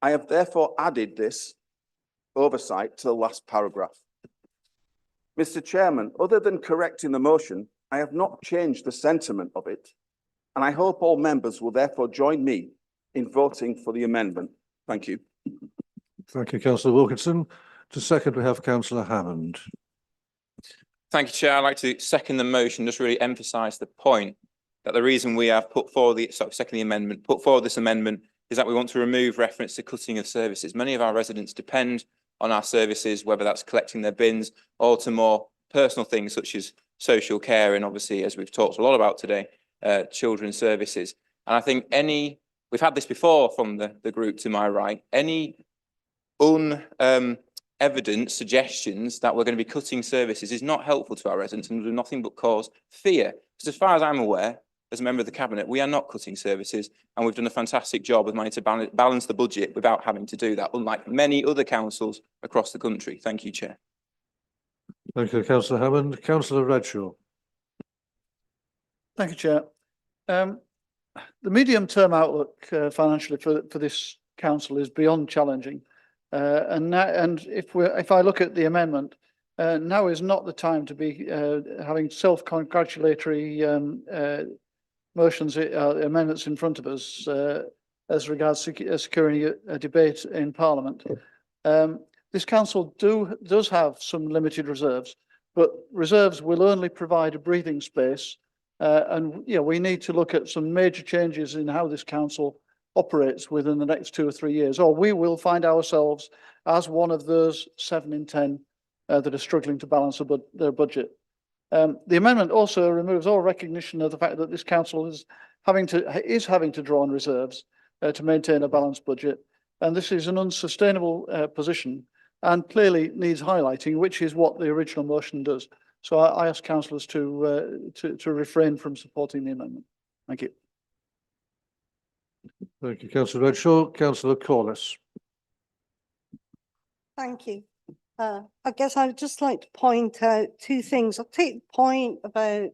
I have therefore added this oversight to the last paragraph. Mr. Chairman, other than correcting the motion, I have not changed the sentiment of it, and I hope all members will therefore join me in voting for the amendment. Thank you. Thank you, Councillor Wilkinson. To second, we have Councillor Hammond. Thank you, Chair. I'd like to second the motion, just really emphasise the point that the reason we have put forward this amendment is that we want to remove reference to cutting of services. Many of our residents depend on our services, whether that's collecting their bins or to more personal things such as social care and obviously, as we've talked a lot about today, children's services. And I think we've had this before from the group to my right, any evidence suggestions that we're going to be cutting services is not helpful to our residents and will do nothing but cause fear. Because as far as I'm aware, as a member of the cabinet, we are not cutting services, and we've done a fantastic job of managing to balance the budget without having to do that, unlike many other councils across the country. Thank you, Chair. Thank you, Councillor Hammond. Councillor Redshaw. Thank you, Chair. The medium-term outlook financially for this council is beyond challenging. And if I look at the amendment, now is not the time to be having self-congratulatory motions, amendments in front of us as regards securing a debate in Parliament. This council does have some limited reserves, but reserves will only provide a breathing space. And we need to look at some major changes in how this council operates within the next 2 or 3 years, or we will find ourselves as one of those 7 in 10 that are struggling to balance their budget. The amendment also removes all recognition of the fact that this council is having to draw on reserves to maintain a balanced budget, and this is an unsustainable position and clearly needs highlighting, which is what the original motion does. So I ask councillors to refrain from supporting the amendment. Thank you. Thank you, Councillor Redshaw. Councillor Corliss. Thank you. I guess I'd just like to point out 2 things. I'll take the point about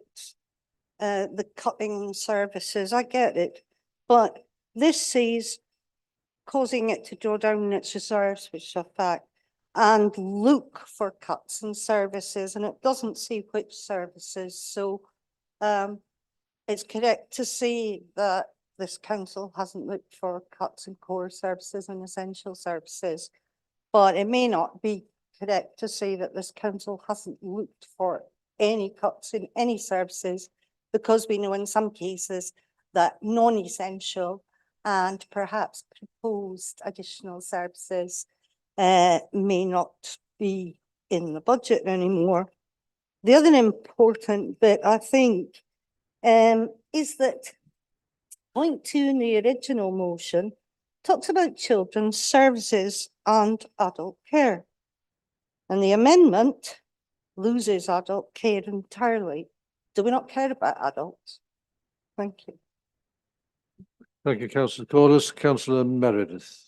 the cutting services. I get it, but this sees causing it to draw down its reserves, which is a fact, and look for cuts in services, and it doesn't see which services. So it's correct to say that this council hasn't looked for cuts in core services and essential services, but it may not be correct to say that this council hasn't looked for any cuts in any services, because we know in some cases that non-essential and perhaps proposed additional services may not be in the budget anymore. The other important bit, I think, is that point 2 in the original motion talks about children's services and adult care. And the amendment loses adult care entirely. Do we not care about adults? Thank you. Thank you, Councillor Corliss. Councillor Meredith.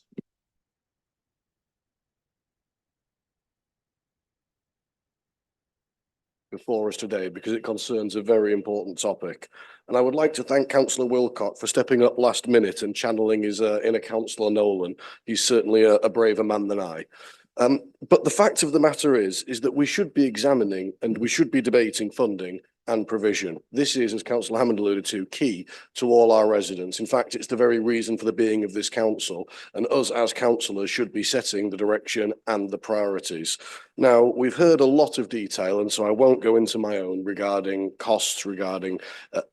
Before us today because it concerns a very important topic. And I would like to thank Councillor Wilcott for stepping up last minute and channeling his inner Councillor Nolan. He's certainly a braver man than I. But the fact of the matter is that we should be examining and we should be debating funding and provision. This is, as Councillor Hammond alluded to, key to all our residents. In fact, it's the very reason for the being of this council, and us as councillors should be setting the direction and the priorities. Now, we've heard a lot of detail, and so I won't go into my own regarding costs, regarding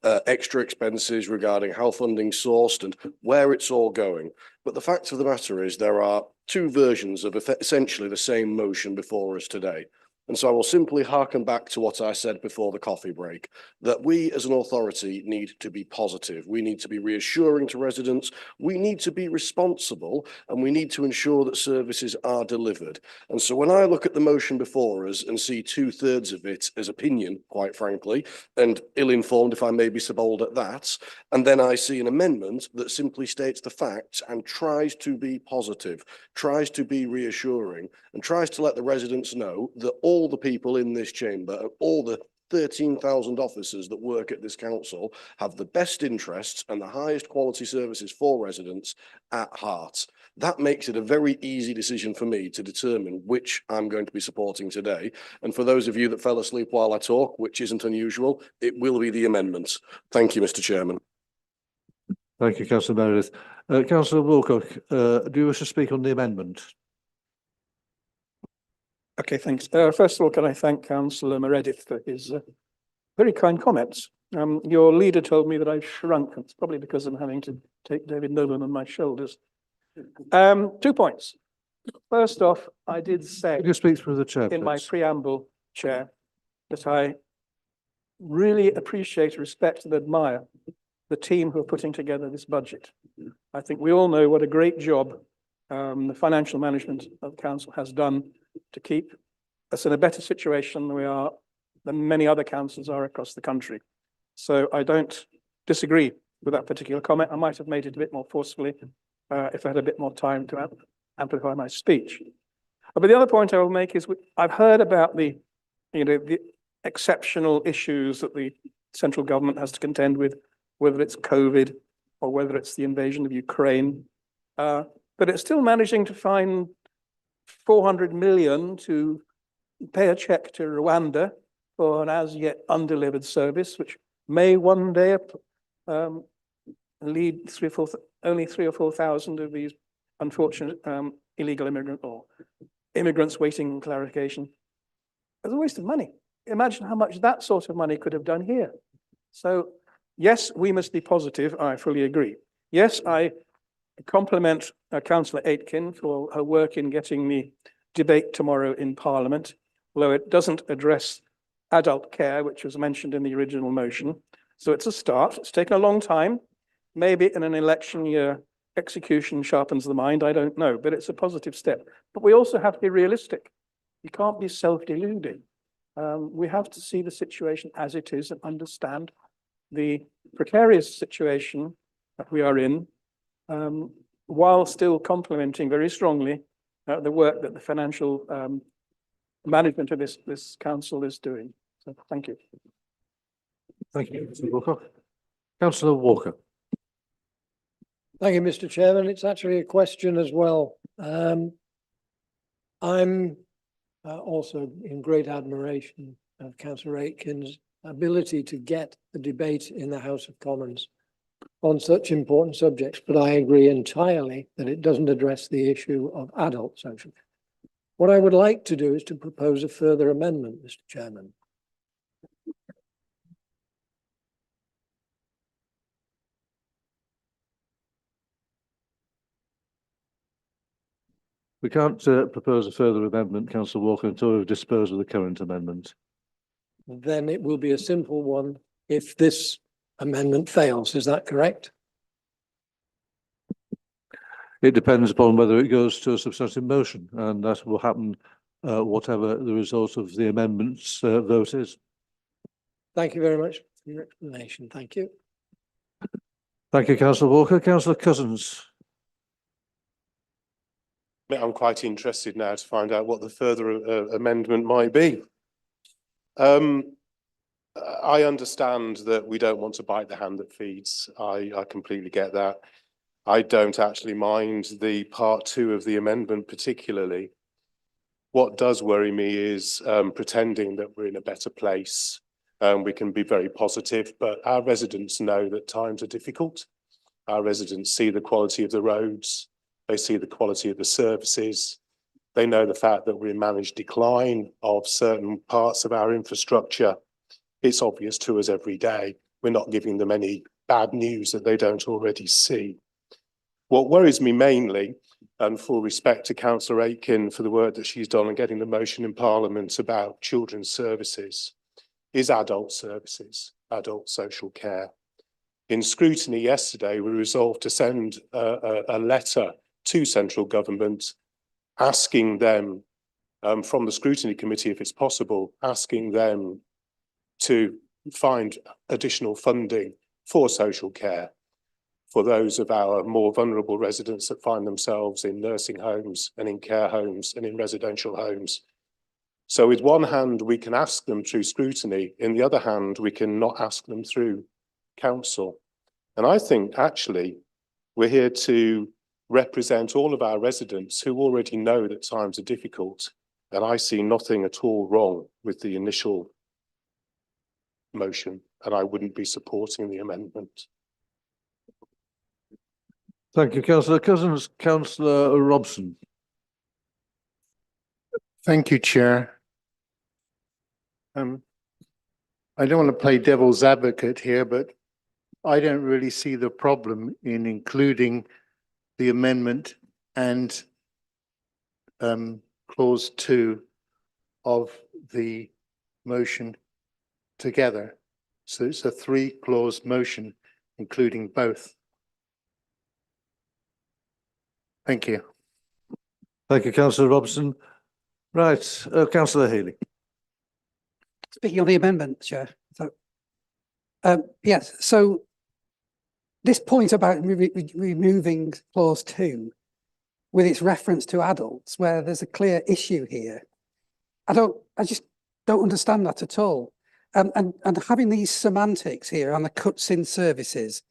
extra expenses, regarding how funding's sourced and where it's all going. But the fact of the matter is there are two versions of essentially the same motion before us today. And so I will simply harken back to what I said before the coffee break, that we as an authority need to be positive. We need to be reassuring to residents. We need to be responsible, and we need to ensure that services are delivered. And so when I look at the motion before us and see 2/3 of it as opinion, quite frankly, and ill-informed if I may be so bold at that, and then I see an amendment that simply states the facts and tries to be positive, tries to be reassuring, and tries to let the residents know that all the people in this chamber and all the 13,000 officers that work at this council have the best interests and the highest quality services for residents at heart. That makes it a very easy decision for me to determine which I'm going to be supporting today. And for those of you that fell asleep while I talk, which isn't unusual, it will be the amendments. Thank you, Mr. Chairman. Thank you, Councillor Meredith. Councillor Wilcock, do you wish to speak on the amendment? Okay, thanks. First of all, can I thank Councillor Meredith for his very kind comments. Your leader told me that I've shrunk. It's probably because I'm having to take David Nolan on my shoulders. 2 points. First off, I did say Could you speak through the chair, in my please? preamble, Chair, that I really appreciate, respect and admire the team who are putting together this budget. I think we all know what a great job the financial management of the council has done to keep us in a better situation than many other councils are across the country. So I don't disagree with that particular comment. I might have made it a bit more forcefully if I had a bit more time to amplify my speech. But the other point I will make is I've heard about the exceptional issues that the central government has to contend with, whether it's COVID or whether it's the invasion of Ukraine. But it's still managing to find 400 million to pay a check to Rwanda for an as yet undelivered service, which may one day lead only 3,000 or 4,000 of these unfortunate illegal immigrants waiting clarification. It's a waste of money. Imagine how much that sort of money could have done here. So yes, we must be positive. I fully agree. Yes, I compliment Councillor Aitken for her work in getting the debate tomorrow in Parliament, although it doesn't address adult care, which was mentioned in the original motion. So it's a start. It's taken a long time. Maybe in an election year, execution sharpens the mind. I don't know, but it's a positive step. But we also have to be realistic. You can't be self-deluding. We have to see the situation as it is and understand the precarious situation that we are in, while still complementing very strongly the work that the financial management of this council is doing. So thank you. Thank you, Councillor Wilcock. Councillor Walker. Thank you, Mr. Chairman. It's actually a question as well. I'm also in great admiration of Councillor Aitken's ability to get the debate in the House of Commons on such important subjects, but I agree entirely that it doesn't address the issue of adult social care. What I would like to do is to propose a further amendment, Mr. Chairman. We can't propose a further amendment, Councillor Walker, until we've disposed of the current amendment. Then it will be a simple one if this amendment fails. Is that correct? It depends upon whether it goes to a substantive motion, and that will happen whatever the result of the amendment's vote is. Thank you very much for your explanation. Thank you. Thank you, Councillor Walker. Councillor Cousins. I'm quite interested now to find out what the further amendment might be. I understand that we don't want to bite the hand that feeds. I completely get that. I don't actually mind the part 2 of the amendment particularly. What does worry me is pretending that we're in a better place we can be very positive, but our residents know that times are difficult. Our residents see the quality of the roads, they see the quality of the services, they know the fact that we're in managed decline of certain parts of our infrastructure. It's obvious to us every day. We're not giving them any bad news that they don't already see. What worries me mainly, and full respect to Councillor Aitken for the work that she's done on getting the motion in Parliament about children's services, is adult services, adult social care. In scrutiny yesterday, we resolved to send a letter to central government asking them, from the scrutiny committee if it's possible, asking them to find additional funding for social care for those of our more vulnerable residents that find themselves in nursing homes and in care homes and in residential homes. So with one hand, we can ask them through scrutiny. In the other hand, we can not ask them through council. And I think actually we're here to represent all of our residents who already know that times are difficult. And I see nothing at all wrong with the initial motion, and I wouldn't be supporting the amendment. Thank you, Councillor Cousins. Councillor Robson. Thank you, Chair. I don't want to play devil's advocate here, but I don't really see the problem in including the amendment and clause 2 of the motion together. So it's a 3-clause motion, including both. Thank you. Thank you, Councillor Robson. Right, Councillor Healy. Speaking of the amendment, Chair. So, yes, so this point about removing clause 2 with its reference to adults, where there's a clear issue here. I just don't understand that at all. And having these semantics here on the cuts in services,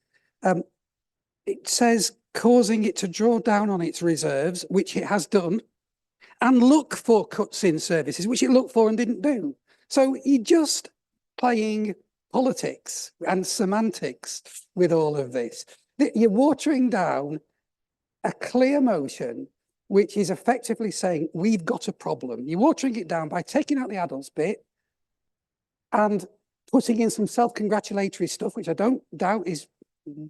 it says causing it to draw down on its reserves, which it has done, and look for cuts in services, which it looked for and didn't do. So you're just playing politics and semantics with all of this. You're watering down a clear motion, which is effectively saying we've got a problem. You're watering it down by taking out the adults bit and putting in some self-congratulatory stuff, which I don't doubt is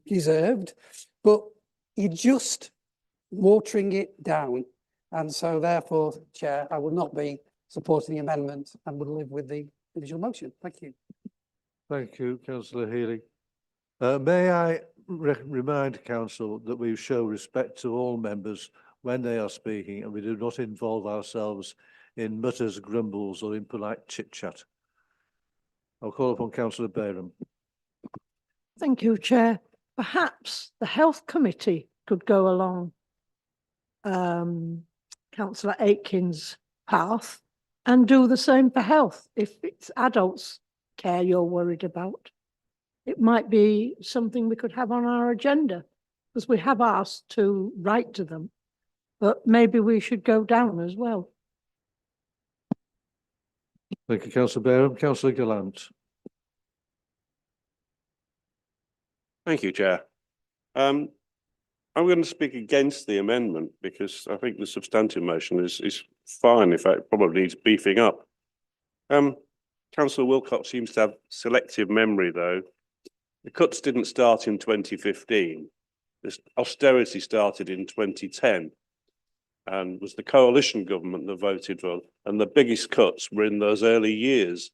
deserved, but you're just watering it down. And so therefore, Chair, I will not be supporting the amendment and would live with the original motion. Thank you. Thank you, Councillor Healy. May I remind Council that we show respect to all members when they are speaking, and we do not involve ourselves in mutters, grumbles, or impolite chit-chat. I'll call upon Councillor Bayram. Thank you, Chair. Perhaps the Health Committee could go along Councillor Aitken's path and do the same for health. If it's adults care you're worried about, it might be something we could have on our agenda, because we have asked to write to them, but maybe we should go down as well. Thank you, Councillor Bayram. Councillor Gallant. Thank you, Chair. I'm going to speak against the amendment because I think the substantive motion is fine. In fact, it probably needs beefing up. Councillor Wilcox seems to have selective memory, though. The cuts didn't start in 2015. This austerity started in 2010 and was the coalition government that voted for, and the biggest cuts were in those early years,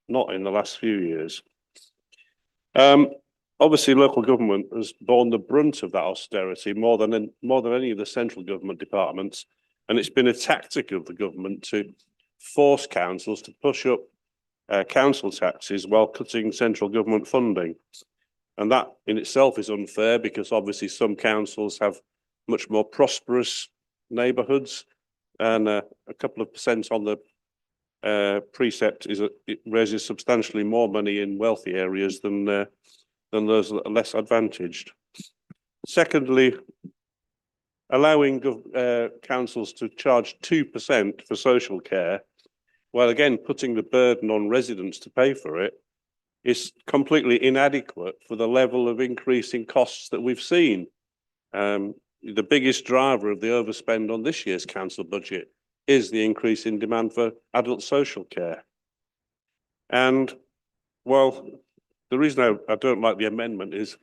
not in the last few years. Obviously, local government has borne the brunt of that austerity more than any of the central government departments, and it's been a tactic of the government to force councils to push up council taxes while cutting central government funding. And that in itself is unfair because obviously some councils have much more prosperous neighbourhoods, and a couple of percent on the precept it raises substantially more money in wealthy areas than those that are less advantaged. Secondly, allowing councils to charge 2% for social care, while again putting the burden on residents to pay for it, is completely inadequate for the level of increase in costs that we've seen. The biggest driver of the overspend on this year's council budget is the increase in demand for adult social care. And, well, the reason I don't like the amendment is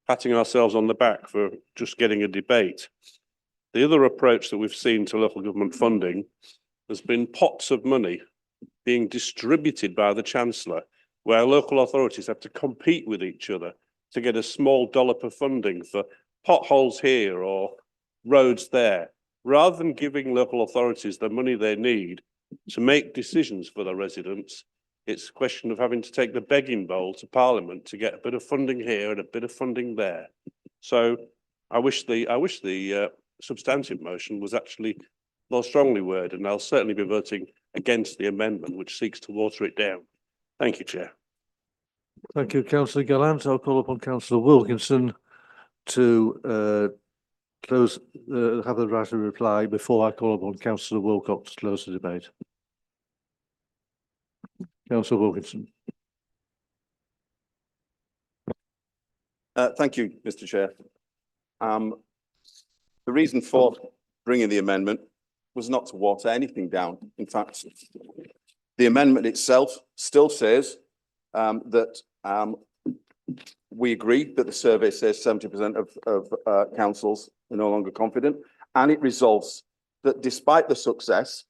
patting ourselves on the back for just getting a debate. The other approach that we've seen to local government funding has been pots of money being distributed by the Chancellor, where local authorities have to compete with each other to get a small dollop of funding for potholes here or roads there, rather than giving local authorities the money they need to make decisions for their residents. It's a question of having to take the begging bowl to Parliament to get a bit of funding here and a bit of funding there. So I wish the substantive motion was actually more strongly worded, and I'll certainly be voting against the amendment which seeks to water it down. Thank you, Chair. Thank you, Councillor Gallant. I'll call upon Councillor Wilkinson to have the right to reply before I call upon Councillor Wilcox to close the debate. Councillor Wilkinson. Thank you, Mr. Chair. The reason for bringing the amendment was not to water anything down. In fact, the amendment itself still says that we agree that the survey says 70% of councils are no longer confident, and it resolves that despite the success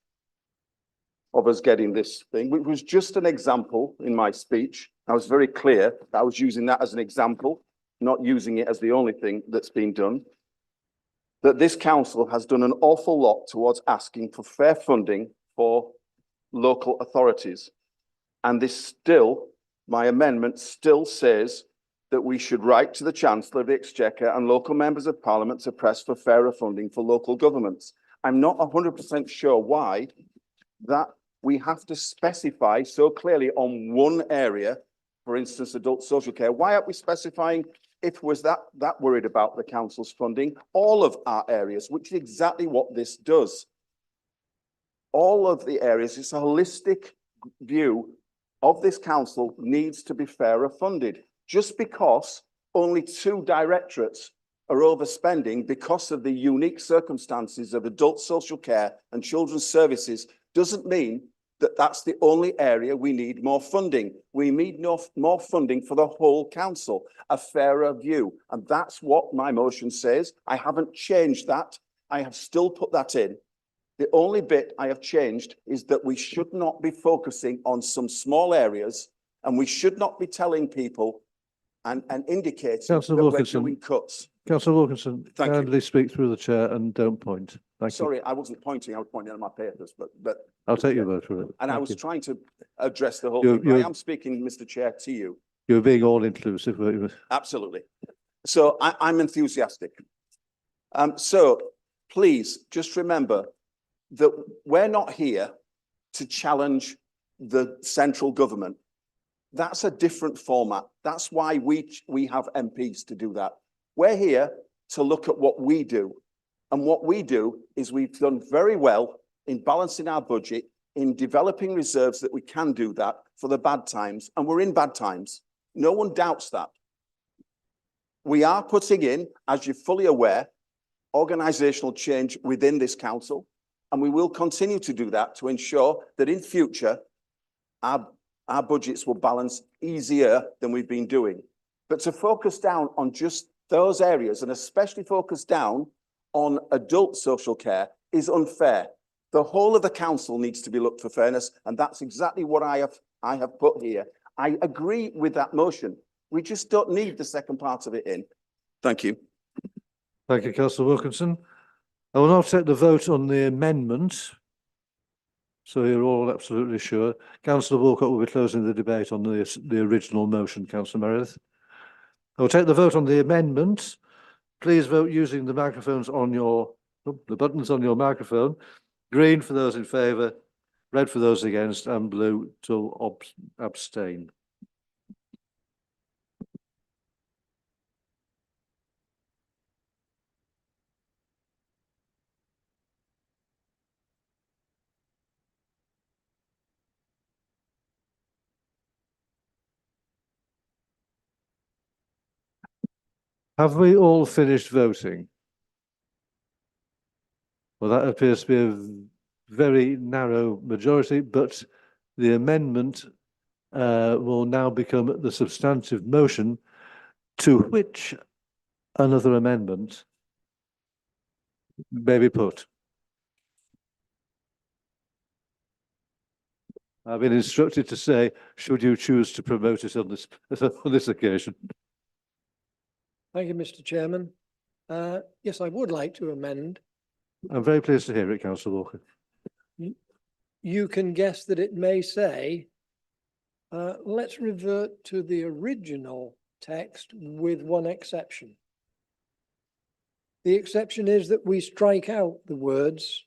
of us getting this thing, which was just an example in my speech, I was very clear that I was using that as an example, not using it as the only thing that's been done, that this council has done an awful lot towards asking for fair funding for local authorities. And this still, my amendment still says that we should write to the Chancellor of the Exchequer and local members of Parliament to press for fairer funding for local governments. I'm not 100% sure why that we have to specify so clearly on one area, for instance, adult social care. Why aren't we specifying, if was that worried about the council's funding, all of our areas, which is exactly what this does. All of the areas, it's a holistic view of this council needs to be fairer funded. Just because only 2 directorates are overspending because of the unique circumstances of adult social care and children's services doesn't mean that that's the only area we need more funding. We need more funding for the whole council, a fairer view. And that's what my motion says. I haven't changed that. I have still put that in. The only bit I have changed is that we should not be focusing on some small areas, and we should not be telling people and indicating Councillor that Wilkinson, we're doing cuts. Councillor Wilkinson, Thank you. kindly speak through the chair and don't point. Thank you. Sorry, I wasn't pointing, I was pointing at my papers, but I'll take your vote for it. and I Thank was you. trying to address the whole You're- thing. But I you're- am speaking, Mr. Chair, to you. You're being all inclusive. weren't you? Absolutely. So I'm enthusiastic. So please just remember that we're not here to challenge the central government. That's a different format. That's why we have MPs to do that. We're here to look at what we do. And what we do is we've done very well in balancing our budget, in developing reserves that we can do that for the bad times. And we're in bad times. No one doubts that. We are putting in, as you're fully aware, organisational change within this council. And we will continue to do that to ensure that in future, our budgets will balance easier than we've been doing. But to focus down on just those areas, and especially focus down on adult social care, is unfair. The whole of the council needs to be looked for fairness, and that's exactly what I have put here. I agree with that motion. We just don't need the second part of it in. Thank you. Thank you, Councillor Wilkinson. I will now take the vote on the amendment. So you're all absolutely sure. Councillor Walcott will be closing the debate on the original motion, Councillor Meredith. I will take the vote on the amendment. Please vote using the microphones on the buttons on your microphone. Green for those in favour, red for those against, and blue to abstain. Have we all finished voting? Well, that appears to be a very narrow majority, but the amendment will now become the substantive motion, to which another amendment may be put. I've been instructed to say, should you choose to promote it on this on this occasion. Thank you, Mr. Chairman. Yes, I would like to amend. I'm very pleased to hear it, Councillor Walker. You can guess that it may say, let's revert to the original text with one exception. The exception is that we strike out the words,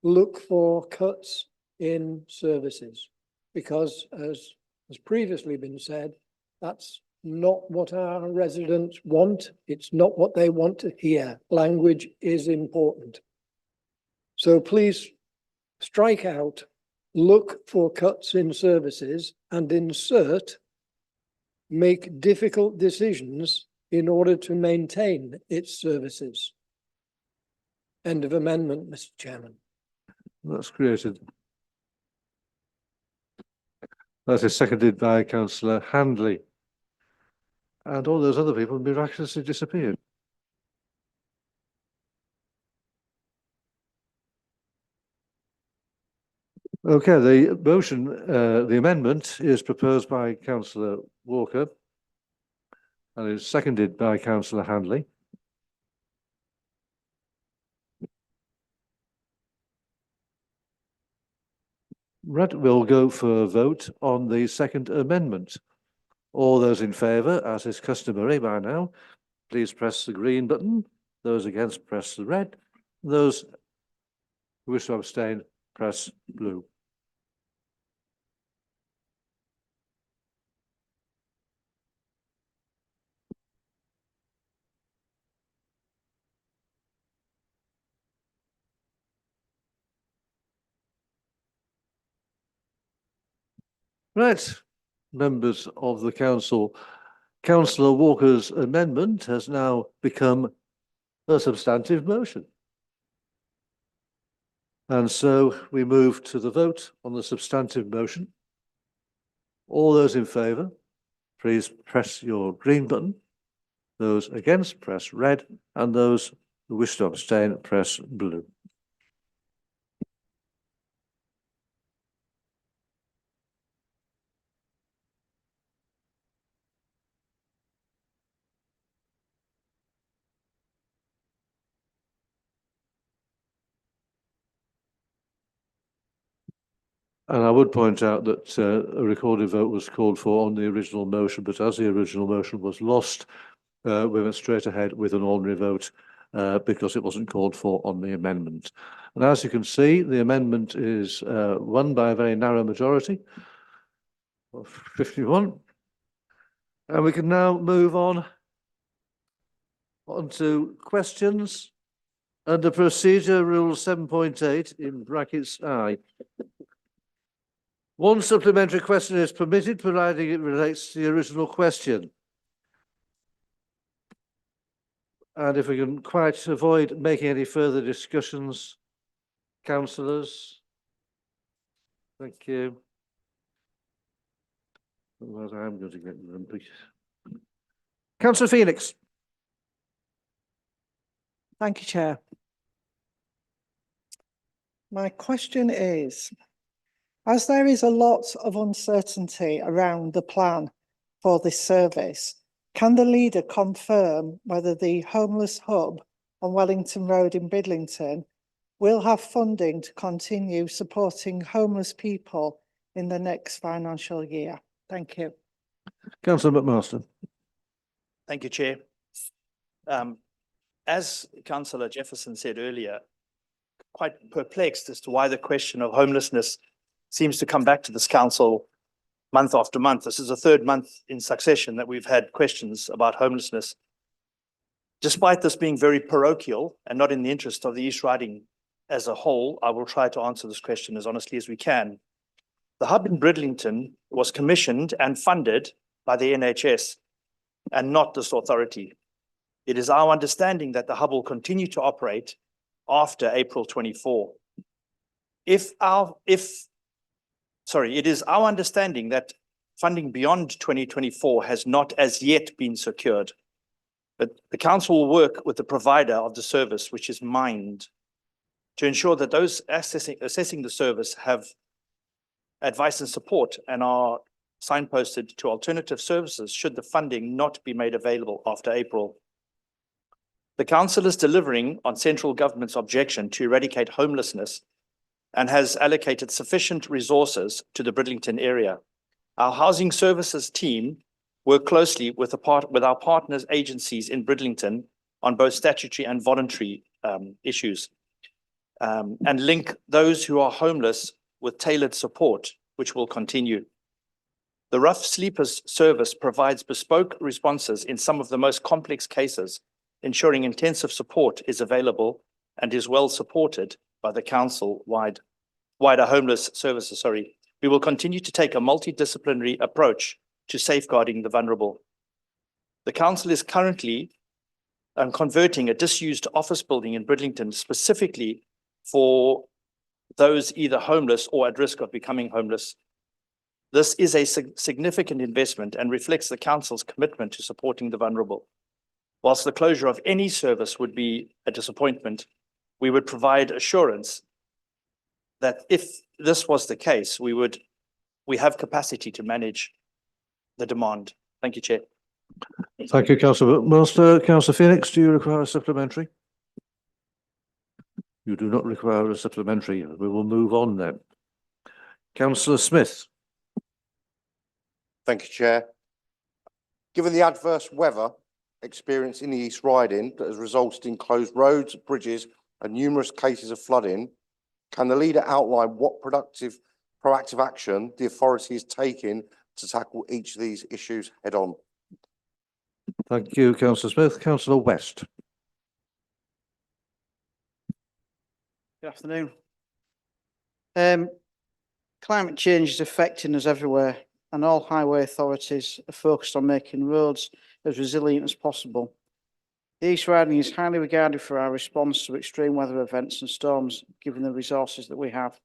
look for cuts in services, because as has previously been said, that's not what our residents want. It's not what they want to hear. Language is important. So please strike out, look for cuts in services, and insert, make difficult decisions in order to maintain its services. End of amendment, Mr. Chairman. That's created. That is seconded by Councillor Handley. And all those other people miraculously disappeared. Okay, the motion, the amendment is proposed by Councillor Walker and is seconded by Councillor Handley. Right, we'll go for a vote on the second amendment. All those in favour, as is customary by now, please press the green button. Those against, press the red. Those who wish to abstain, press blue. Right, members of the council, Councillor Walker's amendment has now become a substantive motion. And so we move to the vote on the substantive motion. All those in favour, please press your green button. Those against, press red, and those who wish to abstain, press blue. And I would point out that a recorded vote was called for on the original motion, but as the original motion was lost, we went straight ahead with an ordinary vote because it wasn't called for on the amendment. And as you can see, the amendment is won by a very narrow majority of 51. And we can now move on to questions under procedure rule 7.8 in brackets I. One supplementary question is permitted, providing it relates to the original question. And if we can quite avoid making any further discussions, councillors. Thank you. Otherwise, I'm going to get grumpy. Councillor Phoenix. Thank you, Chair. My question is, as there is a lot of uncertainty around the plan for this service, can the leader confirm whether the homeless hub on Wellington Road in Bridlington will have funding to continue supporting homeless people in the next financial year? Thank you. Councillor McMaster. Thank you, Chair. As Councillor Jefferson said earlier, quite perplexed as to why the question of homelessness seems to come back to this council month after month. This is the third month in succession that we've had questions about homelessness. Despite this being very parochial and not in the interest of the East Riding as a whole, I will try to answer this question as honestly as we can. The hub in Bridlington was commissioned and funded by the NHS. and not this authority. It is our understanding that the hub will continue to operate after April 24. It is our understanding that funding beyond 2024 has not as yet been secured. But the council will work with the provider of the service, which is Mind, to ensure that those assessing the service have advice and support and are signposted to alternative services should the funding not be made available after April. The council is delivering on central government's objection to eradicate homelessness and has allocated sufficient resources to the Bridlington area. Our housing services team work closely with our partners agencies in Bridlington on both statutory and voluntary issues, and link those who are homeless with tailored support, which will continue. The Rough Sleepers service provides bespoke responses in some of the most complex cases, ensuring intensive support is available and is well supported by the council-wider homeless services. We will continue to take a multidisciplinary approach to safeguarding the vulnerable. The council is currently converting a disused office building in Bridlington specifically for those either homeless or at risk of becoming homeless. This is a significant investment and reflects the council's commitment to supporting the vulnerable. Whilst the closure of any service would be a disappointment, we would provide assurance that if this was the case, we have capacity to manage the demand. Thank you, Chair. Thank you, Councillor Master. Councillor Phoenix, do you require a supplementary? You do not require a supplementary. We will move on then. Councillor Smith. Thank you, Chair. Given the adverse weather experienced in the East Riding that has resulted in closed roads, bridges and numerous cases of flooding, can the leader outline what proactive action the authority is taking to tackle each of these issues head on? Thank you, Councillor Smith. Councillor West. Good afternoon. Climate change is affecting us everywhere, and all highway authorities are focused on making roads as resilient as possible. The East Riding is highly regarded for our response to extreme weather events and storms, given the resources that we have.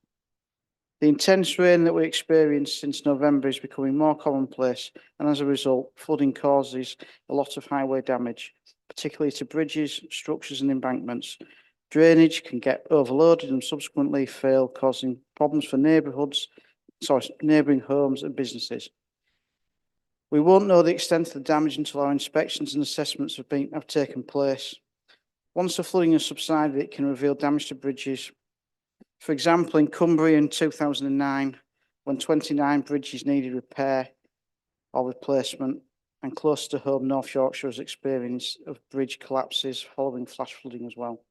The intense rain that we experienced since November is becoming more commonplace, and as a result, flooding causes a lot of highway damage, particularly to bridges, structures and embankments. Drainage can get overloaded and subsequently fail, causing problems for neighbouring homes and businesses. We won't know the extent of the damage until our inspections and assessments have taken place. Once the flooding has subsided, it can reveal damage to bridges. For example, in Cumbria in 2009, when 29 bridges needed repair or replacement, and close to home, North Yorkshire has experienced of bridge collapses following flash flooding as well.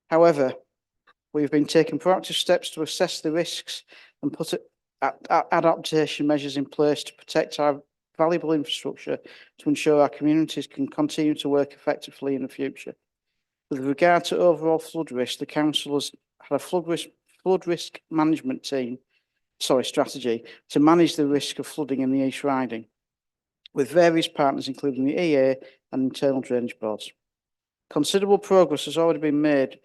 However, we've been taking proactive steps to assess the risks and put adaptation measures in place to protect our valuable infrastructure to ensure our communities can continue to work effectively in the future. With regard to overall flood risk, the council has had a flood risk management strategy to manage the risk of flooding in the East Riding, with various partners including the EA and internal drainage boards. Considerable progress has already been made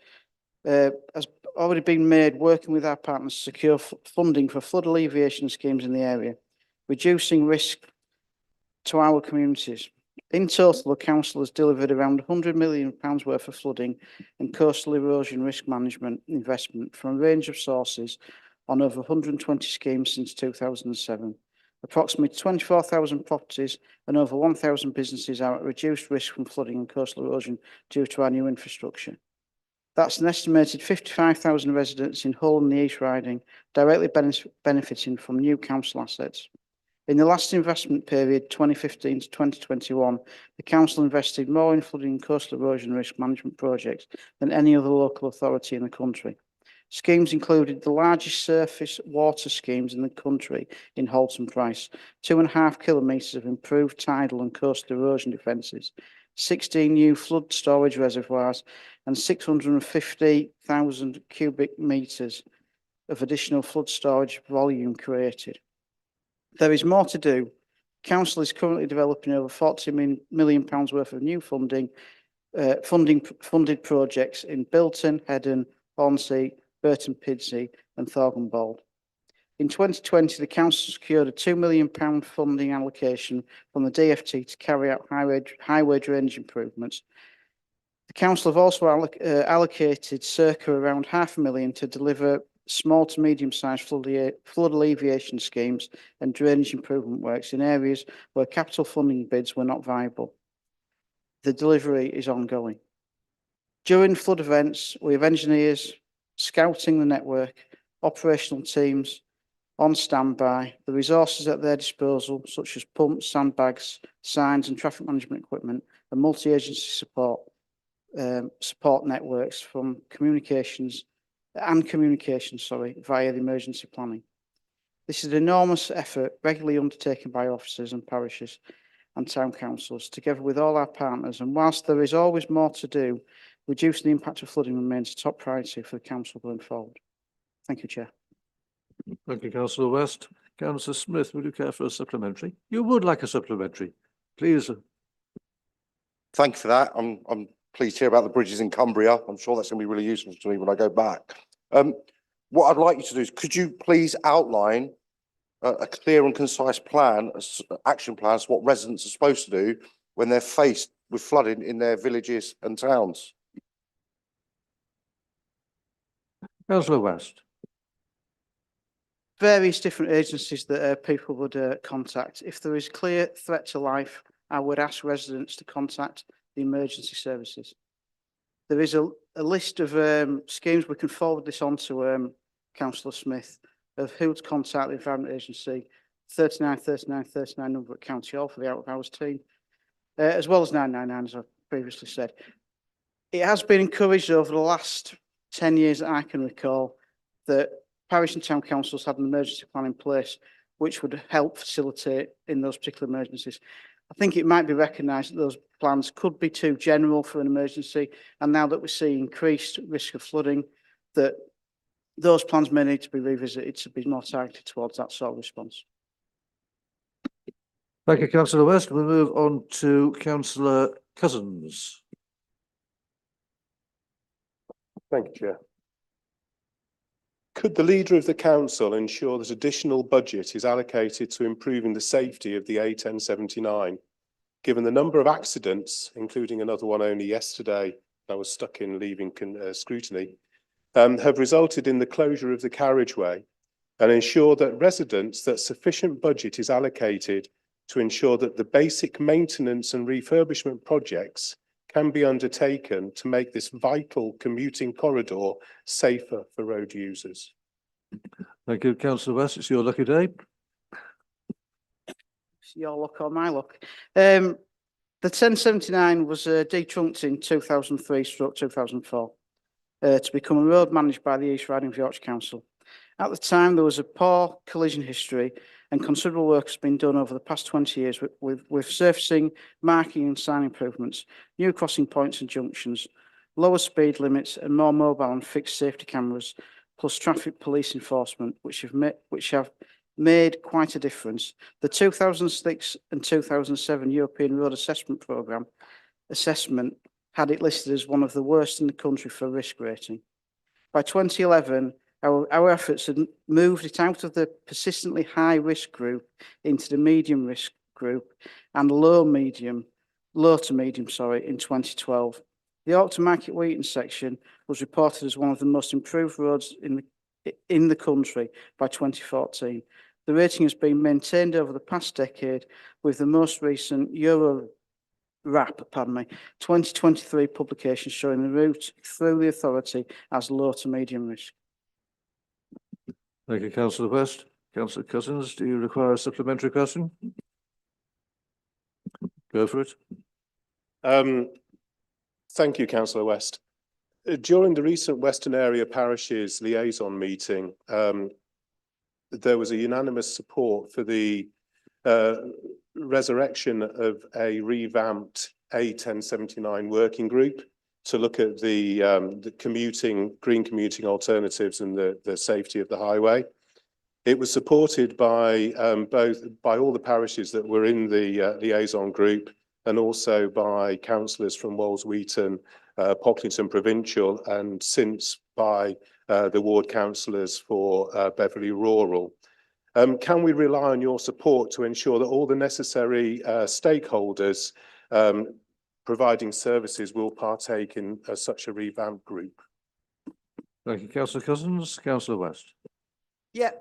working with our partners to secure funding for flood alleviation schemes in the area, reducing risk to our communities. In total, the council has delivered around £100 million worth of flooding and coastal erosion risk management investment from a range of sources on over 120 schemes since 2007. Approximately 24,000 properties and over 1,000 businesses are at reduced risk from flooding and coastal erosion due to our new infrastructure. That's an estimated 55,000 residents in Hull and the East Riding directly benefiting from new council assets. In the last investment period, 2015 to 2021, the council invested more in flooding and coastal erosion risk management projects than any other local authority in the country. Schemes included the largest surface water schemes in the country in Halton Price, 2.5 kilometres of improved tidal and coastal erosion defences, 16 new flood storage reservoirs and 650,000 cubic metres of additional flood storage volume created. There is more to do, Council is currently developing over £40 million worth of new funded projects in Bilton, Heddon, Hornsey, Burton Pidsey and Thornbald. In 2020, the council secured a £2 million funding allocation from the DFT to carry out highway drainage improvements. The council have also allocated circa around £500,000 to deliver small to medium-sized flood alleviation schemes and drainage improvement works in areas where capital funding bids were not viable. The delivery is ongoing. During flood events, we have engineers scouting the network, operational teams on standby, the resources at their disposal, such as pumps, sandbags, signs and traffic management equipment, and multi-agency support networks from communications via the emergency planning. This is an enormous effort regularly undertaken by officers and parishes and town councils, together with all our partners. And whilst there is always more to do, reducing the impact of flooding remains a top priority for the council going forward. Thank you, Chair. Thank you, Councillor West. Councillor Smith, would you care for a supplementary? You would like a supplementary, please. Thank you for that. I'm pleased to hear about the bridges in Cumbria. I'm sure that's going to be really useful to me when I go back. What I'd like you to do is, could you please outline a clear and concise plan, action plans, what residents are supposed to do when they're faced with flooding in their villages and towns? Councillor West. Various different agencies that people would contact. If there is clear threat to life, I would ask residents to contact the emergency services. There is a list of schemes. We can forward this on to Councillor Smith of who to contact the Environment Agency, 39 39 39 number at County Hall for the out of hours team, as well as 999, as I've previously said. It has been encouraged over the last 10 years that I can recall that parish and town councils had an emergency plan in place which would help facilitate in those particular emergencies. I think it might be recognised that those plans could be too general for an emergency, and now that we see increased risk of flooding, that those plans may need to be revisited to be more targeted towards that sort of response. Thank you, Councillor West. We'll move on to Councillor Cousins. Thank you, Chair. Could the leader of the council ensure that additional budget is allocated to improving the safety of the A1079, given the number of accidents, including another one only yesterday, I was stuck in leaving scrutiny, have resulted in the closure of the carriageway, and ensure that sufficient budget is allocated to ensure that the basic maintenance and refurbishment projects can be undertaken to make this vital commuting corridor safer for road users? Thank you, Councillor West. It's your lucky day. It's your luck or my luck. The 1079 was detrunked in 2003/2004 to become a road managed by the East Riding of Yorkshire Council. At the time, there was a poor collision history and considerable work has been done over the past 20 years with surfacing, marking and sign improvements, new crossing points and junctions, lower speed limits and more mobile and fixed safety cameras, plus traffic police enforcement, which have made quite a difference. The 2006 and 2007 European Road Assessment Programme assessment had it listed as one of the worst in the country for risk rating. By 2011, our efforts had moved it out of the persistently high risk group into the medium risk group and low to medium, in 2012. The York to Market Wheaton section was reported as one of the most improved roads in the country by 2014. The rating has been maintained over the past decade, with the most recent RAP 2023 publication showing the route through the authority as low to medium risk. Thank you, Councillor West. Councillor Cousins, do you require a supplementary question? Go for it. Thank you, Councillor West. During the recent Western Area Parishes liaison meeting, there was a unanimous support for the resurrection of a revamped A1079 working group to look at the green commuting alternatives and the safety of the highway. It was supported by by all the parishes that were in the liaison group, and also by councillors from Walls Wheaton, Pocklington Provincial, and since by the ward councillors for Beverley Rural. Can we rely on your support to ensure that all the necessary stakeholders providing services will partake in such a revamped group? Thank you, Councillor Cousins. Councillor West. Yeah,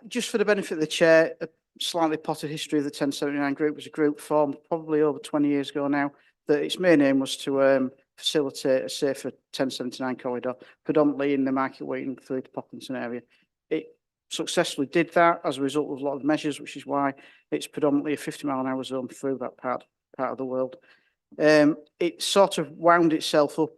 just for the benefit of the chair, a slightly potted history of the 1079 group was a group formed probably over 20 years ago now, that its main aim was to facilitate a safer 1079 corridor, predominantly in the Market Waiting through to Pocklington area. It successfully did that as a result of a lot of measures, which is why it's predominantly a 50-mile-an-hour zone through that part of the world. It sort of wound itself up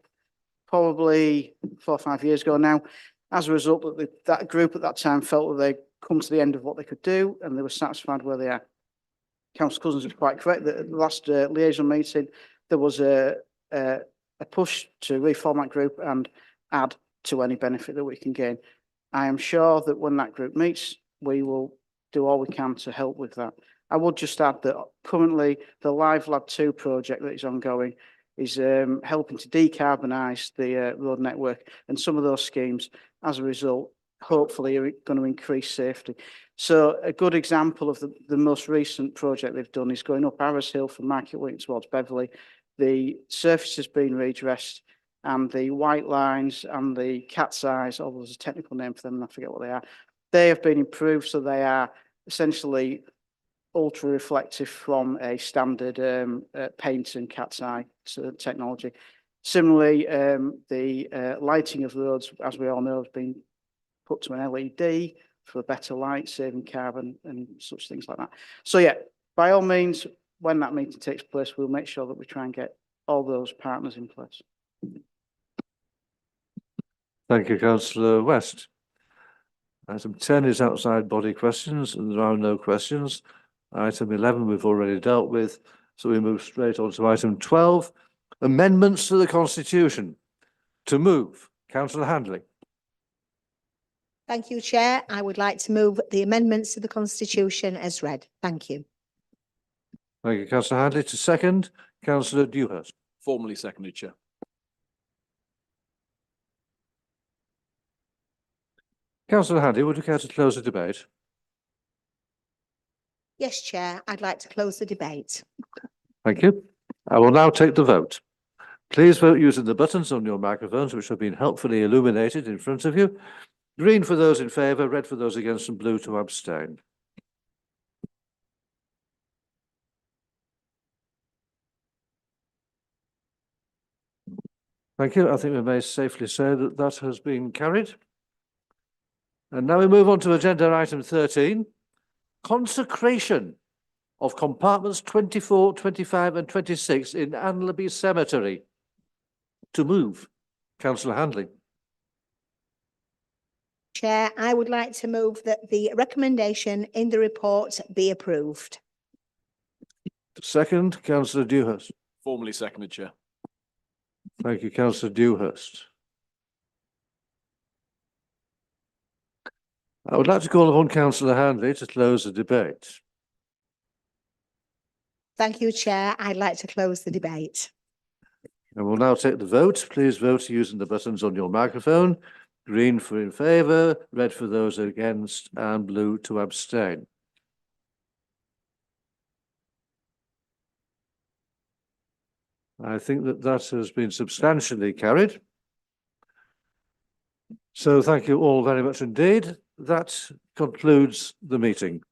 probably 4 or 5 years ago now, as a result of that group at that time felt that they'd come to the end of what they could do and they were satisfied where they are. Councillor Cousins is quite correct that at the last liaison meeting, there was a push to reform that group and add to any benefit that we can gain. I am sure that when that group meets, we will do all we can to help with that. I would just add that currently the Live Lab 2 project that is ongoing is helping to decarbonise the road network, and some of those schemes, as a result, hopefully are going to increase safety. So a good example of the most recent project they've done is going up Arrows Hill from Market Waiting towards Beverley. The surface has been redressed and the white lines and the cat's eyes, although there's a technical name for them and I forget what they are, they have been improved, so they are essentially ultra reflective from a standard paint and cat's eye technology. Similarly, the lighting of roads, as we all know, has been put to an LED for better light, saving carbon and such things like that. So yeah, by all means, when that meeting takes place, we'll make sure that we try and get all those partners in place. Thank you, Councillor West. Item 10 is outside body questions, and there are no questions. Item 11 we've already dealt with, so we move straight on to item 12, amendments to the Constitution. To move, Councillor Handley. Thank you, Chair. I would like to move the amendments to the Constitution as read. Thank you. Thank you, Councillor Handley. To second, Councillor Dewhurst. Formally seconded, Chair. Councillor Handley, would you care to close the debate? Yes, Chair. I'd like to close the debate. Thank you. I will now take the vote. Please vote using the buttons on your microphones, which have been helpfully illuminated in front of you. Green for those in favour, red for those against, and blue to abstain. Thank you. I think we may safely say that that has been carried. And now we move on to agenda item 13, consecration of compartments 24, 25 and 26 in Anlaby Cemetery. To move, Councillor Handley. Chair, I would like to move that the recommendation in the report be approved. Second, Councillor Dewhurst. Formally seconded, Chair. Thank you, Councillor Dewhurst. I would like to call upon Councillor Handley to close the debate. Thank you, Chair. I'd like to close the debate. And we'll now take the vote. Please vote using the buttons on your microphone. Green for in favour, red for those against, and blue to abstain. I think that that has been substantially carried. So thank you all very much indeed. That concludes the meeting.